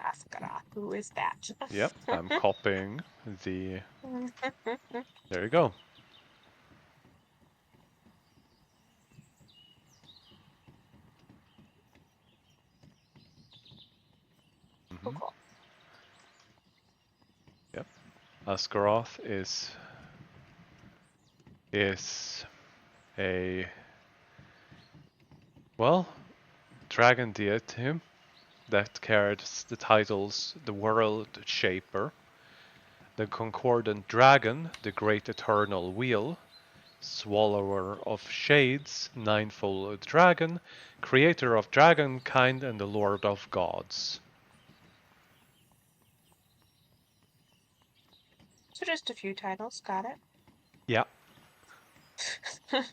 Asgara, who is that? Yep, I'm copying the. There you go. Cool, Hmm. cool. Yep, Asgoroth is a, well, dragon deity that carries the titles the World Shaper, the Concordant Dragon, the Great Eternal Wheel, swallower of shades, nine-fold dragon, creator of dragonkind, and the lord of gods. So just a few titles, got Yeah, it.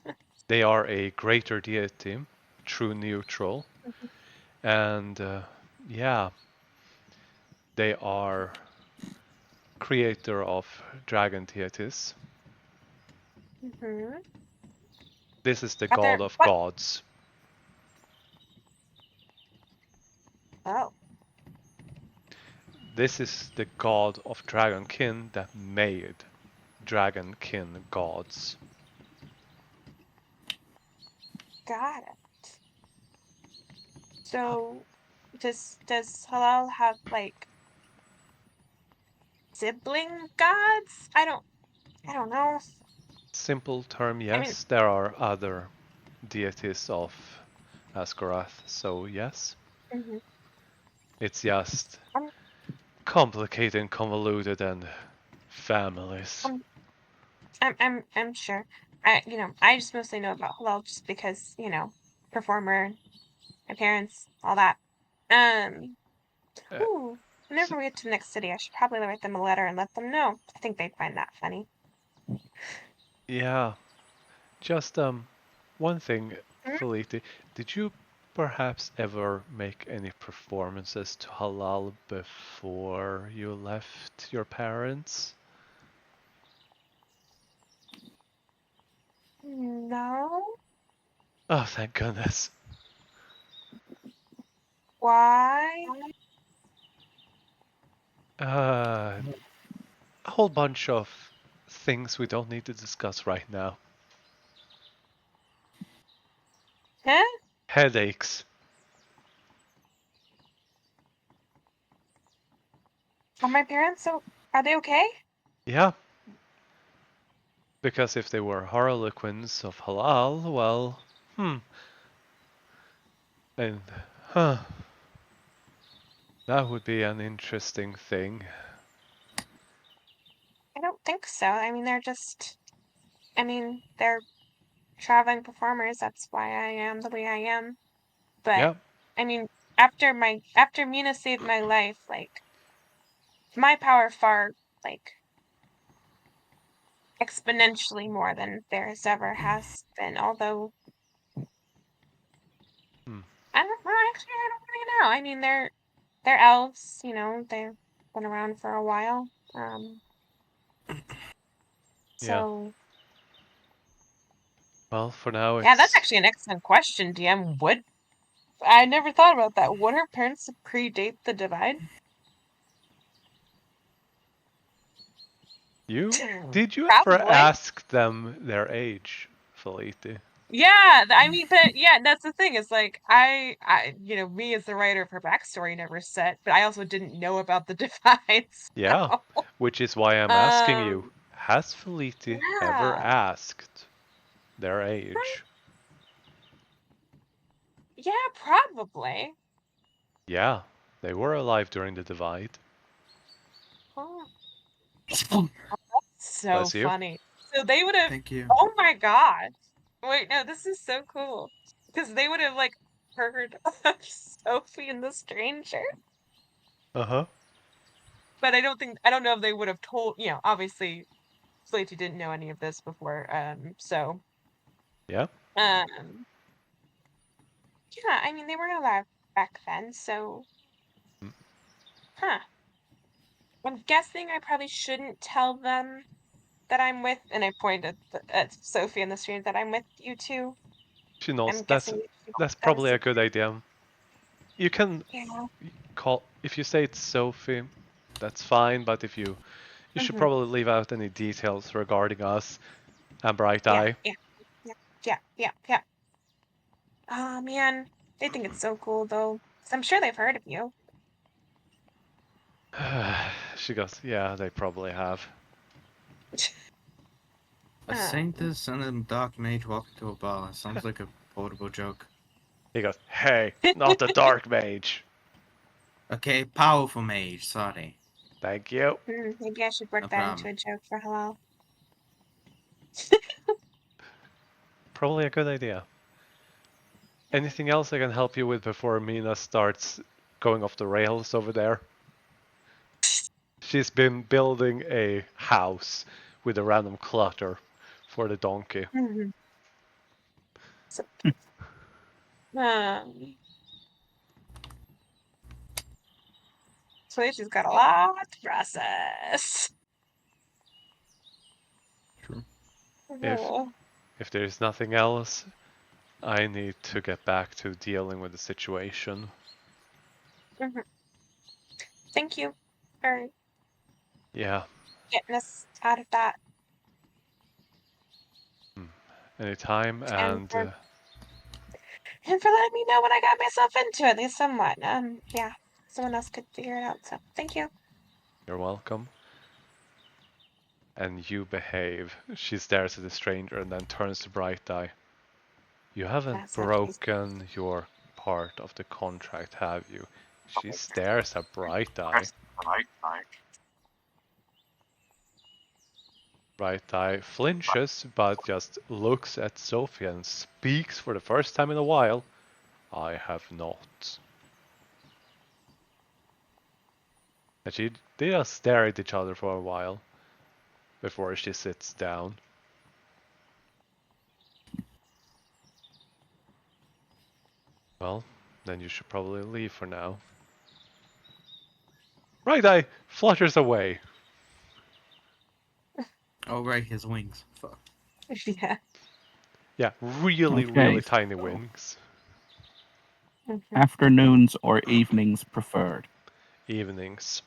they are a greater deity, true neutral, and yeah, they are creator of dragon deities. Mm-hmm. This is the Are there god of what? gods. Oh, This is the god of dragonkin that made dragonkin gods. got it. So, does Halal have like sibling gods? I don't know. Simple term, I mean, yes. There are other deities of Asgarath, so yes. mhm. It's just I'm complicated and convoluted and families. I'm sure. I just mostly know about Halal just because, performer, my parents, all that. Um, Uh, ooh, s- whenever we get to the next city, I should probably write them a letter and let them know. I think they'd find that funny. yeah, just one thing, Hmm? Feliti, did you perhaps ever make any performances to Halal before you left your parents? No. Oh, thank goodness. Why? A whole bunch of things we don't need to discuss right now. Huh? Headaches. Are my parents are they okay? Yeah, because if they were harlequins of Halal, well, and, huh, that would be an interesting thing. I don't think so. They're traveling performers. That's why I am the way I am. But Yeah, I mean, after Mina saved my life, like my power far like exponentially more than theirs ever has been. Although hmm, I don't know, actually I don't really know. I mean they're elves, they've been around for a while. yeah. So Well, for now yeah, that's it's actually an excellent question, DM. Would I never thought about that. Would her parents predate the divide? you. Did you ever Probably. ask them their age, Feliti? Yeah, but yeah, that's the thing. Is like me as the writer of her backstory never set, but I also didn't know about the divides. Yeah, which is why I'm asking you. Um, Has Feliti ever yeah, asked their age? yeah, probably. Yeah, they were alive during the divide. Oh, so Bless you. funny. So they would have. Thank you. Oh my god! Wait, no, this is so cool because they would have like heard of Sophie and the Stranger, Uh-huh. but I don't know if they would have told. Obviously, Slaty didn't know any of this before. So Yeah. um. Yeah, they were alive back then, so Mm. huh. I'm guessing I probably shouldn't tell them that I'm with, and I pointed at Sophie and the stream that I'm with you two. She knows. I'm guessing That's that was probably a good idea. You can yeah. call if you say it's Sophie, that's fine, but if you should Hmm. probably leave out any details regarding us and Bright Yeah, Eye. yeah, yeah, yeah, yeah, yeah. Oh man, they think it's so cool though. 'Cause I'm sure they've heard of you. She goes, yeah, they probably have. A Um, saintess and a dark mage walk into a bar. Sounds like a quotable joke. He goes, hey, not the dark mage. Okay, powerful mage. Sorry. Thank you. maybe I should work No that into problem. a joke for Halal. probably a good idea. Anything else I can help you with before Mina starts going off the rails over there? She's been building a house with a random clutter for the donkey. So, um, so she's got a lot to process. True. If there's nothing else, I need to get back to dealing with the situation. Thank you for Yeah. getting us out of that. Anytime, and for letting me know when I got myself into it, at least somewhat. Yeah, someone else could figure it out. So thank you. you're welcome. And you behave. She stares at the stranger and then turns to Bright Eye. You haven't That's not broken your part of the contract, have you? She stares at Bright Eye. Bright Eye flinches, but just looks at Sophie and speaks for the first time in a while. I have not. And they just stare at each other for a while before she sits down. Well, then you should probably leave for now. Bright Eye flutters away. Oh, right, his wings. Fuck. Yeah. Yeah, really, Okay. really tiny wings. Afternoons or evenings preferred? Evenings.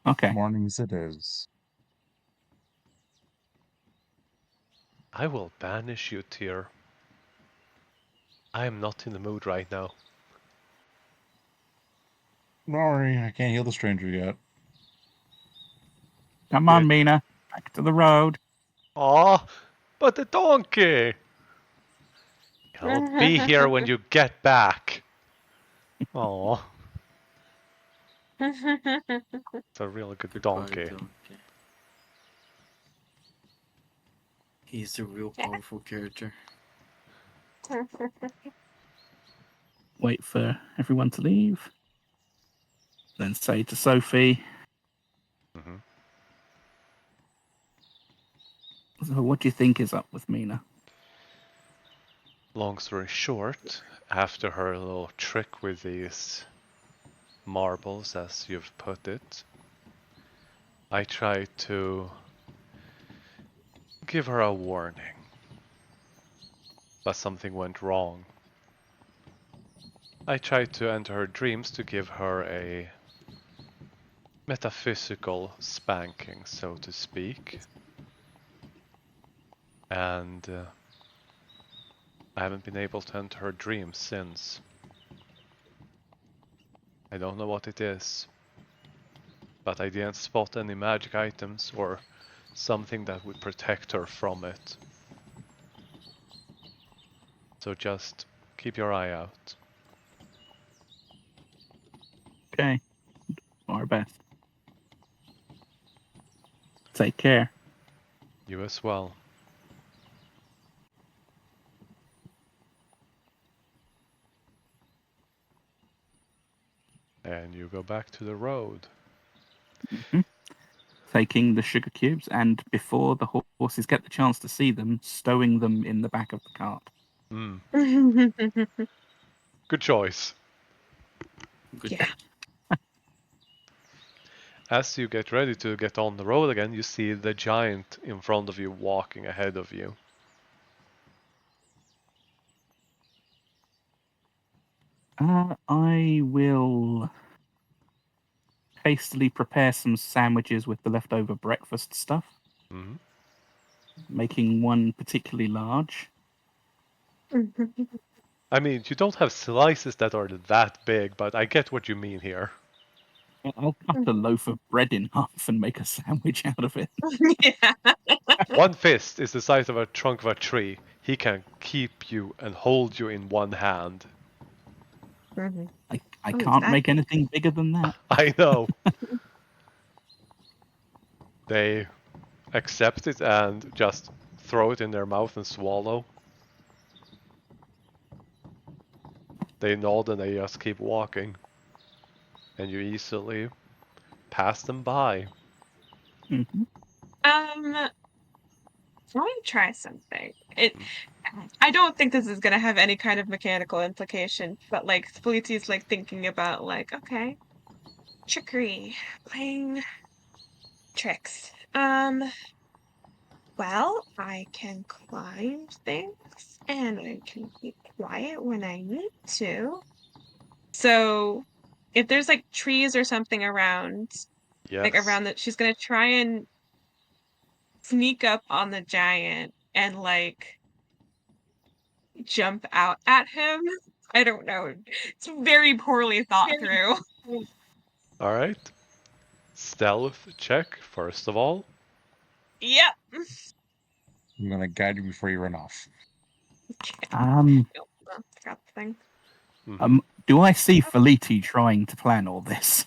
Okay. Mornings it is. I will banish you, Tyr. I am not in the mood right now. Don't worry, I can't heal the stranger yet. Come on, Mina. Back to the road. Aw, but the donkey! He'll be here when you get back. Aw. It's a really good donkey. He's a real powerful character. Wait for everyone to leave. Then say to Sophie, so what do you think is up with Mina? Long story short, after her little trick with these marbles, as you've put it, I tried to give her a warning. But something went wrong. I tried to enter her dreams to give her a metaphysical spanking, so to speak. And I haven't been able to enter her dreams since. I don't know what it is, but I didn't spot any magic items or something that would protect her from it. So just keep your eye out. Okay. Our best. Take care. You as well. And you go back to the road. Taking the sugar cubes, and before the horses get the chance to see them, stowing them in the back of the cart. Good choice. Yeah. As you get ready to get on the road again, you see the giant in front of you walking ahead of you. I will hastily prepare some sandwiches with the leftover breakfast stuff, making one particularly large. I mean, you don't have slices that are that big, but I get what you mean here. I'll cut a loaf of bread in half and make a sandwich out of it. Yeah. One fist is the size of a trunk of a tree. He can keep you and hold you in one hand. I can't make anything bigger than that. I know. They accept it and just throw it in their mouth and swallow. They nod and they just keep walking. And you easily pass them by. Mm-hmm. Let me try something. I don't think this is gonna have any kind of mechanical implication, but like Felicity's like thinking about like, okay, trickery, playing tricks. Well, I can climb things and I can be quiet when I need to. So if there's like trees or something around, like Yes. around that, she's gonna try and sneak up on the giant and like jump out at him. I don't know. It's very poorly thought through. Alright. Stealth check, first of all. Yep. I'm gonna guide you before you run off. Um, Nope, forgot the thing. do I see Feliti trying to plan all this?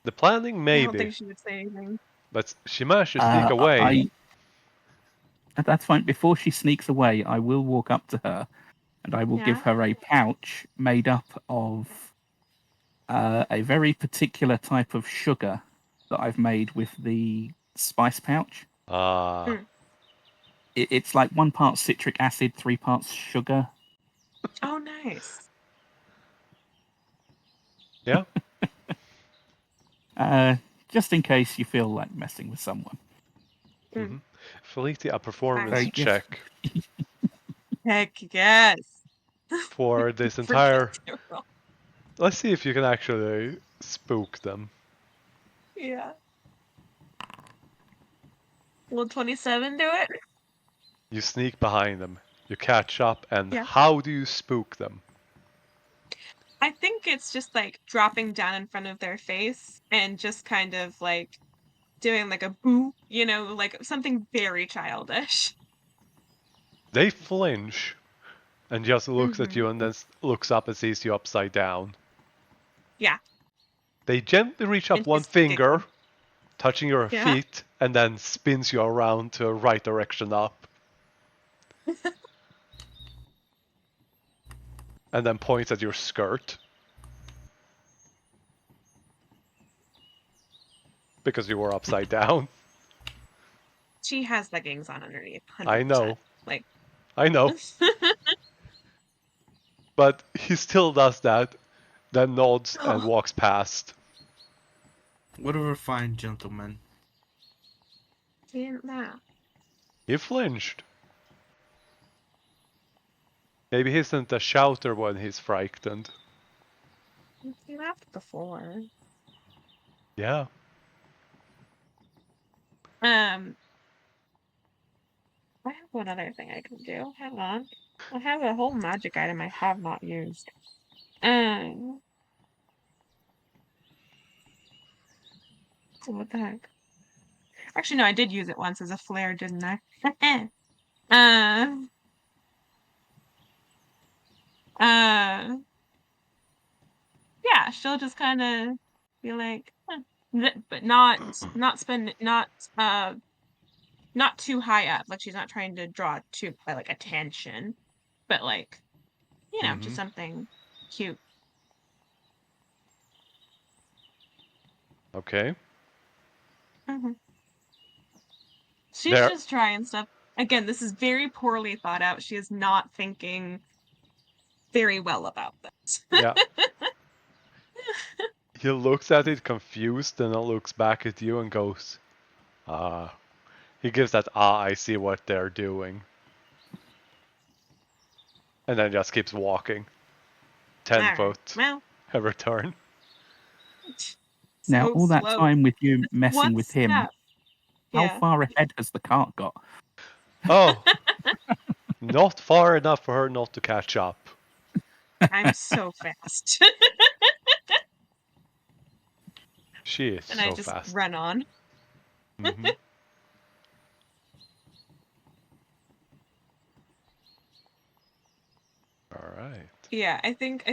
The planning, I don't maybe. think she would say anything. But she managed to sneak away. That's fine. Before she sneaks away, I will walk up to her and I will give Yeah. her a pouch made up of a very particular type of sugar that I've made with the spice pouch. It's like 1 part citric acid, 3 parts sugar. Oh, nice. Yeah. Just in case you feel like messing with someone. Felicia, a performance Very check Heck yes. for this Forget entire... to roll. Let's see if you can actually spook them. Yeah. Will 27 do it? You sneak behind them. You catch up, and Yeah. how do you spook them? I think it's just like dropping down in front of their face and just kind of like doing like a boo, you know, like something very childish. They flinch and just looks at you and then looks up and sees you upside down. Yeah. They gently reach up And one she's finger, giggling. touching your Yeah. feet, and then spins you around to a right direction up. And then points at your skirt. Because you were upside down. She has leggings on underneath. 100%. I know. Like, I know. But he still does that, then nods and walks past. What a refined gentleman. didn't laugh. He flinched. Maybe he isn't a shouter when he's frightened. He laughed before. Yeah. I have one other thing I can do. Hang on. I have a whole magic item I have not used. What the heck? Actually, no, I did use it once as a flare, didn't I? Yeah, she'll just kind of be like, but not too high up. Like she's not trying to draw too like attention, but like, you know, just something cute. Okay. She's just trying stuff. Again, this is very poorly thought out. She is not thinking very well about this. Yeah. He looks at it confused and then looks back at you and goes, he gives that, I see what they're doing. And then just keeps walking. 10 foot. Well, A return. Now, so all that slow. time with you messing One with him, step. how Yeah. far ahead has the cart got? Oh. Not far enough for her not to catch up. I'm so fast. She is And so I just fast. run on. Alright. Yeah, I think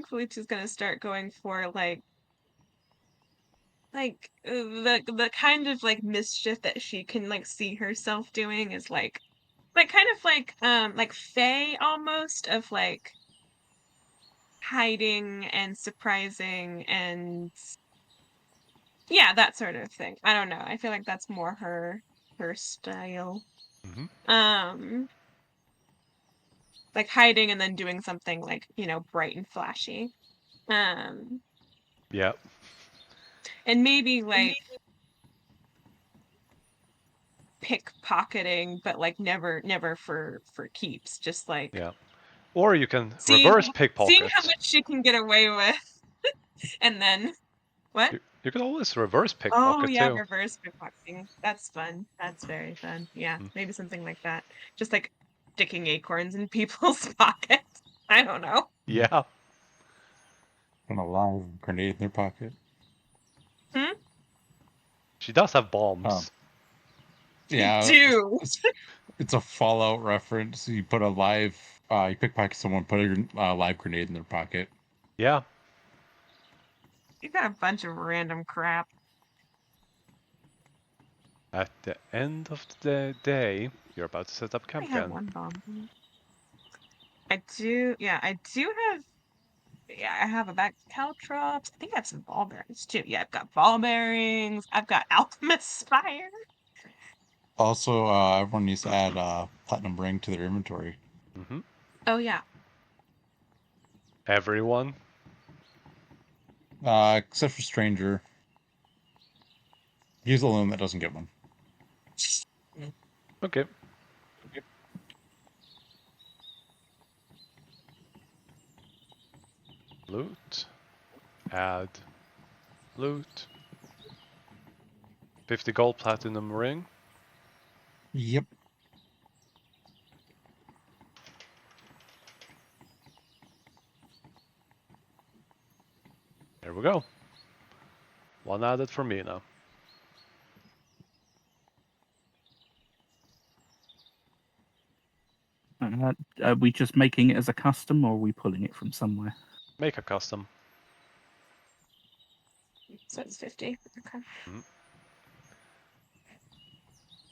Felicia's gonna start going for like the kind of like mischief that she can like see herself doing is like kind of like Faye almost, of like hiding and surprising and yeah, that sort of thing. I don't know. I feel like that's more her style. Mm-hmm. Like hiding and then doing something like, bright and flashy. Yeah. And maybe like pickpocketing, but like never for keeps. Just like Yeah. Or you can seeing reverse how pickpocket. much she can get away with, and then what? You can always reverse Oh pickpocket yeah, too. reverse pickpocketing. That's fun. That's very fun. Yeah, Mm. maybe something like that. Just like sticking acorns in people's pockets. I don't know. Yeah. And a live grenade in their pocket. She does have bombs. Yeah, Do. it's a Fallout reference. You put a live, you pickpocket someone, put a live grenade in their pocket. Yeah. You got a bunch of random crap. At the end of the day, you're about to set up I camp have again. one bomb. I do. Yeah, I do have. Yeah, I have a bag of caltrops. I think I have some ball bearings too. Yeah, I've got ball bearings. I've got alchemist fire. Also, everyone needs to add platinum ring to their inventory. Mm-hmm. Oh yeah. Everyone. Except for Stranger. He's the only one that doesn't get one. Okay. Loot. Add. Loot. 50 gold platinum ring. Yep. There we go. One added for me now. Are we just making it as a custom, or are we pulling it from somewhere? Make a custom. So it's 50. Okay.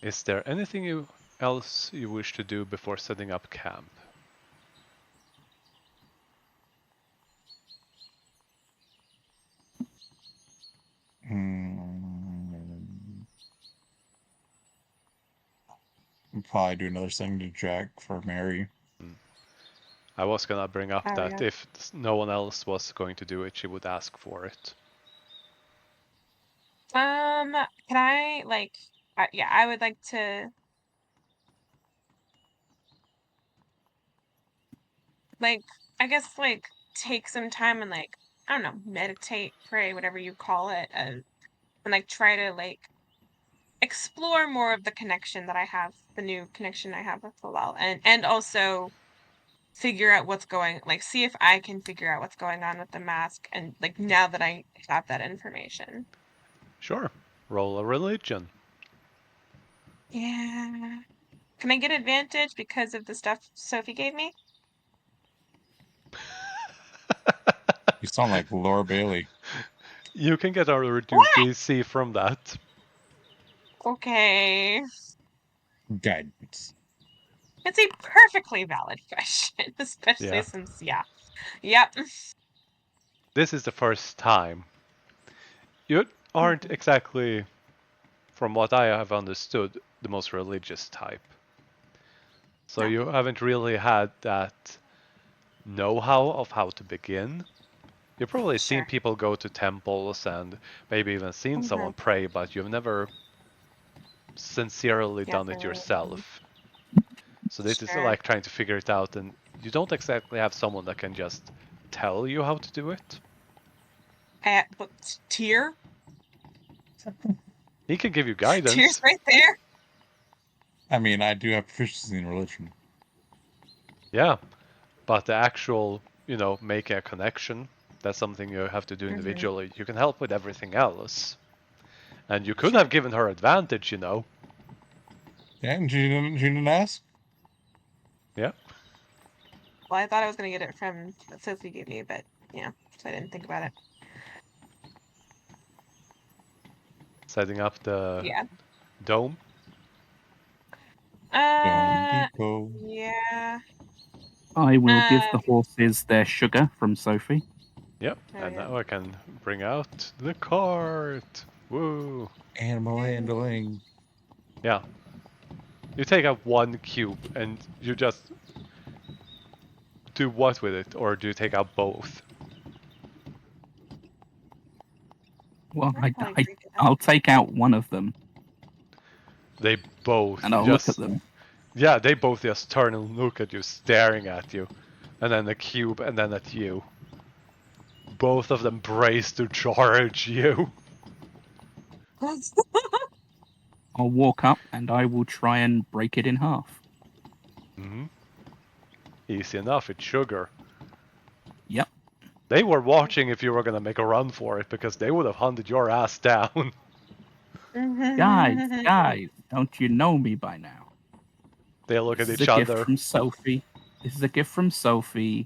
Is there anything else you wish to do before setting up camp? Probably do another thing to Jack for Mary. I was gonna bring up Oh, that yeah. if no one else was going to do it, she would ask for it. Can I like? Yeah, I would like to. Like, I guess like take some time and like I don't know, meditate, pray, whatever you call it, and like try to like explore more of the connection that I have, the new connection I have with Bilal, and also figure out what's going, like see if I can figure out what's going on with the mask, and like now that I have that information. Sure. Roll a religion. Yeah. Can I get advantage because of the stuff Sophie gave me? You sound like Laura Bailey. You can get a reduced DC from that. Okay. Guidance. It's a perfectly valid question, especially Yeah. since, yeah. Yep. This is the first time. You aren't exactly, from what I have understood, the most religious type. So No. you haven't really had that know-how of how to begin. You've probably seen Sure. people go to temples and maybe even seen someone pray, but you've never sincerely done it yourself. So this is like trying to figure it out, and you don't exactly have someone that can just tell you how to do it. But Tyr? He can give you Tyr's guidance. right there. I mean, I do have proficiency in religion. Yeah, but the actual, making a connection, that's something you have to do individually. You can help with everything else. And you could have given her advantage, Yeah, and she didn't ask? Yeah. Well, I thought I was going to get it from what Sophie gave me, but yeah, so I didn't think about it. Setting up the Yeah. dome. N-KoH. Yeah. I will give Uh, the horses their sugar from Sophie. Yep, Oh, and yeah. now I can bring out the cart. Woo! Animal handling. Yeah. You take out one cube and you just do what with it, or do you take out both? Well, I'd probably break it up. I'll take out one of them They both and I'll look at just them. yeah, they both just turn and look at you, staring at you, and then the cube, and then at you. Both of them brace to charge you. I'll walk up and I will try and break it in half. Hmm. Easy enough, it's sugar. Yep. They were watching if you were gonna make a run for it, because they would have hunted your ass down. Guys, don't you know me by now? They look This at is each a gift other. from Sophie. This is a gift from Sophie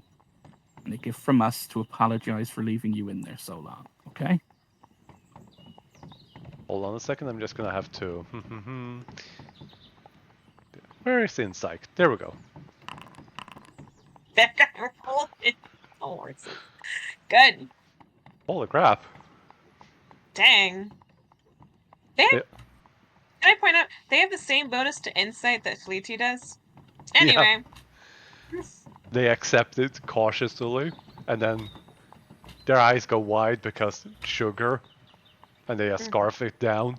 and a gift from us to apologize for leaving you in there so long, okay? Hold on a second, I'm just gonna have to... Where is Insight? There we go. That guy rolled it. Horses. Good. Holy crap. Dang. They have, Yeah. can I point out, they have the same bonus to insight that Fleety does? Yeah. Anyway. They accept it cautiously, and then their eyes go wide because sugar, and they just scarf it down.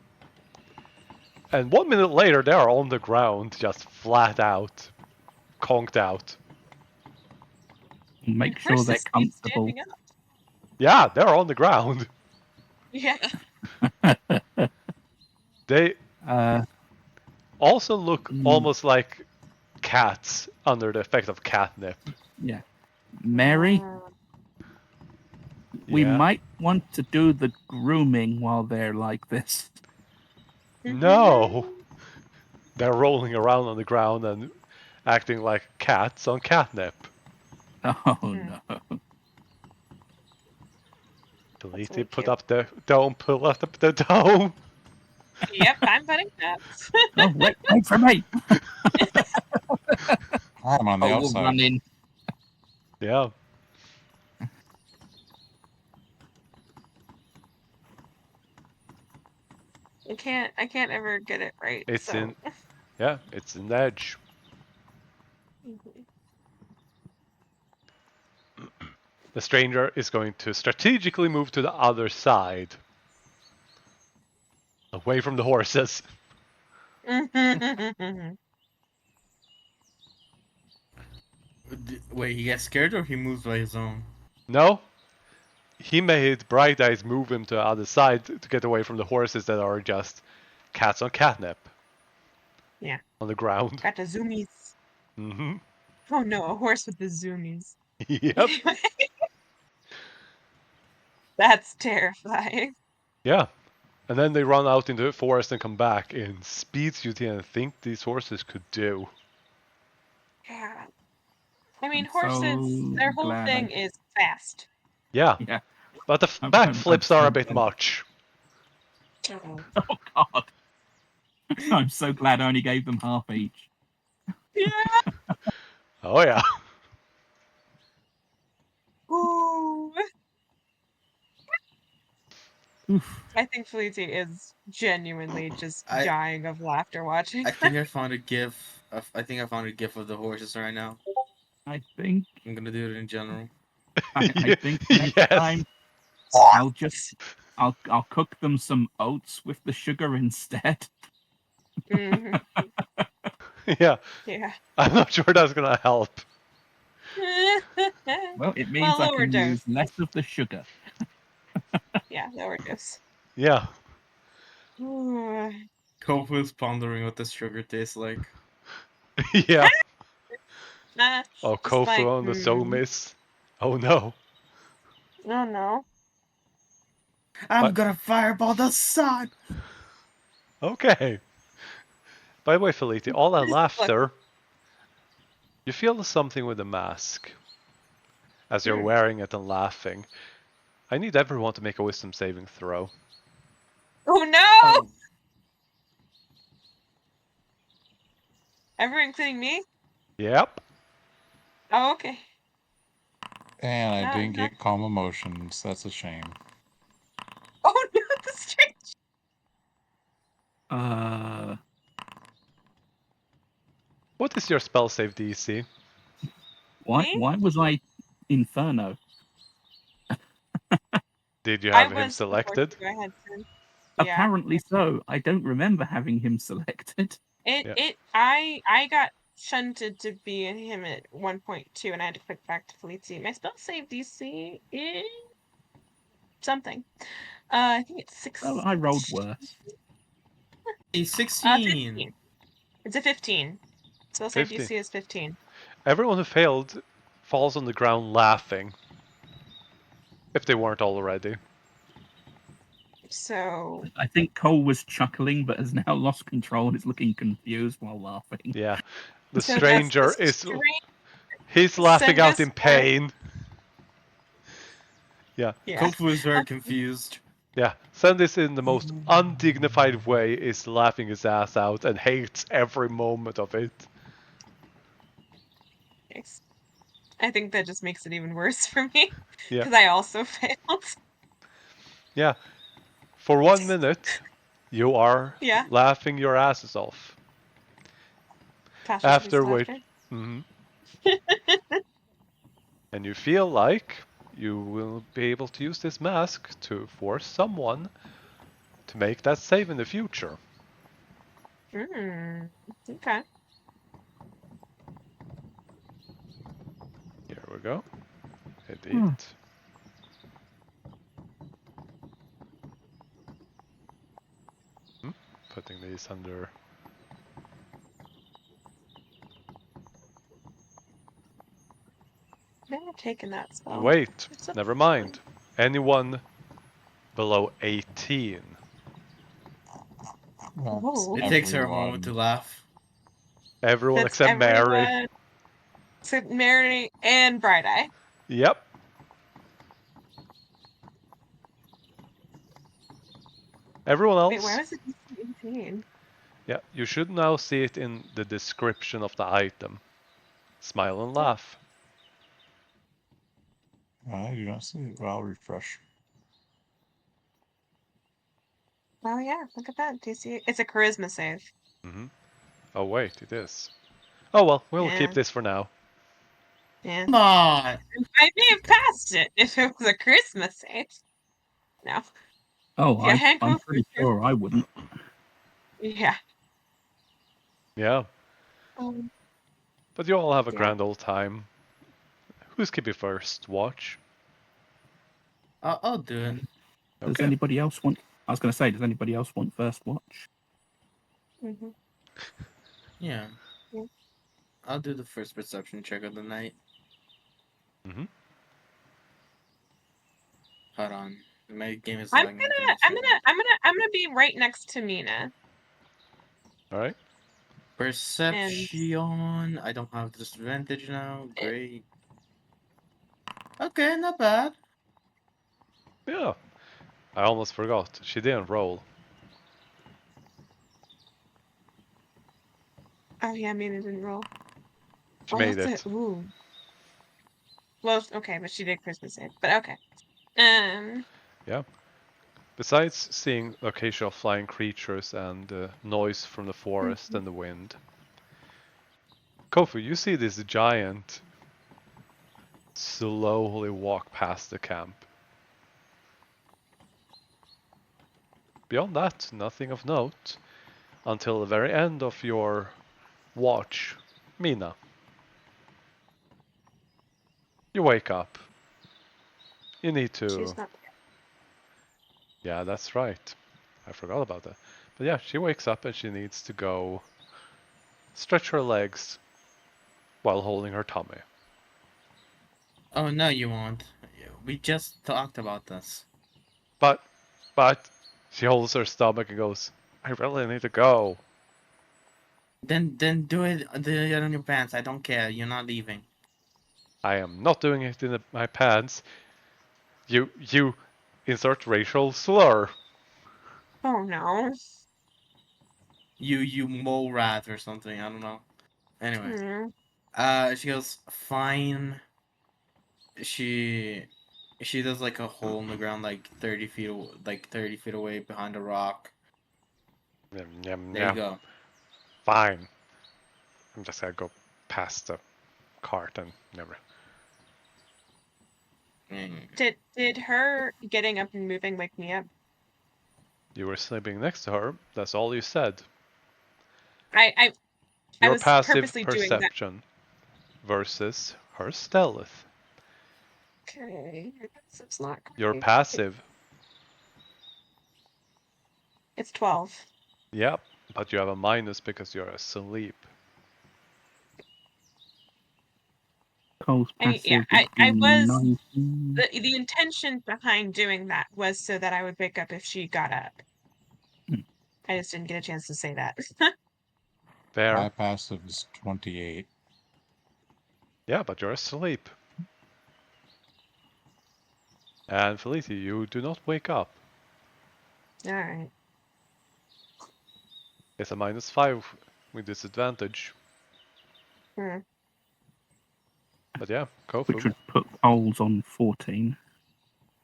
And 1 minute later, they are on the ground, just flat out, conked out. Make sure they're Horses keep comfortable. standing up. Yeah, they're on the ground. Yeah. They also look Mm. almost like cats under the effect of catnip. Yeah. Mary, we Yeah. might want to do the grooming while they're like this. No! They're rolling around on the ground and acting like cats on catnip. Oh no. Delete really it, put cute. up the dome, pull up the dome. Yep, I'm putting that. Oh, wait for me. I'm on the We'll outside. run in. Yeah. I can't ever get it right. It's so. in yeah, it's an edge. The stranger is going to strategically move to the other side. Away from the horses. Wait, he gets scared or he moves by his own? No? He made Bright Eyes move him to the other side to get away from the horses that are just cats on catnip. Yeah. On the ground. Got the zoomies. Mm-hmm. Oh no, a horse with the zoomies. Yep. That's terrifying. Yeah. And then they run out into the forest and come back in speeds you didn't think these horses could do. Yeah. I mean, I'm horses, so their whole glad thing is fast. Yeah. Yeah. But the I'm backflips so are a bit glad. much. Oh God. I'm so glad I only gave them half each. Yeah. Oh yeah. Ooh. Oof. I think Felicia is genuinely just I- dying of laughter watching. I think I found a gif. I think I found a gif of the horses right now. I think I'm gonna do it in general. I think next Yes. time I'll cook them some oats with the sugar instead. Mhm. Yeah. Yeah. I'm not sure that's gonna help. Well, it means I can overdose. use less of the sugar. Yeah, overdose. Yeah. Ooh. Kofu is pondering what this sugar tastes like. Yeah. Oh, Just Kofu like, on the Somis. Oh no. Oh no. I'm What? gonna fireball the sun! Okay. By the way, Felicia, all that laughter, you feel something with the mask. As you're wearing it and laughing. I need everyone to make a wisdom saving throw. Oh no! Everyone including me? Yep. Oh, okay. And I Not- didn't not- get calm emotions. That's a shame. Oh no, the strange. What is your spell save DC? Why Me? was I Inferno? Did you I have him was before selected? you, I had to. Yeah. Apparently so. I don't remember having him selected. I got shunted to be him at 1.2 and I had to click back to Felici. My spell save DC is something. I think it's 6. Well, I rolled worse. He's 16. 15. It's a 15. Spell save 15. DC is 15. Everyone who failed falls on the ground laughing. If they weren't already. So I think Cole was chuckling but has now lost control and is looking confused while laughing. Yeah. The So stranger that's the is... strange- He's laughing out in Sinister. pain. Yeah. Kofu is very confused. Yeah. Sandis in the most undignified way is laughing his ass out and hates every moment of it. Yes. I think that just makes it even worse for me. Yeah. Because I also failed. Yeah. For 1 minute, you are Yeah. laughing your asses off. Tasha's After which... laughter. And you feel like you will be able to use this mask to force someone to make that save in the future. Okay. Here we go. Edit. Putting these under... Never taken that spell. Wait, It's a- never mind. Anyone below 18. Whoa. It takes her a Everyone. moment to laugh. Everyone That's except Mary. everyone except Mary and Bright Eye. Yep. Everyone else... Wait, why was it 18? Yeah, you should now see it in the description of the item. Smile and laugh. I do not see it. Well, I'll refresh. Oh yeah, look at that. Do you see it? It's a charisma save. Oh wait, it is. Oh well, we'll Yeah. keep this for now. Yeah. Come on! I may have passed it if it was a charisma save. No. Oh, Yeah, I'm Hank pretty sure I wouldn't. Yeah. Yeah, but you all have a Yeah. grand old time. Who's keeping first watch? I'll do it. Does Okay. anybody else want? I was going to say, does anybody else want first watch? Yeah. Yeah. I'll do the first perception check of the night. Hold on. My game is I'm lagging. gonna be right next to Mina. All right. Perception. I don't have disadvantage now. Great. Okay, not bad. Yeah. I almost forgot. She didn't roll. Oh yeah, Mina didn't roll. She made that's it. Ooh. Well, okay, but she did Christmas save. But okay. Yeah. Besides seeing occasional flying creatures and noise from the forest and the wind, Kofu, you see this giant slowly walk past the camp. Beyond that, nothing of note until the very end of your watch. Mina. You wake up. You need to... She's not. Yeah, that's right. I forgot about that. But yeah, she wakes up and she needs to go stretch her legs while holding her tummy. Oh, no, you won't. We just talked about this. But, she holds her stomach and goes, I really need to go. Then do it on your pants. I don't care. You're not leaving. I am not doing it in my pants. You insert racial slur. Oh no. You mole rat or something. I don't know. Anyway, she goes, fine. She does like a hole in the ground, like 30 feet away behind a rock. Yum, yum, There you yum. go. Fine. I'm just gonna go past the cart and never. Did her getting up and moving wake me up? You were sleeping next to her. That's all you said. I Your was passive purposely doing that. perception versus her stealth. Okay, it's not. Your great. passive. It's 12. Yep, but you have a minus because you're asleep. Cole's I mean, yeah, passive I would be was 19. the intention behind doing that was so that I would wake up if she got up. Hmm. I just didn't get a chance to say that. Fair. My passive is 28. Yeah, but you're asleep. And Felicia, you do not wake up. All right. It's a -5 with disadvantage. Hmm. But yeah, Which Kofu. would put Cole's on 14.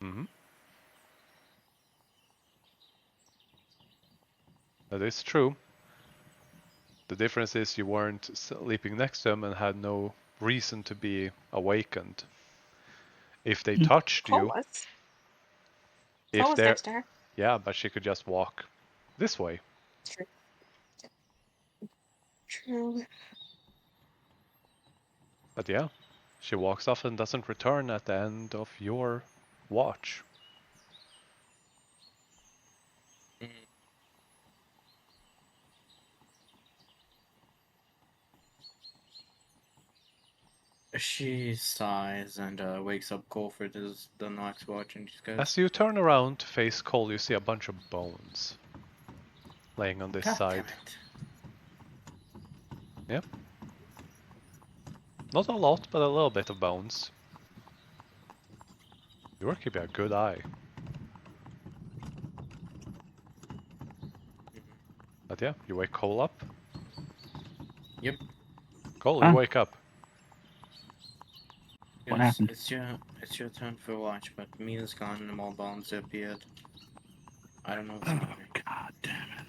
Mm-hmm. That is true. The difference is you weren't sleeping next to him and had no reason to be awakened. If they touched Cole you, was. if Cole was they're, next to her. yeah, but she could just walk this way. True. True. But yeah, she walks off and doesn't return at the end of your watch. She sighs and wakes up Cole for the next watch, and she goes, As you turn around to face Cole, you see a bunch of bones laying on this God side. damn it. Yep. Not a lot, but a little bit of bones. You are keeping a good eye. But yeah, you wake Cole up. Yep. Cole, you wake up. What Yes, happened? it's your turn for watch, but Mina's gone and more bones appeared. I don't know what's Oh, happening. God damn it.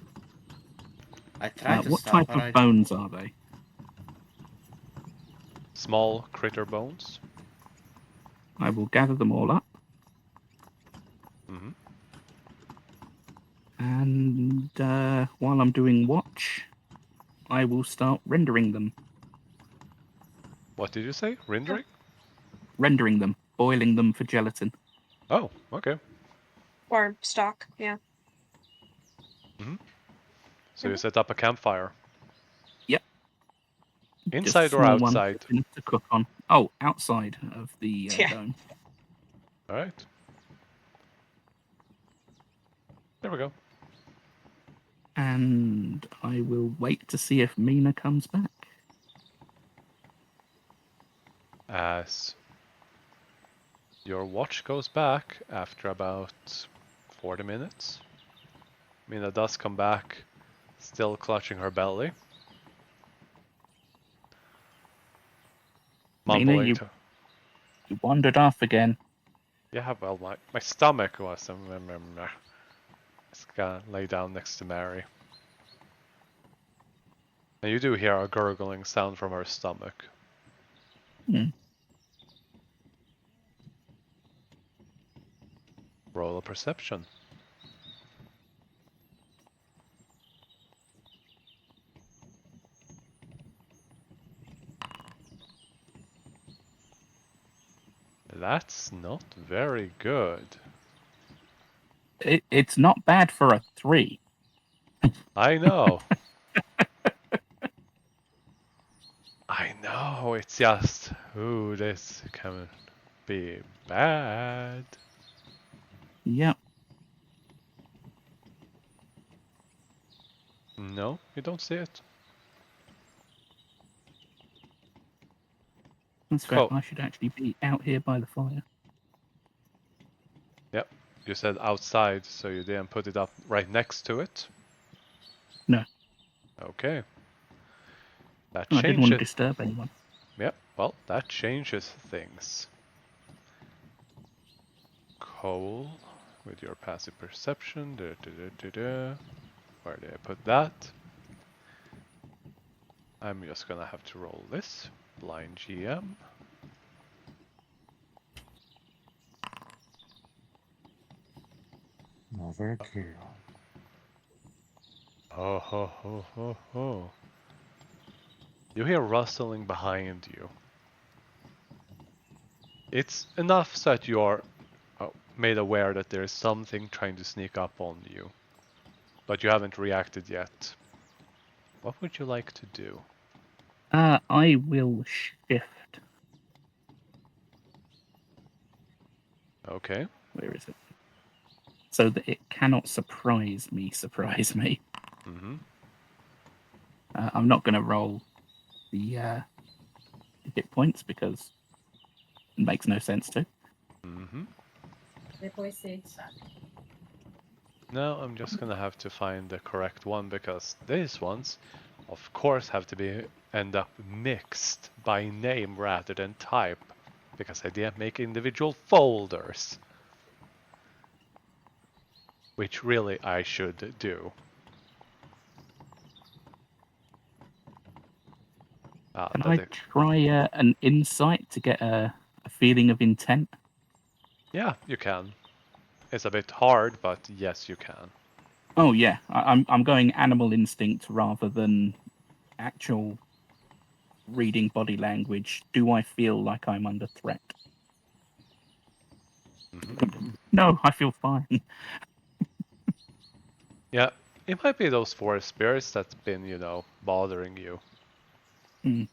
I tried to What stop type her. of bones are they? Small critter bones. I will gather them all up. Mm-hmm. And while I'm doing watch, I will start rendering them. What did you say? Rendering? Rendering them. Boiling them for gelatin. Oh, okay. Or stock, yeah. Mm-hmm. So you set up a campfire. Yep. Inside Just a or small one outside? to cook on. Oh, outside of the Yeah. dome. Alright. There we go. And I will wait to see if Mina comes back. As your watch goes back after about 40 minutes. Mina does come back, still clutching her belly. Mina, Mumbling you to... wandered off again. Yeah, well, my stomach was... Just gonna lay down next to Mary. And you do hear a gurgling sound from her stomach. Hmm. Roll a perception. That's not very good. It's not bad for a 3. I know. I know, it's just... Ooh, this can be bad. Yep. No, you don't see it. That's fair. Cool. I should actually be out here by the fire. Yep, you said outside, so you didn't put it up right next to it? No. Okay. That I didn't want to changes. disturb anyone. Yep. Well, that changes things. Cole, with your passive perception. Where did I put that? I'm just gonna have to roll this. Blind GM. Over kill. Oh ho ho ho ho. You hear rustling behind you. It's enough so that you are made aware that there is something trying to sneak up on you. But you haven't reacted yet. What would you like to do? I will shift. Okay. Where is it? So that it cannot surprise me. Mm-hmm. I'm not going to roll the hit points because it makes no sense to. Mm-hmm. Now I'm just gonna have to find the correct one because these ones, of course, have to end up mixed by name rather than type because I didn't make individual folders. Which really I should do. Can I try an insight to get a feeling of intent? Yeah, you can. It's a bit hard, but yes, you can. Oh yeah, I'm going animal instinct rather than actual reading body language. Do I feel like I'm under threat? Mm-hmm. No, I feel fine. Yeah, it might be those forest spirits that's been, bothering you. Mm.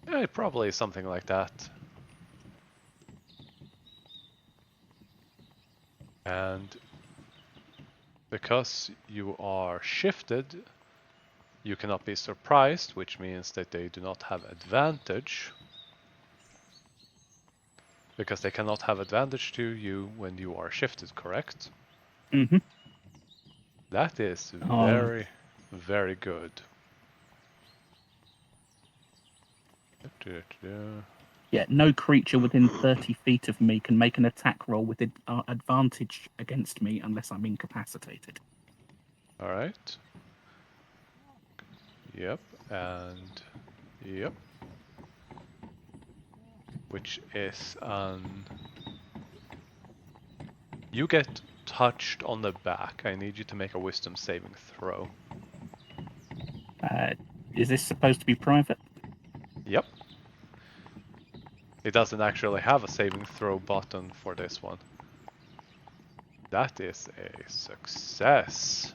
Yeah, it probably is something like that. And because you are shifted, you cannot be surprised, which means that they do not have advantage. Because they cannot have advantage to you when you are shifted, correct? Mm-hmm. That is very, very good. Yeah, no creature within 30 feet of me can make an attack roll with advantage against me unless I'm incapacitated. Alright. Yep, and yep. Which is you get touched on the back. I need you to make a wisdom saving throw. Is this supposed to be private? Yep. It doesn't actually have a saving throw button for this one. That is a success.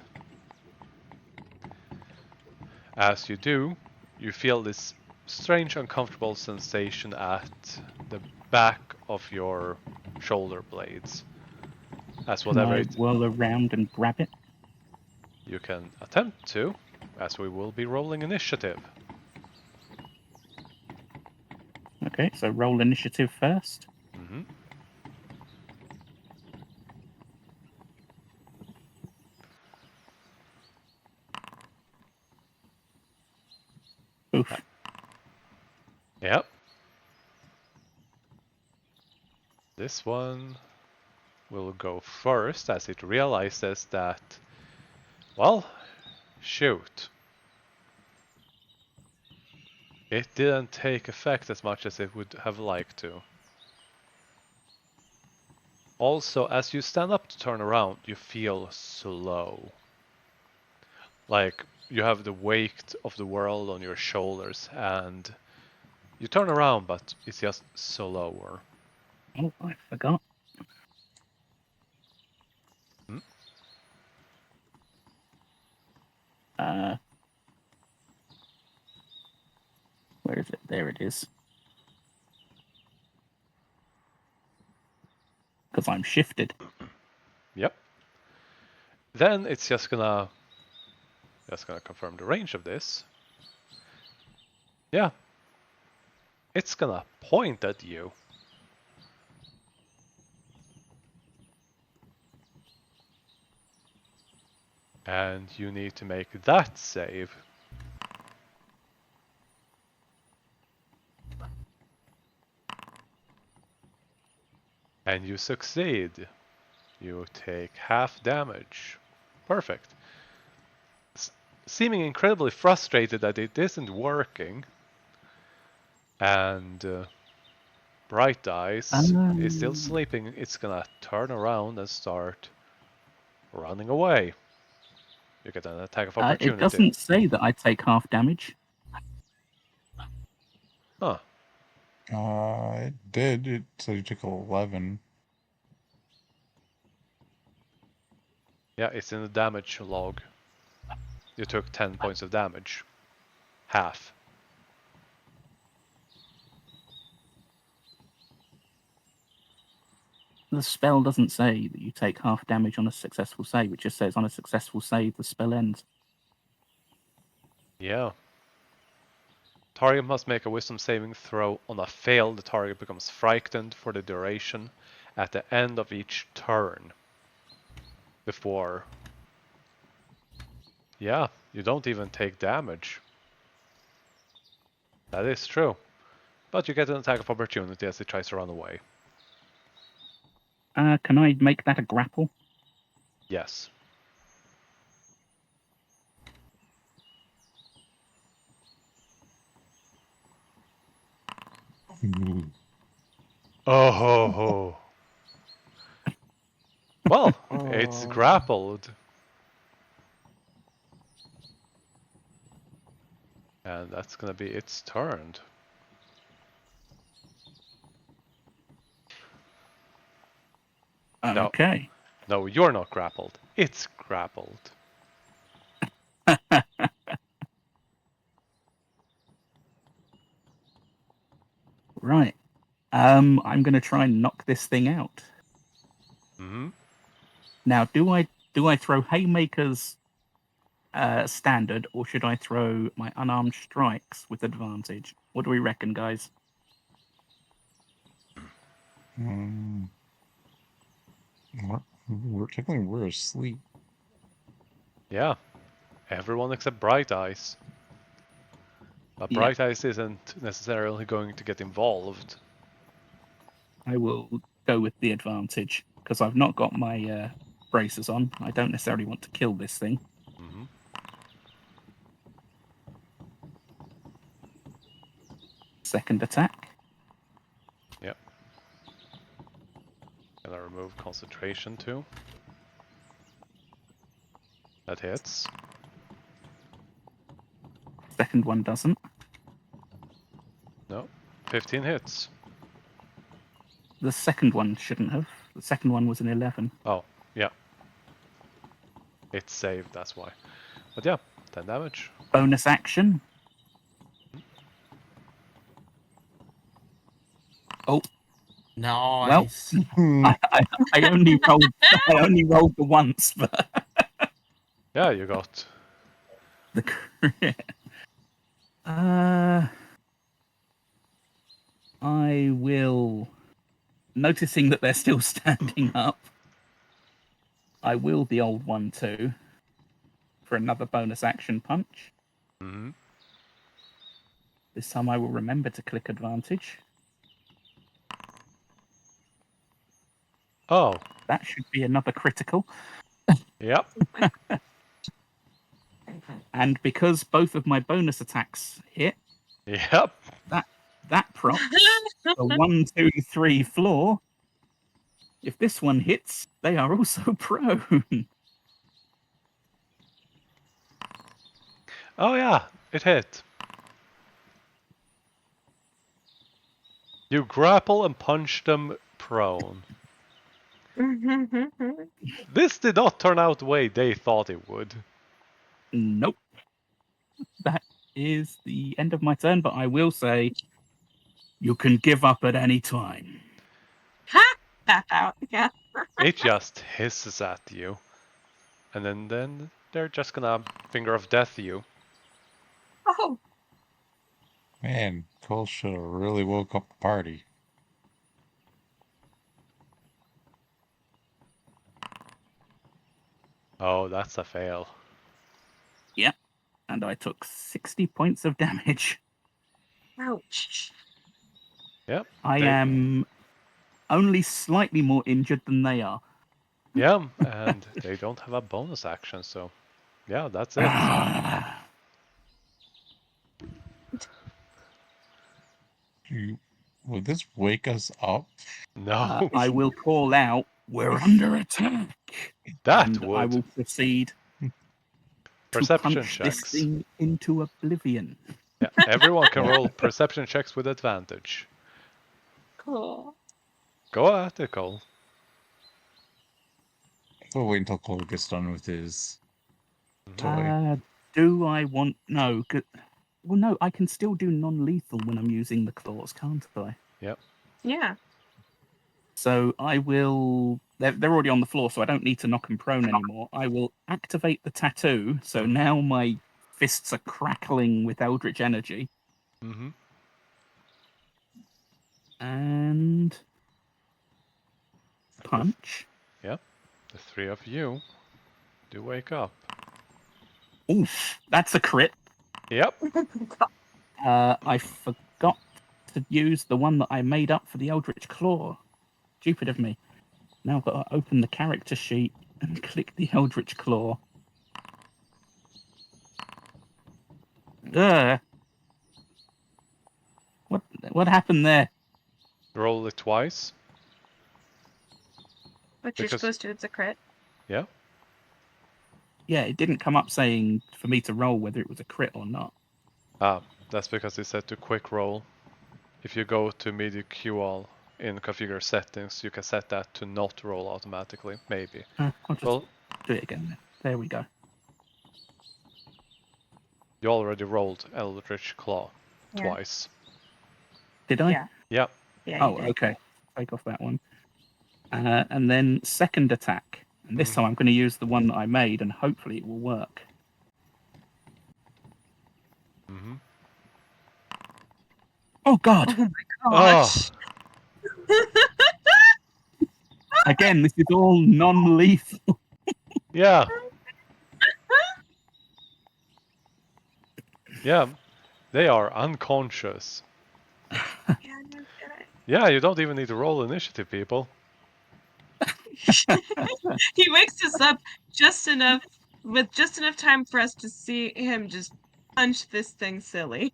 As you do, you feel this strange uncomfortable sensation at the back of your shoulder blades. As Can whatever I it whirl around and grab it? you can attempt to, as we will be rolling initiative. Okay, so roll initiative first. Mm-hmm. Oof. Yep. This one will go first as it realizes that, well, shoot. It didn't take effect as much as it would have liked to. Also, as you stand up to turn around, you feel slow. Like you have the weight of the world on your shoulders and you turn around, but it's just slower. Oh, I forgot. Hmm? Where is it? There it is. Because I'm shifted. Yep. Then it's just gonna confirm the range of this. Yeah. It's gonna point at you. And you need to make that save. And you succeed. You take half damage. Perfect. Seeming incredibly frustrated that it isn't working. And Bright Eyes is still sleeping. It's gonna turn around and start running away. You get an attack of opportunity. It doesn't say that I take half damage. Huh. It did. It said you took 11. Yeah, it's in the damage log. You took 10 points of damage. Half. The spell doesn't say that you take half damage on a successful save. It just says on a successful save, the spell ends. Yeah. Target must make a wisdom saving throw. On a fail, the target becomes frightened for the duration at the end of each turn. Before. Yeah, you don't even take damage. That is true. But you get an attack of opportunity as it tries to run away. Can I make that a grapple? Yes. Ooh. Oh ho ho. Well, it's grappled. And that's gonna be its turn. No. Okay. No, you're not grappled. It's grappled. Right. I'm going to try and knock this thing out. Mm-hmm. Now, do I throw haymakers standard, or should I throw my unarmed strikes with advantage? What do we reckon, guys? We're asleep. Yeah. Everyone except Bright Eyes. But Yeah. Bright Eyes isn't necessarily going to get involved. I will go with the advantage because I've not got my braces on. I don't necessarily want to kill this thing. Mm-hmm. Second attack. Yep. Gonna remove concentration too. That hits. Second one doesn't. No. 15 hits. The second one shouldn't have. The second one was an 11. Oh, yeah. It's saved, that's why. But yeah, 10 damage. Bonus action. Oh, Nice. I only rolled the once, but Yeah, you got. the crit. I will, noticing that they're still standing up, I will the old one too for another bonus action punch. Mm-hmm. This time I will remember to click advantage. Oh. That should be another critical. Yep. And because both of my bonus attacks hit, Yep. that procs the 1, 2, 3 floor. If this one hits, they are also prone. Oh yeah, it hit. You grapple and punch them prone. This did not turn out the way they thought it would. Nope. That is the end of my turn, but I will say you can give up at any time. Tap out. Yeah. It just hisses at you. And then they're just gonna finger of death you. Oh. Man, Cole should have really woke up the party. Oh, that's a fail. Yep. And I took 60 points of damage. Ouch. Yep. I am only slightly more injured than they are. Yeah, and they don't have a bonus action, so yeah, that's it. Would this wake us up? No, I will call out, "We're under attack!" that and I would. will proceed to Perception punch this checks. thing into oblivion. Yeah, everyone can roll perception checks with advantage. Cool. Go at it, Cole. We'll wait until Cole gets done with his toy. Do I want... No. Well, no, I can still do non-lethal when I'm using the claws, can't I? Yep. Yeah. So I will... They're already on the floor, so I don't need to knock them prone anymore. I will activate the tattoo, so now my fists are crackling with eldritch energy. Mm-hmm. And... punch. Yep. The three of you do wake up. Oof, that's a crit. Yep. I forgot to use the one that I made up for the Eldritch Claw. Stupid of me. Now I've got to open the character sheet and click the Eldritch Claw. What happened there? Roll it twice. But you're Because- supposed to. It's a crit. Yeah. Yeah, it didn't come up saying for me to roll whether it was a crit or not. Ah, that's because it's set to quick roll. If you go to MIDI QL in configure settings, you can set that to not roll automatically, maybe. I'll just Well, do it again then. There we go. you already rolled Eldritch Claw Yeah. twice. Did I? Yeah. Yeah. Yeah. Oh, okay. Take off that one. And then second attack. And this time I'm going to use the one that I made, and hopefully it will work. Mm-hmm. Oh, God! Oh my gosh. Again, this is all non-lethal. Yeah. Yeah. They are unconscious. Yeah, no kidding. Yeah, you don't even need to roll initiative, people. He wakes us up just enough, with just enough time for us to see him just punch this thing silly.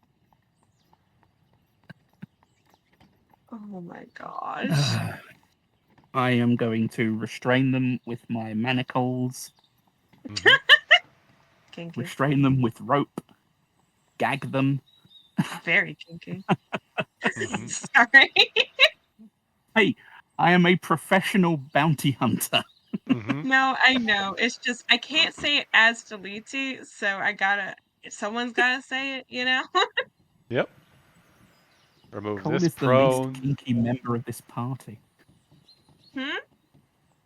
Oh my gosh. I am going to restrain them with my manacles, Mm-hmm. Kinky. restrain them with rope, gag them. Very kinky. Mm-hmm. Sorry. Hey, I am a professional bounty hunter. Mm-hmm. No, I know. It's just I can't say it as Delete, so someone's gotta say it, you know? Yep. Remove Cole this is the prone. least kinky member of this party. Hmm?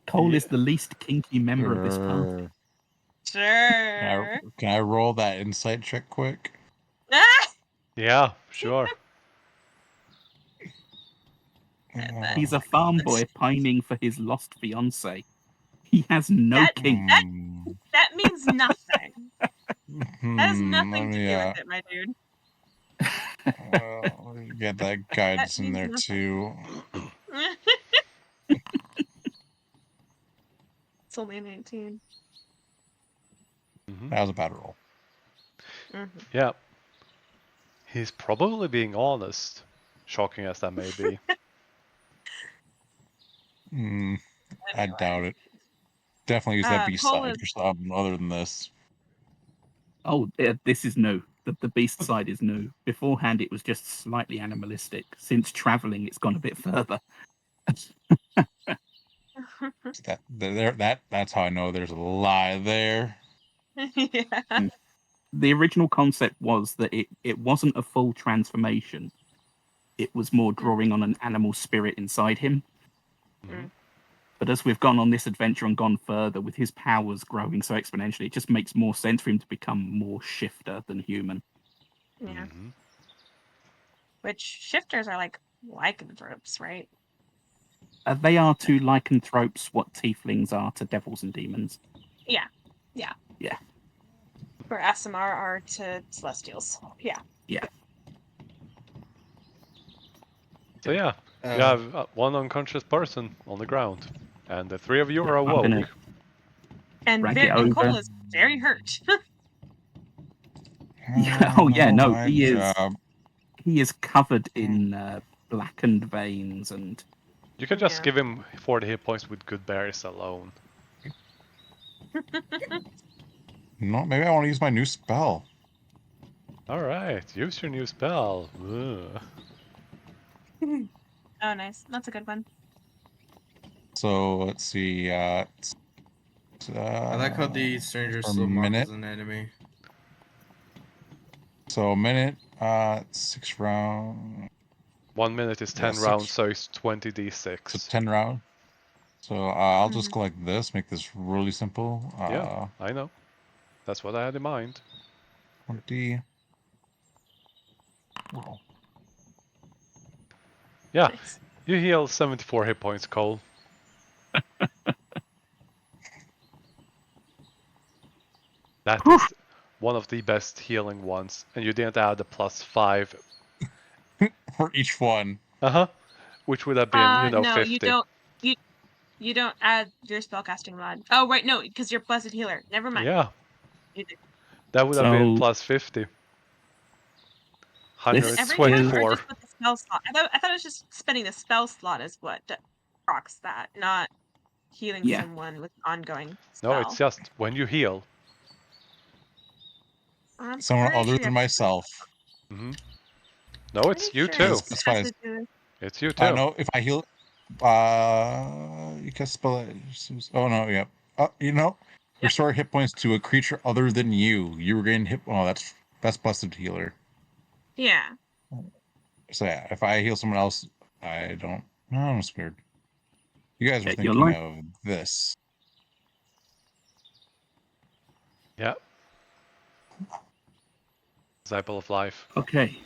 Cole is Yeah. the least kinky member of this party. Sure. Can I roll that insight check quick? Ah! Yeah, sure. He's a farm boy pining for his lost fiancée. He has no That- kink. That means nothing. That has nothing to do yeah. with it, my dude. Get that guidance in means there nothing. too. It's only 19. Mm-hmm. That was a bad roll. Mm-hmm. Yeah. He's probably being honest, shocking as that may be. I doubt it. Definitely use that Cole B-side is- for something other than this. Oh, this is new. The beast side is new. Beforehand, it was just slightly animalistic. Since traveling, it's gone a bit further. That's how I know there's a lie there. Yeah. The original concept was that it wasn't a full transformation. It was more drawing on an animal spirit inside him. Mhm. But as we've gone on this adventure and gone further, with his powers growing so exponentially, it just makes more sense for him to become more shifter than human. Yeah. Mhm. Which shifters are like lycanthropes, right? They are to lycanthropes what tieflings are to devils and demons. Or Asimar are to celestials. Yeah. So yeah, You have one unconscious person on the ground, and the 3 of you are I'm awoke. gonna And drag it and Cole over. is very hurt. Yeah, oh yeah, no, my he is. job. He is covered in blackened veins and. You can just Yeah. give him 40 hit points with good berries alone. No, maybe I want to use my new spell. Alright, use your new spell. Ugh. Oh, nice. That's a good one. So let's see. I like how the stranger for a still marked minute. as an enemy. So a minute. 6 round. 1 minute is 10 Yeah, rounds, 6. so it's 20d6. So 10 round. So I'll just Mhm. go like this. Make this really simple. Yeah, I know. That's what I had in mind. 20. Roll. Yeah, Nice. you heal 74 hit points, Cole. That is one of the best healing ones, and you didn't add a +5. For each one. Uh-huh. Which would have been, you know, No, 50. you don't. You don't add your spellcasting mod. Oh, right, no, because you're blessed healer. Never mind. Yeah, You do. that would have been So +50. Is it every time or 124. just with the spell slot? I thought it was just spending the spell slot is what procs that, not healing Yeah. someone with ongoing No, spell. it's just when you heal. I'm Someone pretty other sure than myself. Mm-hmm. No, it's pretty you sure too. it That's has fine. to do. It's you I too. know if I heal. You can spell it. Oh no, yeah. You know, Yep. restore hit points to a creature other than you. You were getting hit. Oh, that's busted healer. Yeah. So yeah, if I heal someone else, I don't. No, I'm scared. You guys were Yeah, you're thinking like- of this. Yeah. Disciple of Life. Okay.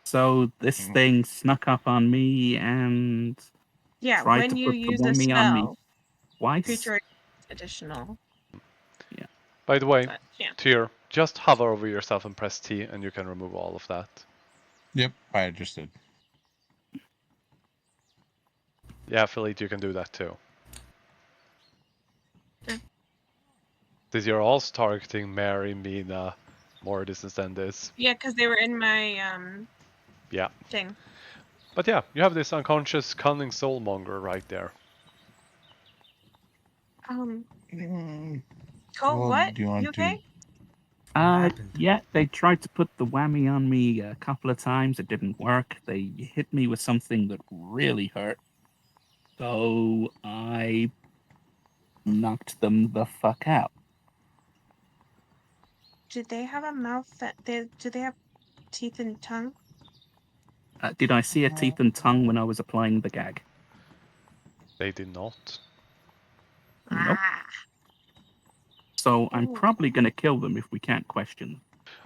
So this thing snuck up on me and Yeah, tried when to you put the use a whammy on me spell, twice. creature additional. By the way, But, yeah. Tyr, just hover over yourself and press T and you can remove all of that. Yep, I just did. Yeah, Philippe, you can do that too. Okay. Since you're also targeting Mary, Mina, more distance than this. Yeah, because they were in my Yeah. thing. But yeah, you have this unconscious cunning soulmonger right there. Cole, Well, what? do you want You okay? happened? Yeah, they tried to put the whammy on me a couple of times. It didn't work. They hit me with something that really hurt. So I knocked them the fuck out. Did they have a mouth that do they have teeth and tongue? Did I see a teeth and tongue when I was applying the gag? They did not. Nope. Ah. So I'm Ooh. probably going to kill them if we can't question them.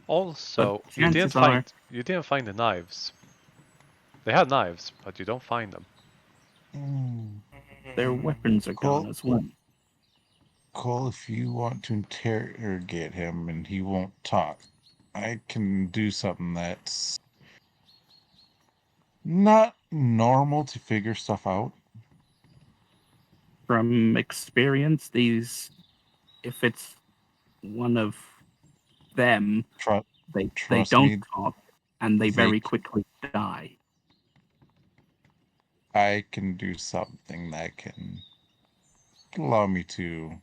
Also, But you didn't chances find the knives. They had knives, but you don't find them. Their weapons are Cool. gone as well. Cole, if you want to interrogate him and he won't talk, I can do something that's not normal to figure stuff out. From experience, if it's one of them, they Trust don't me, talk and they they- very quickly die. I can do something that can allow me to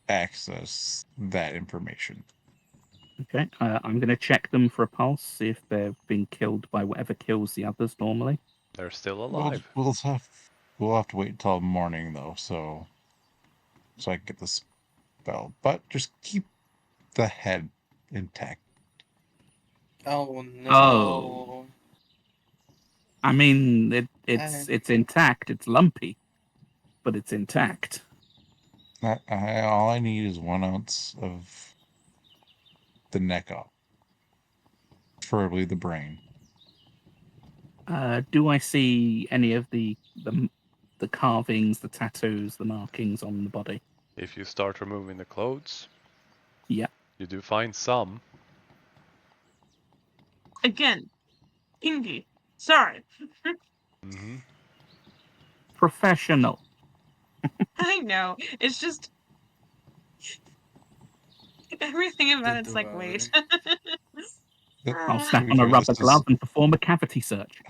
access that information. Okay, I'm going to check them for a pulse, see if they've been killed by whatever kills the others normally. They're still alive. We'll have to wait until morning though, so I can get the spell. But just keep the head intact. Oh no. Oh. I mean, it's intact. It's lumpy, but it's intact. All I need is 1 ounce of the neck up, preferably the brain. Do I see any of the carvings, the tattoos, the markings on the body? If you start removing the clothes, Yeah. you do find some. Again, Pinky. Sorry. Mm-hmm. Professional. I know. It's just everything about it's like, wait. I'll To snap be on a fair, rubber this glove is and perform a cavity search.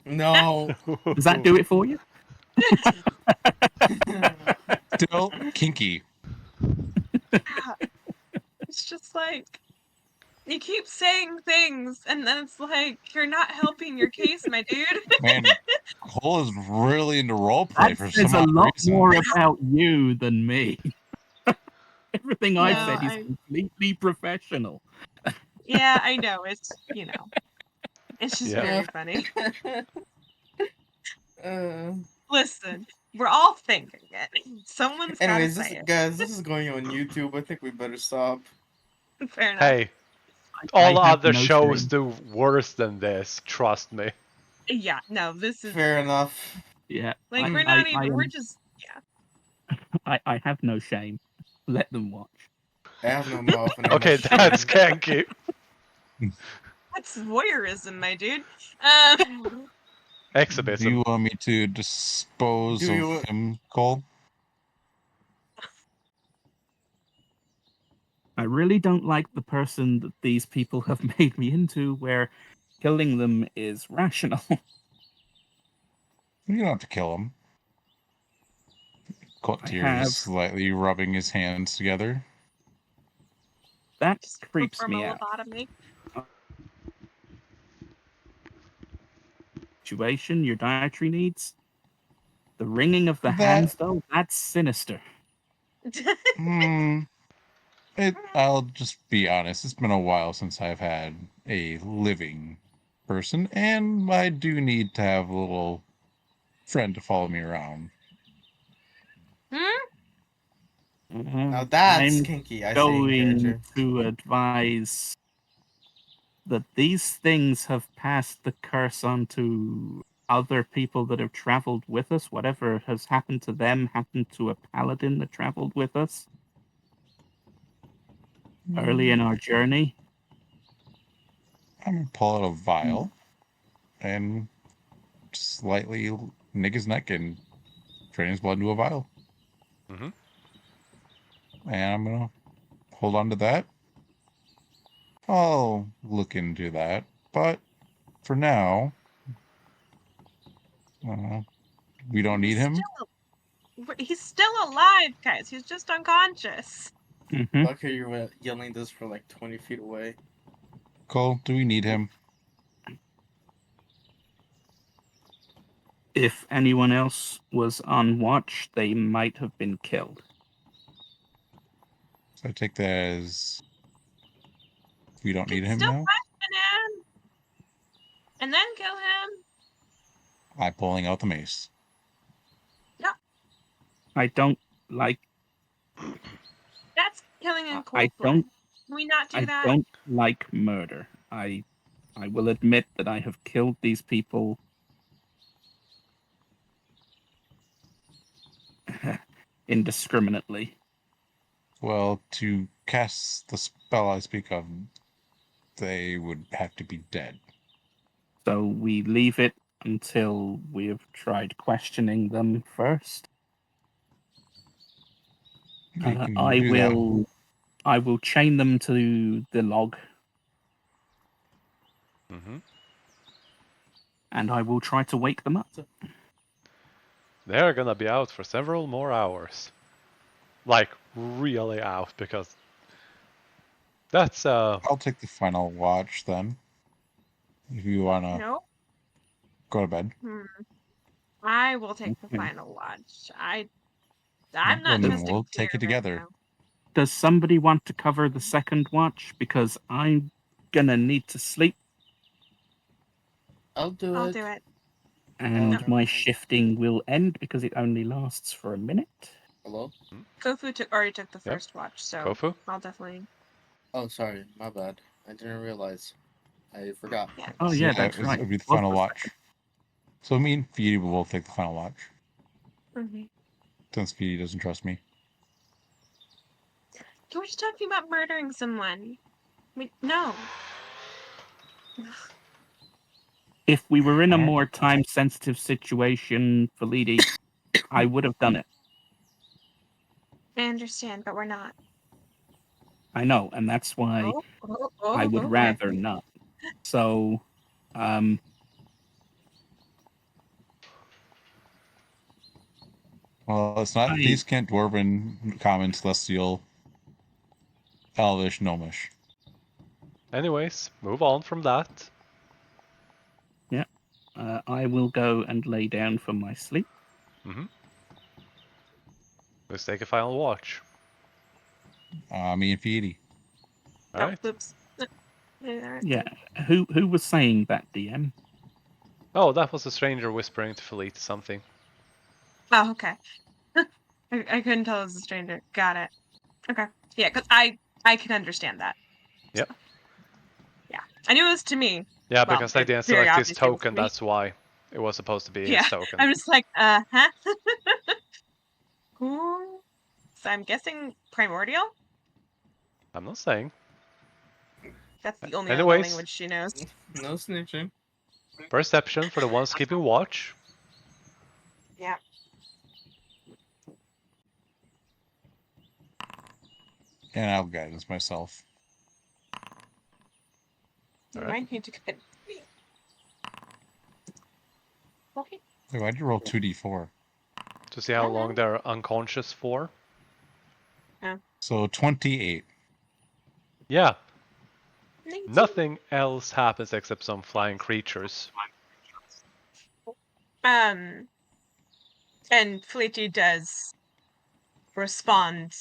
No. Does that do it for you? still kinky. It's just like you keep saying things, and then it's like you're not helping your case, my dude. Man, Cole is really into roleplay That for says some a odd lot reason. more about you than me. Everything I No, said is completely professional. Yeah, I know. It's it's just Yeah. very funny. Uh, Listen, we're all thinking it. Someone's gotta anyways, say guys, this is going on YouTube. I think we better stop. it. Fair enough. Hey, I all have other no shows shame. do worse than this. Trust me. Yeah, no, this is Fair enough. Yeah, like Mm. we're not even. We're just I have no shame. Let them watch. I have no mouth and I Okay, must shame. that's kanky. That's voyeurism, my dude. Do Exhibition. you want me to dispose Do you- of him, Cole? I really don't like the person that these people have made me into, where killing them is rational. You don't have to kill him. Tear have- is slightly rubbing his hands together. That just creeps perform me a out. lobotomy. Situation, your dietary needs. The wringing of the That- hands, though, that's sinister. I'll just be honest. It's been a while since I've had a living person, and I do need to have a little friend to follow me around. Now that's I'm kinky. I say going encourager. to advise that these things have passed the curse on to other people that have traveled with us. Whatever has happened to them happened to a paladin that traveled with us early in our journey. I'm gonna pull out a vial and slightly nick his neck and drain his blood into a vial. Mm-hmm. And I'm gonna hold on to that. I'll look into that, but for now, we don't need him. He's still alive, guys. He's just unconscious. Mm-hmm. Fuck, you're yelling this from like 20 feet away. Cole, do we need him? If anyone else was on watch, they might have been killed. So I take that as we don't need him Still now. question him, and then kill him. I'm pulling out the mace. I don't like. That's killing in I cold blood. don't. Can we not do I that? don't like murder. I will admit that I have killed these people indiscriminately. Well, to cast the spell I speak of, they would have to be dead. So we leave it until we have tried questioning them first. We can I do that. will. I will chain them to the log, Mm-hmm. and I will try to wake them up. They're gonna be out for several more hours. Like, really out, because that's, I'll take the final watch then. If you wanna No. go to bed. I will take the Okay. final watch. I'm not Then trusting we'll fear take it right together. now. Does somebody want to cover the second watch? Because I'm gonna need to sleep, I'll do I'll it. do it. and No. my shifting will end because it only lasts for a minute. Hello? Kofu already took the Yep. first watch, so Kofu? I'll definitely. Oh, sorry. My bad. I didn't realize. I forgot. Yeah. Oh yeah, that's right. It'll be the Was final the watch. So me and Feedy will both take the final watch. Mm-hmm. Since Feedy doesn't trust me. You were just talking about murdering someone. No. If we were in a more time-sensitive situation, Felidi, I would have done it. I understand, but we're not. I know, and that's why I would okay. rather not. So, Well, it's not these Kent Dwarven common celestial elvish gnomish. Anyways, move on from that. yeah, I will go and lay down for my sleep. Let's take a final watch. Me and Feedy. All right. Oops. Yeah, who was saying that, DM? Oh, that was a stranger whispering to Felite something. Oh, okay. I couldn't tell it was a stranger. Got it. Okay. Yeah, because I can understand that. Yep. So, yeah, I knew it was to me. Yeah, Well, because I it didn't very select his obviously was to token, me. that's why it was supposed to be Yeah, his token. I'm just like, huh? Who? So I'm guessing primordial. I'm not saying. That's the only other Anyways, language she knows. No snitching. perception for the ones keeping watch. Yeah. And I'll guidance myself. You All right. might need to get. Okay. Wait, why'd you roll 2d4? To see how long they're unconscious for. So 28. Yeah. 19. Nothing else happens except some flying creatures. And Fleety does respond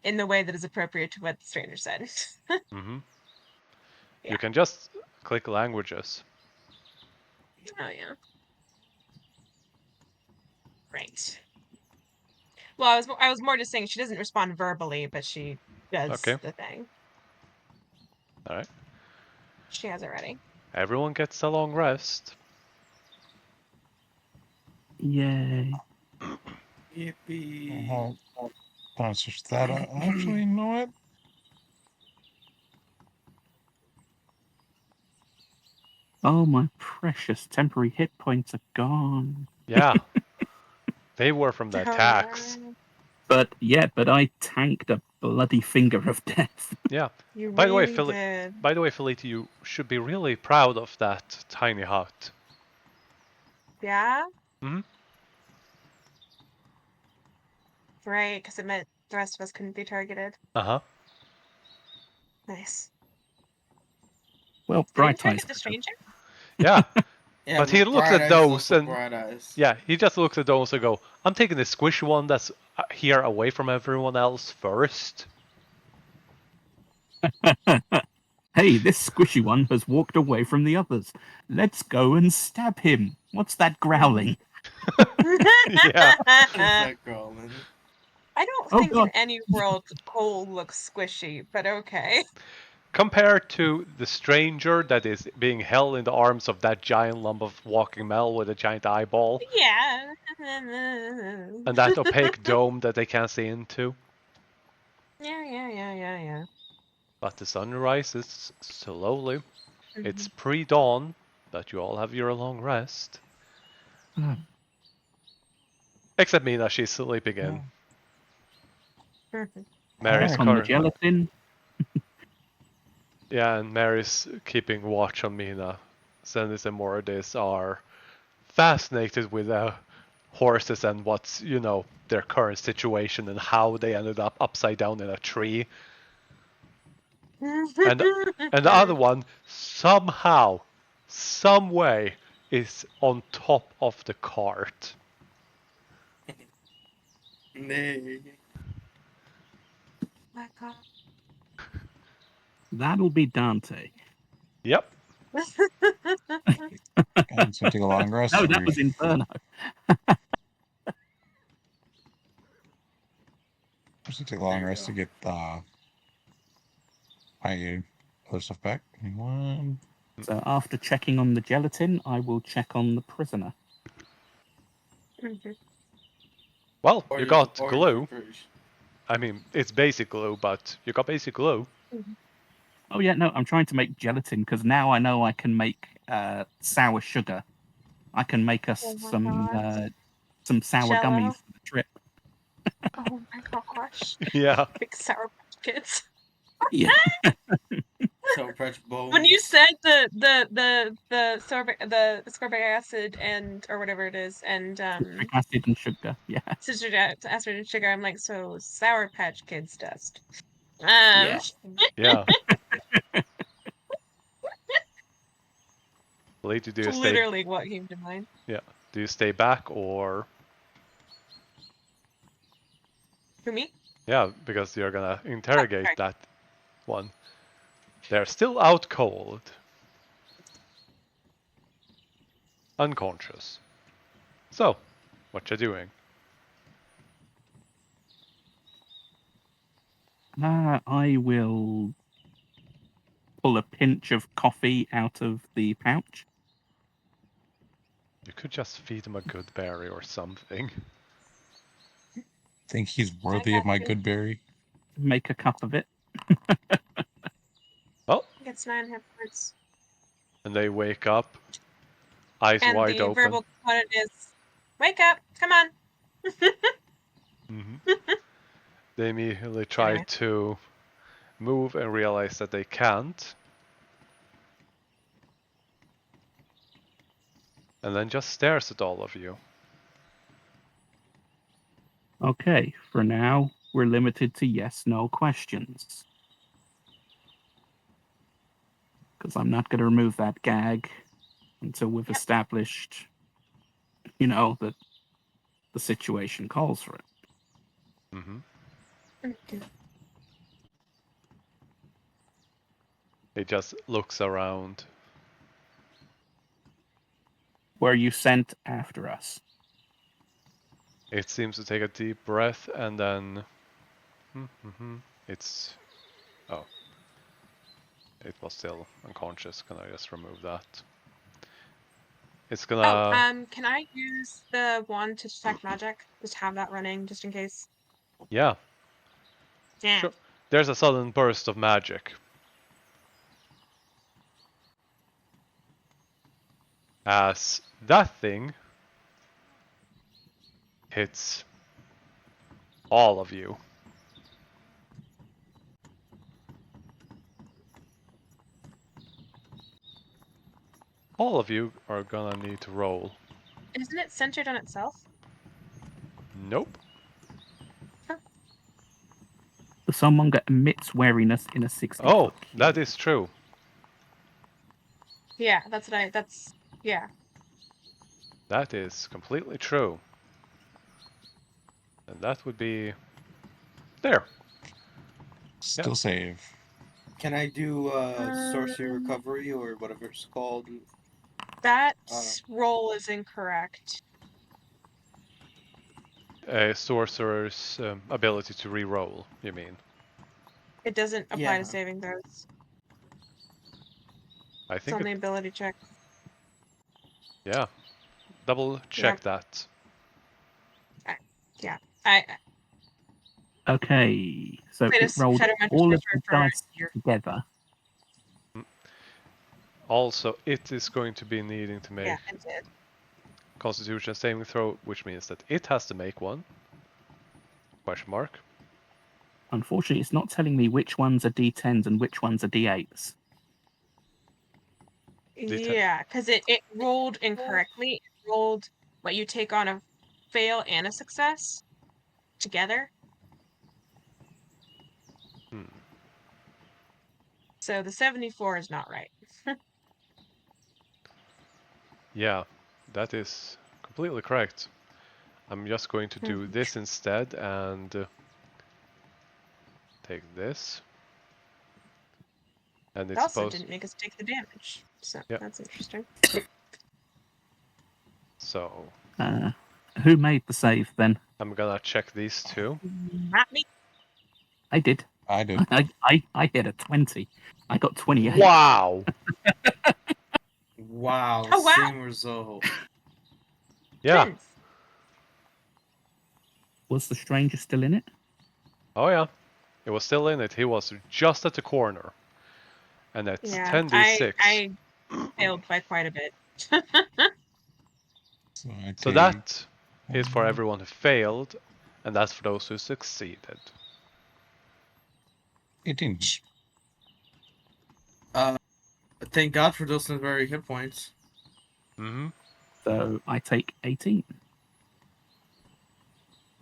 in the way that is appropriate to what the stranger said. Mm-hmm. Yeah. You can just click languages. Oh yeah. Right. Well, I was more just saying she doesn't respond verbally, but she does the thing. All right. She has it ready. Everyone gets a long rest. Yay. Yippee. I'll switch that up. Actually, you know what? Oh, my precious temporary hit points are gone. Yeah. They were from the attacks. But I tanked a bloody finger of death. Yeah. You By the way, really did. By the way, Felite, you should be really proud of that tiny hut. Yeah? Mm-hmm. Right, because it meant the rest of us couldn't be targeted. Uh-huh. Nice. Well, Did you Bright target Eyes. the stranger? Yeah. Yeah, But he looks Bright at Eyes those also and Bright Eyes. yeah, he just looks at those and go, I'm taking the squishy one that's here away from everyone else first. Hey, this squishy one has walked away from the others. Let's go and stab him. What's that growling? Yeah. What's that growling? I don't Oh, think God. in any world Cole looks squishy, but okay. Compared to the stranger that is being held in the arms of that giant lump of walking metal with a giant eyeball Yeah. and that opaque dome that they can't see into. Yeah. But the sun rises slowly. Mm-hmm. It's pre-dawn, but you all have your long rest. Except Mina, she's sleeping in. Mary's On the gelatin. Yeah, and Mary's keeping watch on Mina. Zenith and Mordis are fascinated with horses and what's, their current situation and how they ended up upside down in a tree. And the other one, somehow, some way, is on top of the cart. Nay. My God. That'll be Dante. Yep. It's gonna take a long rest. No, that was Inferno. It's gonna take a long rest to get my other stuff back. Anyone? So after checking on the gelatin, I will check on the prisoner. Well, you got glue. I mean, it's basic glue, but you got basic glue. Oh yeah, no, I'm trying to make gelatin because now I know I can make sour sugar. I can make us Oh my some sour Jell-O? gummies for the trip. Oh my gosh. Yeah. Big Sour Patch Kids. Yeah. Sour Patch Bones. When you said the ascorbic acid and or whatever it is and Citric acid and sugar. Yeah. citric acid and sugar, I'm like, so Sour Patch Kids dust. Yeah. Yeah. Lady, do you stay? Literally what came to mind. Yeah. Do you stay back or? For me? Yeah, because you're gonna interrogate sorry. that one. They're still out cold. Unconscious. So, what you doing? I will pull a pinch of coffee out of the pouch. You could just feed him a good berry or something. Think he's worthy of my you. good berry? Make a cup of it. Oh, It's 9 hit points. and they wake up, eyes And wide the open. verbal component is, wake up, come on. They immediately try Anyway. to move and realize that they can't. And then just stares at all of you. Okay, for now, we're limited to yes/no questions. Because I'm not going to remove that gag until we've established, that the situation calls for it. He just looks around. Were you sent after us? It seems to take a deep breath and then... It's... Oh. It was still unconscious. Can I just remove that? It's gonna... Can I use the wand to detect magic? Just have that running, just in case. Yeah. Yeah. Sure. There's a sudden burst of magic. As that thing hits all of you. All of you are gonna need to roll. Isn't it centered on itself? Nope. The summonger emits wariness in a 60-foot Oh, cube. that is true. Yeah, yeah. That is completely true. And that would be... There. Still save. Can I do sorcery recovery or whatever it's called? That roll is incorrect. A sorcerer's ability to re-roll, you mean? It doesn't apply Yeah. to saving throws. I It's think only ability check. Yeah. Double check that. Yeah. Okay, so Wait, it rolled Shadow Mentor all of Sorcerer the for dice here. together. Also, it is going to be needing to make Yeah, it did. Constitution saving throw, which means that it has to make one. Question mark. Unfortunately, it's not telling me which ones are D10s and which ones are D8s. Yeah, because it rolled incorrectly. It rolled what you take on a fail and a success together. So the 74 is not right. Yeah, that is completely correct. I'm just going to do this instead and take this. And It it's also supposed... didn't make us take the damage, so that's interesting. So... Who made the save then? I'm gonna check these two. Not me. I did. I did. I hit a 20. I got 28. Wow! Wow, Oh, wow. same result. Yeah. Twins. Was the stranger still in it? Oh yeah. It was still in it. He was just at the corner. And that's 10d6. I failed by quite a bit. So that is for everyone who failed, and that's for those who succeeded. 18. Thank God for those temporary hit points. Mm-hmm. So I take 18.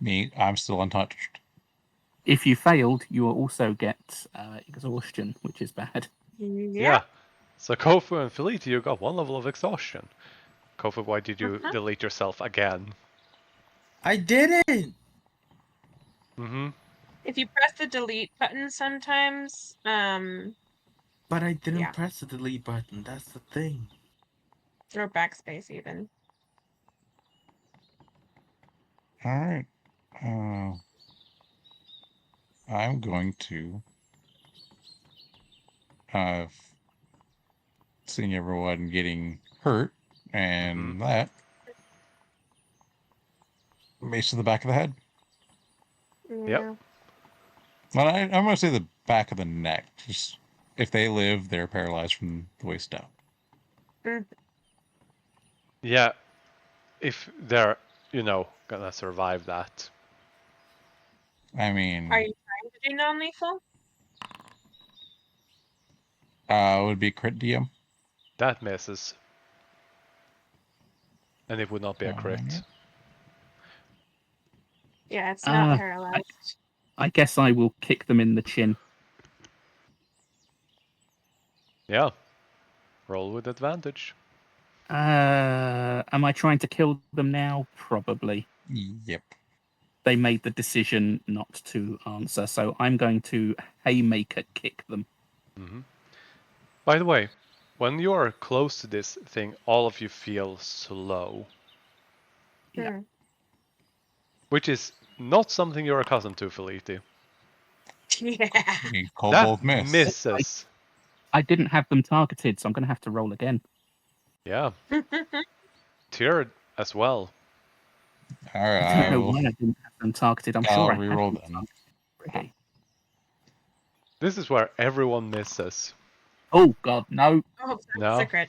Me, I'm still untouched. If you failed, you will also get exhaustion, which is bad. Yeah. So Kofu and Feliti, you got 1 level of exhaustion. Kofu, why did you delete yourself again? I didn't! Mm-hmm. If you press the delete button sometimes, But I didn't Yeah. press the delete button, that's the thing. or backspace even. Alright. I'm going to seeing everyone getting hurt and that mace to the back of the head. Yep. Well, I'm going to say the back of the neck. Just if they live, they're paralyzed from the waist down. Yeah. If they're, gonna survive that. I mean, Are you trying to do non-lethal? it would be crit DM. That misses. And it would not be a crit. Yeah, it's not Ah, paralyzed. I guess I will kick them in the chin. Yeah. Roll with advantage. Am I trying to kill them now? Probably. Yep. They made the decision not to answer, so I'm going to haymaker kick them. Mm-hmm. By the way, when you are close to this thing, all of you feel slow. Yeah. Which is not something you're accustomed to, Feliti. Yeah. Kobold That miss. misses. I didn't have them targeted, so I'm going to have to roll again. Yeah. Tiered as well. All right, I don't know why I didn't have them targeted. I'm sure I had reroll them them. targeted already. This is where everyone misses. Oh God, no! Oh, that's No. a crit.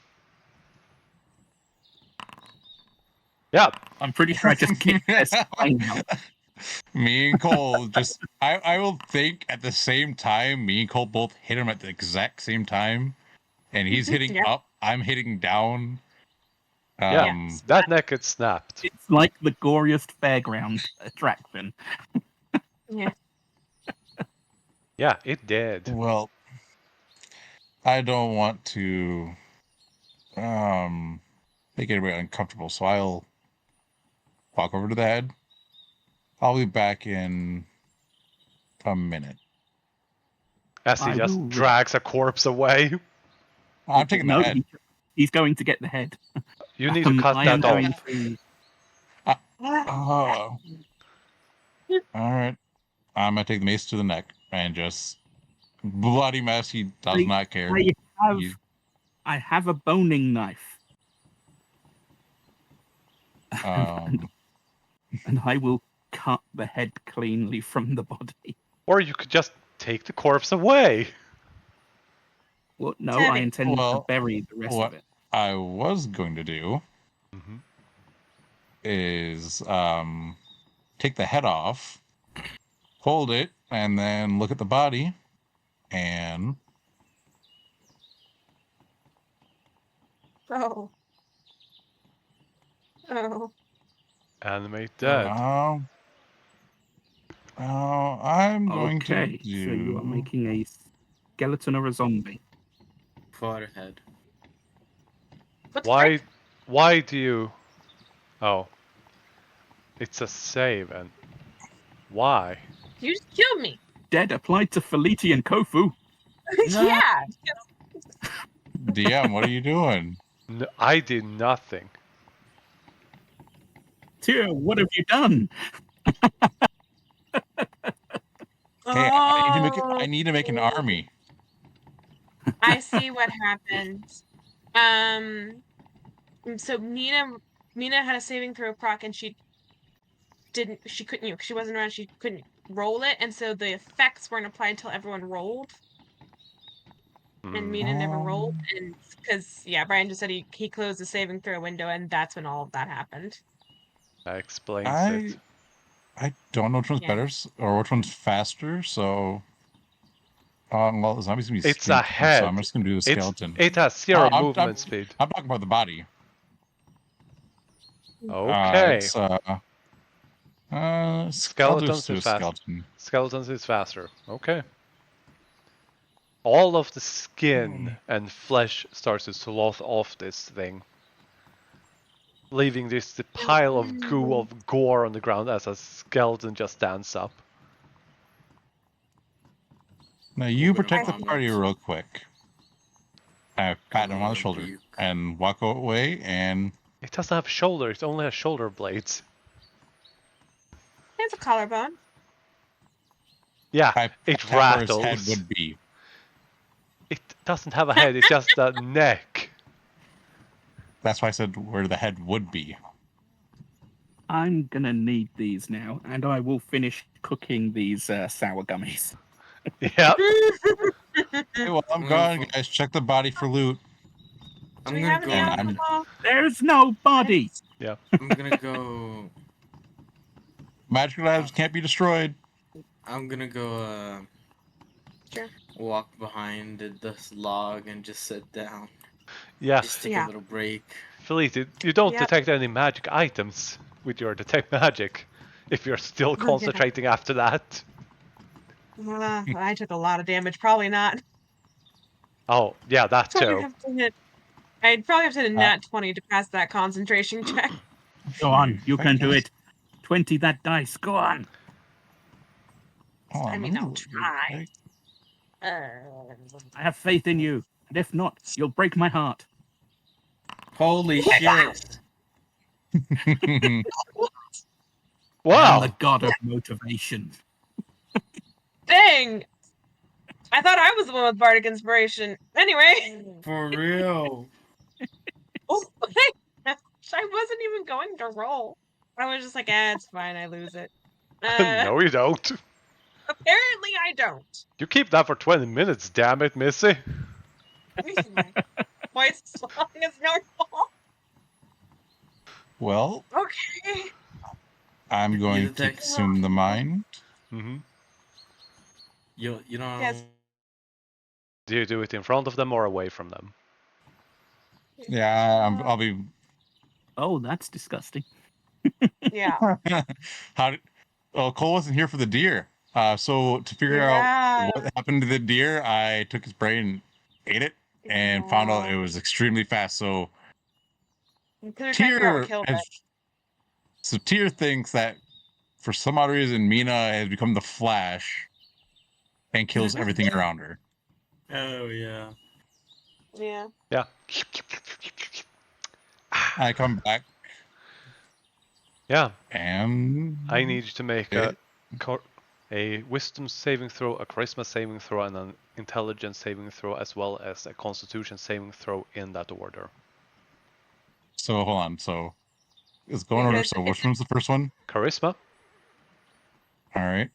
Yeah. I'm pretty sure I just kicked their spine out. Me and Cole just, I will think at the same time, me and Cole both hit him at the exact same time. And he's hitting Yeah. up, I'm hitting down. Yeah. That neck had snapped. It's like the goriest fairground attraction. Yeah. Yeah, it did. Well, I don't want to make anybody uncomfortable, so I'll walk over to the head. I'll be back in a minute. As he just drags a corpse away. I'm taking the head. He's going to get the head. You need to cut I that am off. going to... all right. I'm going to take the mace to the neck and just bloody mess. He does not care. I have a boning knife. And I will cut the head cleanly from the body. Or you could just take the corpse away. Well, no, I intend to bury the rest of it. I was going to do is take the head off, hold it, and then look at the body, and Oh. Animate dead. I'm going to do... So you are making a skeleton or a zombie? For the head. Why do you... Oh. It's a save, and... Why? You just killed me. Dead applied to Feliti and Kofu. Yeah. DM, what are you doing? No, I did nothing. Tyr, what have you done? Hey, I need to make an army. I see what happened. So Mina had a saving throw proc, and she couldn't, she wasn't around, she couldn't roll it, and so the effects weren't applied until everyone rolled. and Mina never rolled, and because Brian just said he closed the saving throw window, and that's when all of that happened. That explains it. I don't know which one's better or which one's faster, so. Well, the zombie's gonna be It's a head. so I'm just gonna do the skeleton. It has 0 movement speed. I'm talking about the body. Okay. Skeletons is fast. Skeletons is faster. Okay. All of the skin and flesh starts to slough off this thing, leaving this pile of goo of gore on the ground as a skeleton just stands up. Now you protect the party real quick. Pat him on the shoulder and walk away. And it doesn't have shoulder; it only has shoulder blades. It's a collarbone. Yeah, it rattles. His head would be. It doesn't have a head; it's just a neck. That's why I said where the head would be. I'm gonna need these now, and I will finish cooking these sour gummies. Yeah. Hey, well, I'm gone, guys. Check the body for loot. Do we have any alcohol? There's no body. Yeah. I'm gonna go. Magical items can't be destroyed. I'm gonna go. Walk behind this log and just sit down. Yeah. Just take a little break. Felice, you don't detect any magic items with your detect magic if you're still concentrating after that. I took a lot of damage. Probably not. Oh, yeah, that too. I'd probably have to hit a nat 20 to pass that concentration check. Go on, you can do it. 20 that dice. Go on. I mean, I'll try. I have faith in you, and if not, you'll break my heart. Holy shit! Wow! I'm the god of motivation. Dang! I thought I was the one with bardic inspiration. Anyway. For real. Oh, I wasn't even going to roll. I was just like, it's fine, I lose it. No, you don't. Apparently, I don't. You keep that for 20 minutes, damn it, Missy. Twice as long as normal. Well. Okay. I'm going to consume the mind. Mm-hmm. You know. Yes. Do you do it in front of them or away from them? Yeah, I'll be. Oh, that's disgusting. Yeah. Cole wasn't here for the deer. So to figure out what happened to the deer, I took his brain and ate it and found out it was extremely fast. So Tyr thinks that for some odd reason Mina has become the Flash and kills everything around her. Oh yeah. Yeah. Yeah. I come back. Yeah. And I need you to make a wisdom saving throw, a charisma saving throw, and an intelligence saving throw, as well as a constitution saving throw in that order. So hold on. So it's going order. So which one's the first one? Charisma. All right.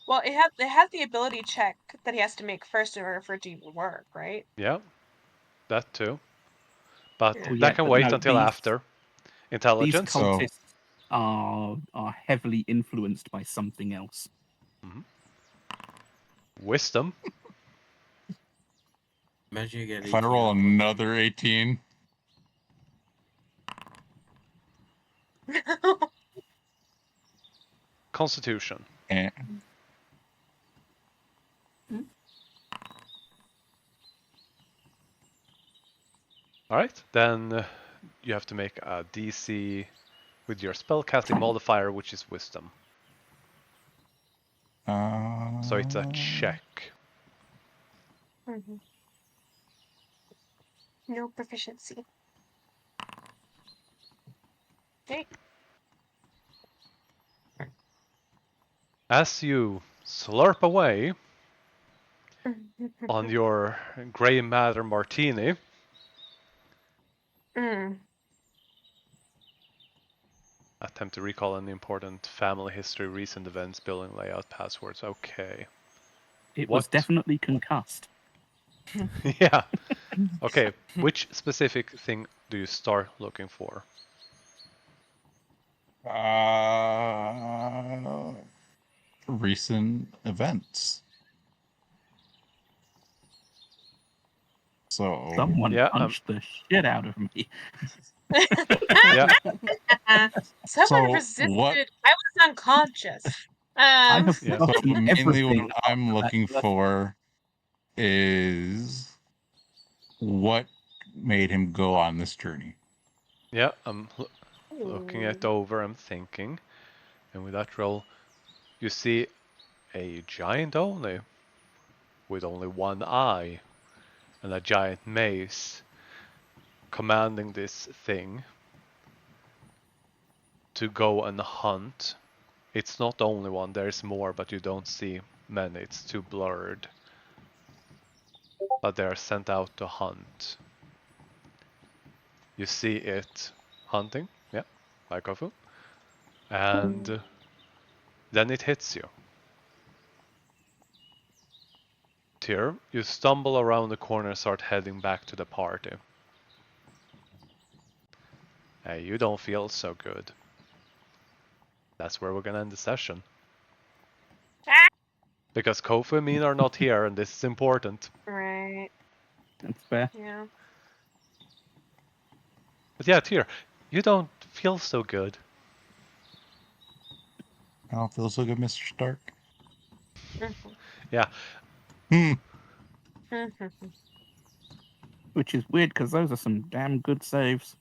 Well, it has the ability check that he has to make first in order for it to even work, right? Yeah, that too. But that can wait until after. Intelligence. These cultists are heavily influenced by something else. Mm-hmm. Wisdom. Imagine you get 18. If I roll another 18. Constitution. Alright, then you have to make a DC with your spellcasting modifier, which is wisdom. So it's a check. Mm-hmm. No proficiency. Okay. As you slurp away on your grey matter martini, attempt to recall any important family history, recent events, building layout, passwords. Okay. It was definitely concussed. Yeah. Okay, which specific thing do you start looking for? Recent events. So Someone Yeah, punched the shit out of me. yeah. Someone So resisted. what- I was unconscious. I have Yeah. so forgotten mainly everything. what I'm looking for is what made him go on this journey. Yeah, I'm looking it over, I'm thinking. And with that roll, you see a giant Oni with only one eye and a giant mace commanding this thing to go and hunt. It's not only one, there's more, but you don't see many, it's too blurred. But they're sent out to hunt. You see it hunting, yeah, like Kofu. And then it hits you. Tyr, you stumble around the corner and start heading back to the party. Hey, you don't feel so good. That's where we're gonna end the session. Ah! Because Kofu and Min are not here, and this is important. Right. That's fair. Yeah. But yeah, Tyr, you don't feel so good. I don't feel so good, Mr. Stark. Yeah. Hmm. Which is weird because those are some damn good saves.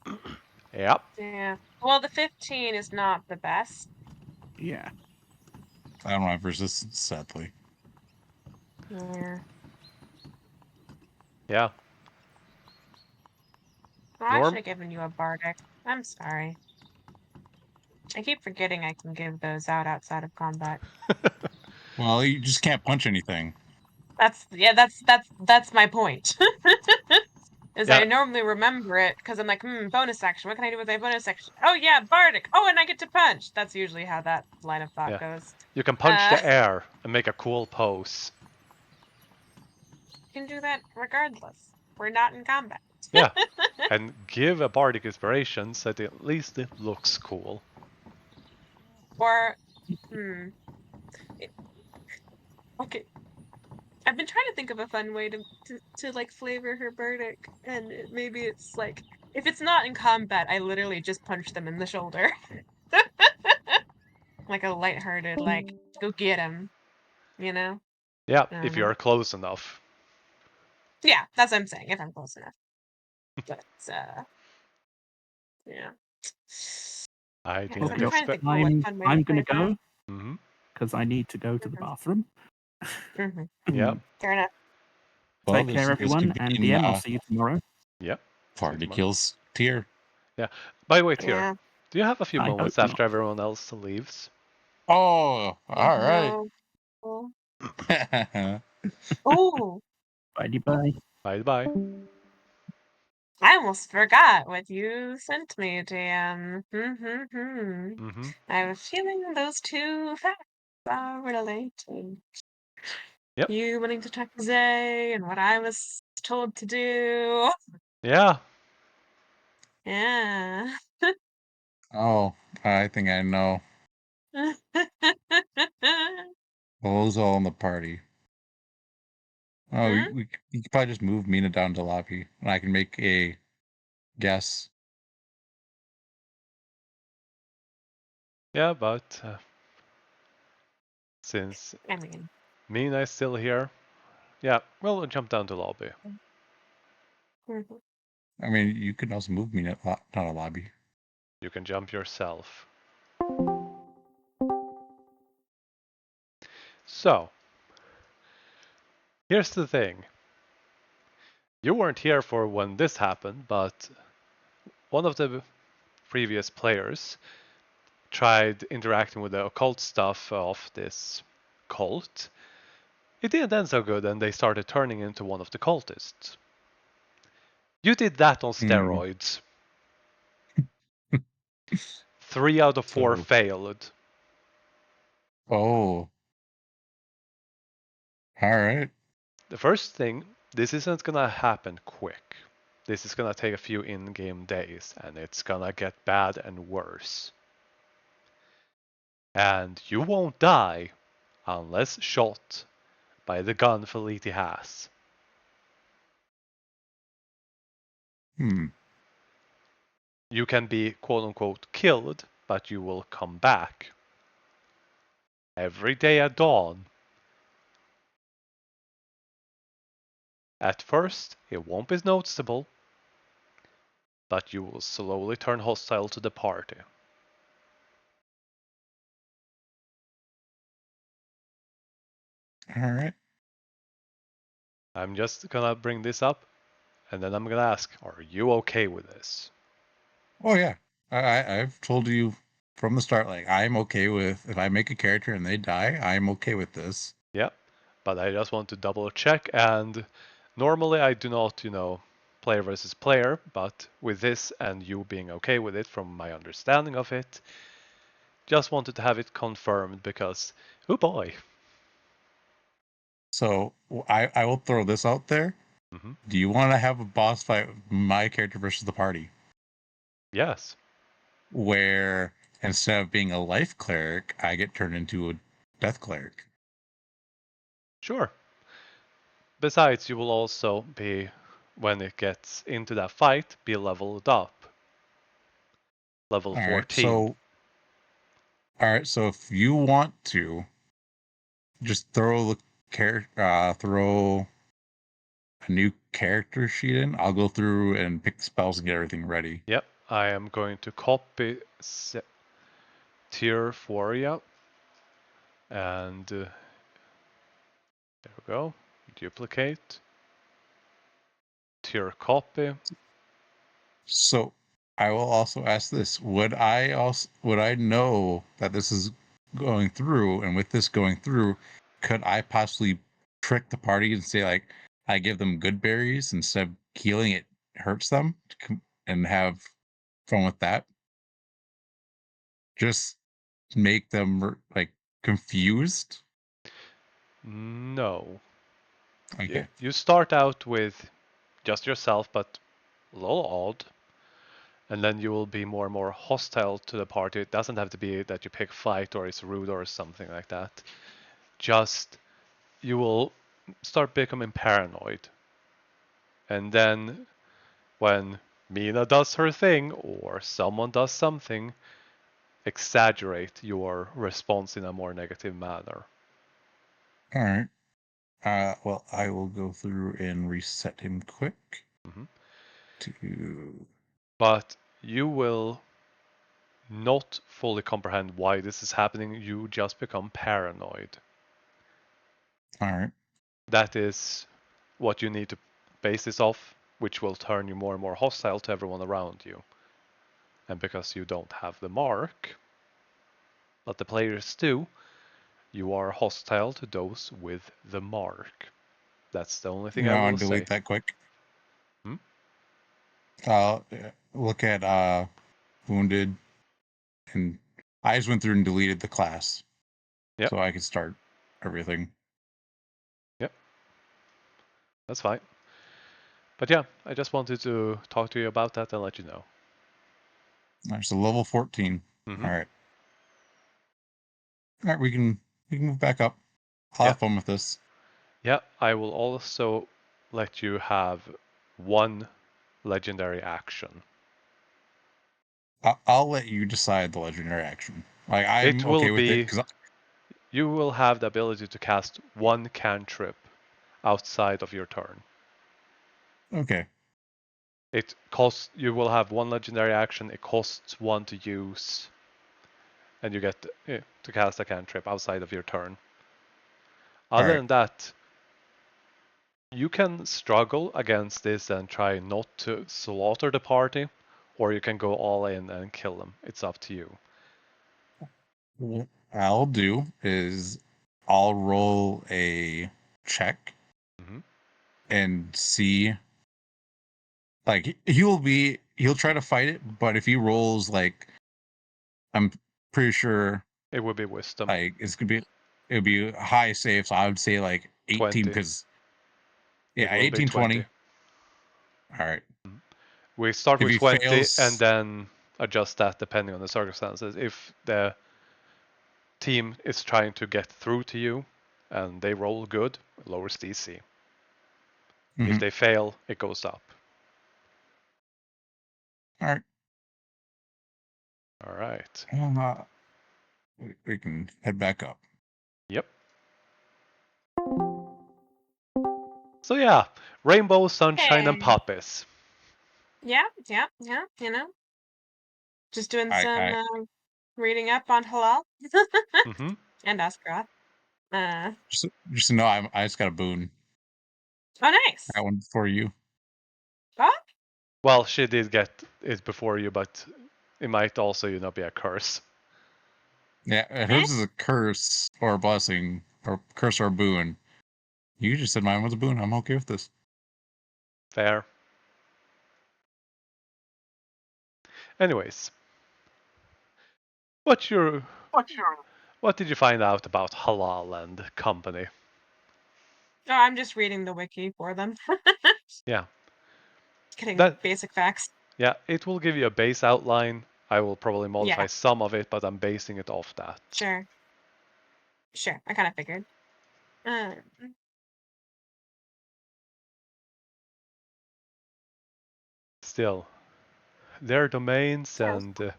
Yep. Yeah. Well, the 15 is not the best. Yeah. I don't have resistance, sadly. Yeah. Yeah. Well, I Norm? should have given you a bardic. I'm sorry. I keep forgetting I can give those out outside of combat. Well, you just can't punch anything. That's my point. Is Yeah. I normally remember it because I'm like, bonus action. What can I do with my bonus action? Oh yeah, bardic. Oh, and I get to punch. That's usually how that line of thought Yeah. goes. You can punch the air and make a cool pose. You can do that regardless. We're not in combat. Yeah. And give a bardic inspiration so that at least it looks cool. Or, okay. I've been trying to think of a fun way to like flavor her bardic, and maybe it's like if it's not in combat, I literally just punch them in the shoulder, like a lighthearted, like go get him, you know? Yeah, I don't if know. you're close enough. Yeah, that's what I'm saying. If I'm close enough, but yeah. I Yeah, did so not I'm trying to expect. think of what fun way to I'm play gonna that. go Mm-hmm. because I need to go to the bathroom. Yeah. Fair enough. Well, Take care, everyone, and DM. I'll see you tomorrow. Yep. Party kills Tyr. Yeah. By the way, Tyr, Yeah. do you have a few I moments hope after everyone else leaves? Oh, all right. No. Oh, Bye. Bye bye. I almost forgot what you sent me, DM. Mm-hmm. I have a feeling those two facts are related. Yep. You wanting to check Zay and what I was told to do. Yeah. Yeah. Oh, I think I know. Well, who's all in the party? Oh, you could probably just move Mina down to lobby, and I can make a guess. Yeah, but since I mean, Mina is still here, yeah, we'll jump down to lobby. I mean, you can also move Mina down to lobby. You can jump yourself. So, here's the thing. You weren't here for when this happened, but one of the previous players tried interacting with the occult stuff of this cult. It didn't end so good, and they started turning into one of the cultists. You did that on steroids. 3 out of 4 So- failed. Oh. All right. The first thing this isn't gonna happen quick. This is gonna take a few in-game days, and it's gonna get bad and worse. And you won't die unless shot by the gun Felitti has. You can be quote-unquote killed, but you will come back. Every day at dawn. At first, it won't be noticeable, but you will slowly turn hostile to the party. All right. I'm just gonna bring this up, and then I'm gonna ask, are you okay with this? Oh yeah, I've told you from the start, like I'm okay with if I make a character and they die, I'm okay with this. Yeah, but I just want to double check, and normally I do not, player versus player, but with this and you being okay with it from my understanding of it, just wanted to have it confirmed because, oh boy. So I will throw this out there. Mm-hmm. Do you want to have a boss fight with my character versus the party? Yes. Where instead of being a life cleric, I get turned into a death cleric. Sure. Besides, you will also be, when it gets into that fight, be leveled up. Level 14. All right, so if you want to just throw throw a new character sheet in, I'll go through and pick the spells and get everything ready. Yep, I am going to copy tier 4, yeah. And there we go. Duplicate. Tier copy. So I will also ask this: would I know that this is going through, and with this going through, could I possibly trick the party and say like I give them good berries instead of healing it hurts them, and have fun with that? Just make them like confused. No. Okay. You start out with just yourself, but a little odd. And then you will be more and more hostile to the party. It doesn't have to be that you pick fight or it's rude or something like that. Just you will start becoming paranoid. And then when Mina does her thing or someone does something, exaggerate your response in a more negative manner. All right. Well, I will go through and reset him quick. Mm-hmm. But you will not fully comprehend why this is happening. You just become paranoid. All right. That is what you need to base this off, which will turn you more and more hostile to everyone around you. And because you don't have the mark, but the players do, you are hostile to those with the mark. That's the only thing I will Delete say. that quick. Hmm? Look at wounded, and I just went through and deleted the class, Yep. so I could start everything. Yep. That's fine. But yeah, I just wanted to talk to you about that and let you know. There's a level 14. Mm-hmm. All right. All right, we can move back up. I'll have fun with this. Yeah, I will also let you have one legendary action. I'll let you decide the legendary action. Like It I'm will okay with it be because you will have the ability to cast one cantrip outside of your turn. okay. It costs you will have one legendary action, it costs one to use, and you get to cast a cantrip outside of your turn. Other than that, you can struggle against this and try not to slaughter the party, or you can go all in and kill them. It's up to you. What I'll do is I'll roll a check and see. Like he'll try to fight it, but if he rolls like, I'm pretty sure it would be wisdom. Like it would be high save, so I would say like 18 20. because Yeah, it will be 18, 20. 20. All right. We start If with he 20 fails- and then adjust that depending on the circumstances. If the team is trying to get through to you and they roll good, it lowers DC. If Mhm. they fail, it goes up. All right. All right. We can head back up. Yep. So yeah, rainbow, sunshine, and Hey. poppies. Yeah, just doing some reading up on halal Mm-hmm. and Ascroft. Just to know, I just got a boon. Oh, nice. That one for you. What? Well, she did get it before you, but it might also, be a curse. Yeah, hers is a curse or a blessing, or curse or a boon. You just said mine was a boon. I'm okay with this. Fair. Anyways, what did you find out about Halal and company? Oh, I'm just reading the wiki for them. Yeah. Getting That- basic facts. Yeah, it will give you a base outline. I will probably modify Yeah. some of it, but I'm basing it off that. Sure. I kind of figured. Still, their domains and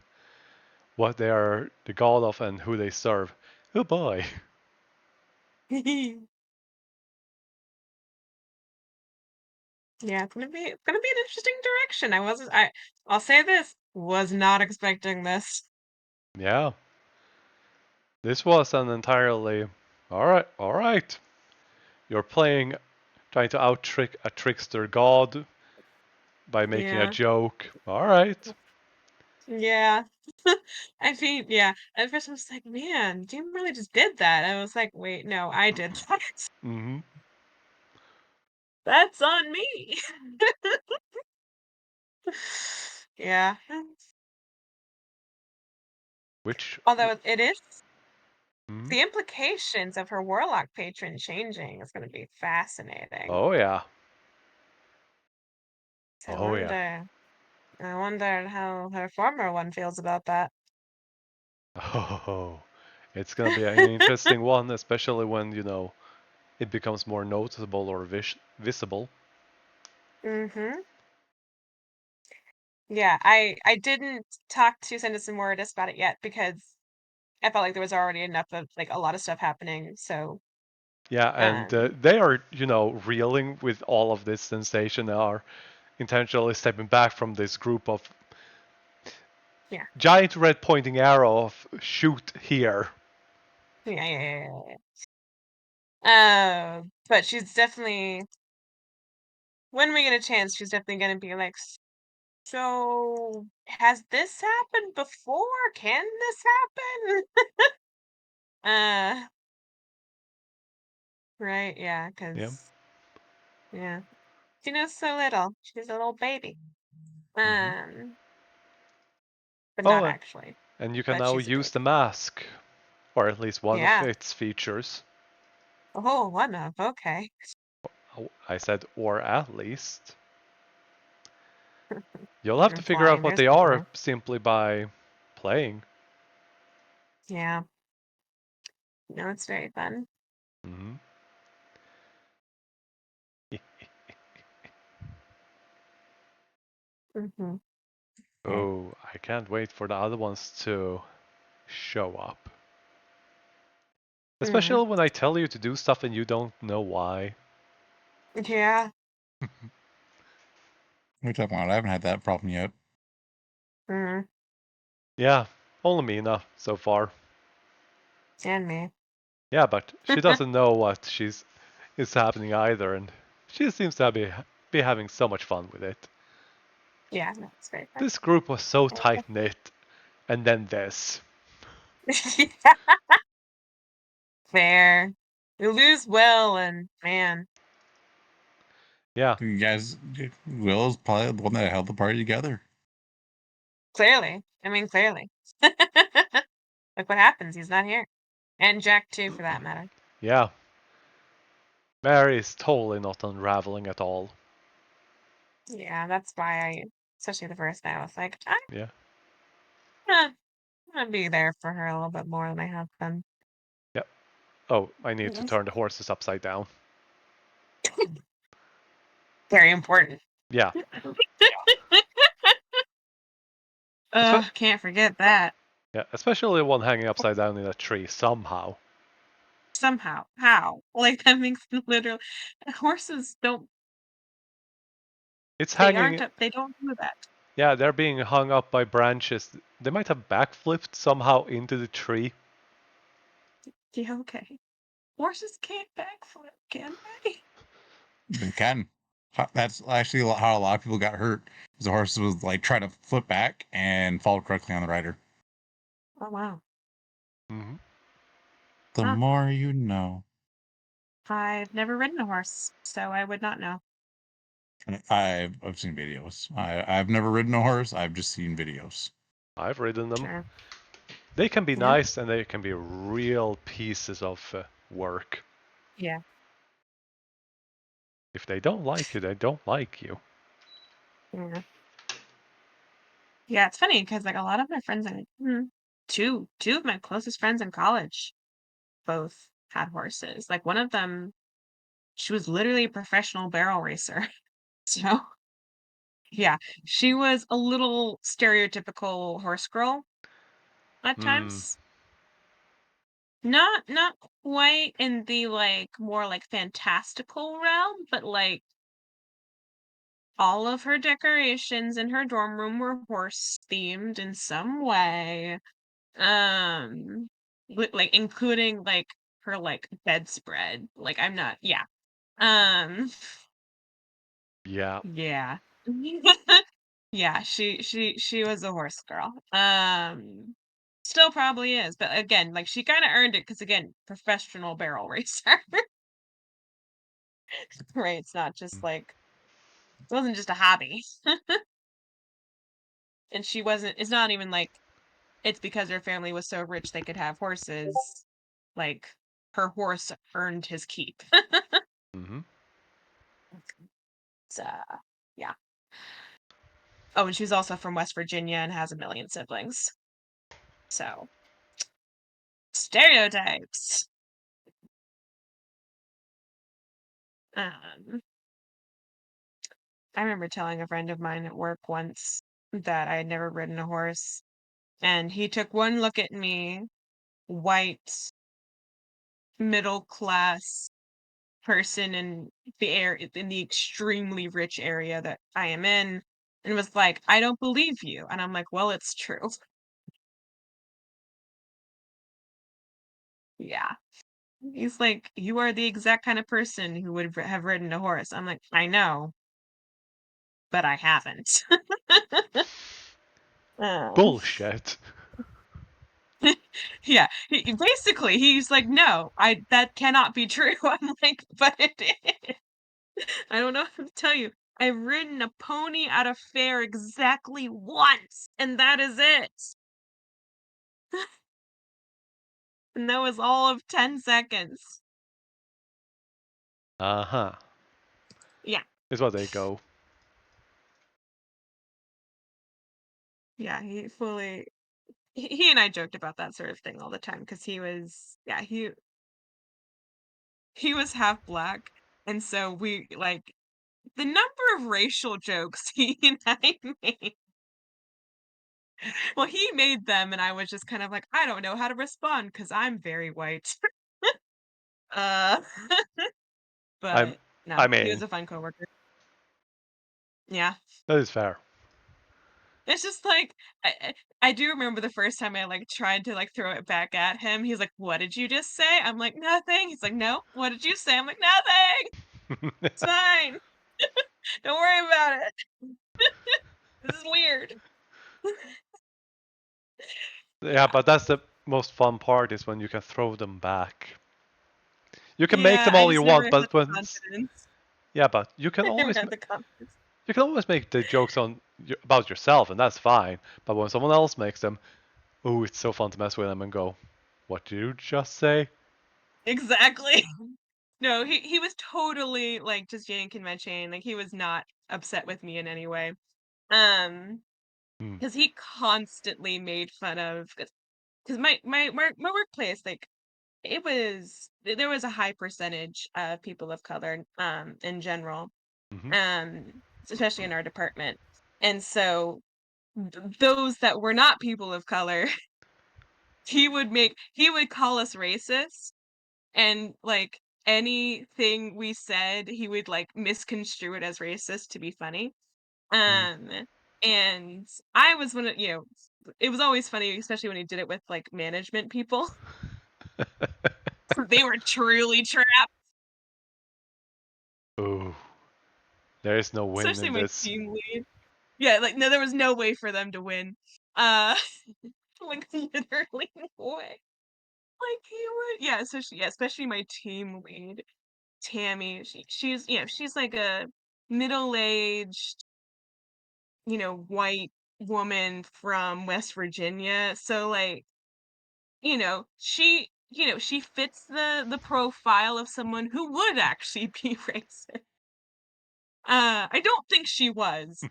what they are the god of and who they serve. Oh boy. Yeah, it's gonna be an interesting direction. I'll say this, was not expecting this. Yeah. This was an entirely all right. You're trying to out-trick a trickster god by making a Yeah. joke. All right. Yeah. I mean, yeah. At first I was like, man, Jim really just did that. I was like, wait, no, I did that. Mm-hmm. That's on me. Yeah. Which Although it is Mhm. the implications of her warlock patron changing is going to be fascinating. Oh yeah. So Oh yeah. I wonder how her former one feels about that. Oh, it's gonna be an interesting one, especially when it becomes more noticeable or visible. Mm-hmm. Yeah, I didn't talk to Sendus and Mordis about it yet because I felt like there was already enough of like a lot of stuff happening. So Yeah, and they are, reeling with all of this sensation. They are intentionally stepping back from this group of yeah, giant red pointing arrow of shoot here. yeah. But she's definitely, when we get a chance, she's definitely gonna be like, so has this happened before? Can this happen? Right, yeah, Yeah. yeah, she knows so little. She's a little baby. Mm-hmm. But Oh, not actually. and you can But now she's a use baby. the mask, or at least one of Yeah. its features. Oh, one of, okay. I said, or at least. You'll have to figure out Implying what there's they are more. simply by playing. Yeah. No, it's very fun. Mm-hmm. Mm-hmm. Oh, I can't wait for the other ones to show up. Especially when I tell you to do stuff and you don't know why. Yeah. What are you talking about? I haven't had that problem yet. Mm-hmm. Yeah, only Mina so far. And me. Yeah, but she doesn't know what is happening either, and she seems to be having so much fun with it. Yeah, no, it's very fun. This group was so tight knit, and then this. Fair. We lose Will and man. Yeah. You guys, Will's probably the one that held the party together. Clearly. I mean, clearly. Look what happens. He's not here. And Jack too, for that matter. Yeah. Mary is totally not unraveling at all. Yeah, that's why especially the first night, I was like, Yeah. I'm gonna be there for her a little bit more than I have been. Yep. Oh, I need to turn the horses upside down. Very important. Yeah. Can't forget that. Yeah, especially one hanging upside down in a tree somehow. Somehow. How? Like, that makes literally... Horses don't... It's They hanging... They don't do that. Yeah, they're being hung up by branches. They might have backflipped somehow into the tree. Yeah, okay. Horses can't backflip, can they? They can. That's actually how a lot of people got hurt. Because the horses would like try to flip back and fall directly on the rider. Oh, wow. Mm-hmm. The Huh. more you know. I've never ridden a horse, so I would not know. I've seen videos. I've never ridden a horse. I've just seen videos. I've ridden them. Sure. They can be Yeah. nice and they can be real pieces of work. Yeah. If they don't like you, they don't like you. Yeah. Yeah, it's funny because like a lot of my friends, two of my closest friends in college, both had horses. Like one of them, she was literally a professional barrel racer. So yeah, she was a little stereotypical horse girl at times. Not quite in the like more like fantastical realm, but like all of her decorations in her dorm room were horse themed in some way. Like including like her like bedspread. Like I'm not, yeah. Um, Yeah. yeah. Yeah, she was a horse girl. Still probably is, but again, like she kind of earned it because again, professional barrel racer. Right? It's not just like it wasn't just a hobby. And she wasn't, it's not even like it's because her family was so rich they could have horses. Like her horse earned his keep. Mm-hmm. So yeah. Oh, and she's also from West Virginia and has a million siblings. So stereotypes. Um, I remember telling a friend of mine at work once that I had never ridden a horse, and he took one look at me, white, middle class person in the extremely rich area that I am in, and was like, "I don't believe you." And I'm like, "Well, it's true." Yeah. He's like, "You are the exact kind of person who would have ridden a horse." I'm like, "I know, but I haven't." Um, Bullshit. yeah, basically, he's like, "No, that cannot be true." I'm like, "But it is." I don't know how to tell you. I've ridden a pony at a fair exactly once, and that is it. And that was all of 10 seconds. Uh-huh. Yeah. Is what they go. Yeah, he and I joked about that sort of thing all the time because he was half black, and so we like the number of racial jokes he and I made. Well, he made them, and I was just kind of like, I don't know how to respond because I'm very white. uh, I'm but no, I'm he was in. a fun coworker. Yeah, That is fair. it's just like I do remember the first time I like tried to like throw it back at him. He's like, "What did you just say?" I'm like, "Nothing." He's like, "No, what did you say?" I'm like, "Nothing. It's fine. Don't worry about it. This is weird." Yeah, Yeah. but that's the most fun part is when you can throw them back. You can make Yeah, them I all just you never want, had the but confidence. yeah, but you can I never always had the confidence. you can always make the jokes about yourself, and that's fine. But when someone else makes them, oh, it's so fun to mess with them and go, "What did you just say?" Exactly. No, he was totally like just yanking my chain. Like he was not upset with me in any way. Because he constantly made fun of because my workplace like there was a high percentage of people of color in general, especially in our department, and so those that were not people of color, he would call us racist, and like anything we said, he would like misconstrue it as racist to be funny. Um, and I was one of it was always funny, especially when he did it with like management people. They were truly trapped, Ooh, there is no win especially in my this. team lead. Yeah, like no, there was no way for them to win. Uh, like literally no way. Like he would, yeah, especially my team lead, Tammy. She's like a middle-aged, white woman from West Virginia. So like, she fits the profile of someone who would actually be racist. I don't think she was,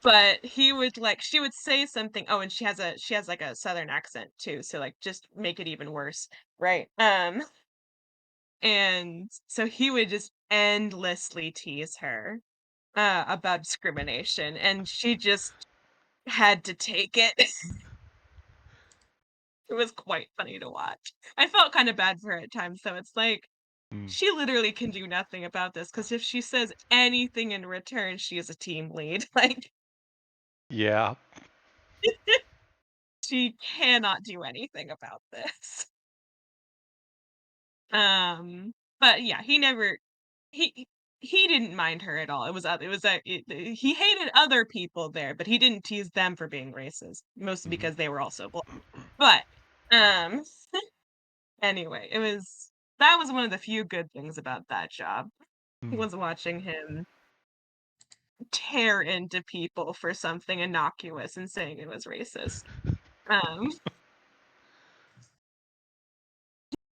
but she would say something. Oh, and she has like a southern accent too, so like just make it even worse, right? And so he would just endlessly tease her about discrimination, and she just had to take it. It was quite funny to watch. I felt kind of bad for her at times, so it's like she literally can do nothing about this because if she says anything in return, she is a team lead. Like Yeah. she cannot do anything about this. But yeah, he he didn't mind her at all. He hated other people there, but he didn't tease them for being racist, mostly because they were also black. But um anyway, that was one of the few good things about that job. Was watching him tear into people for something innocuous and saying it was racist. Um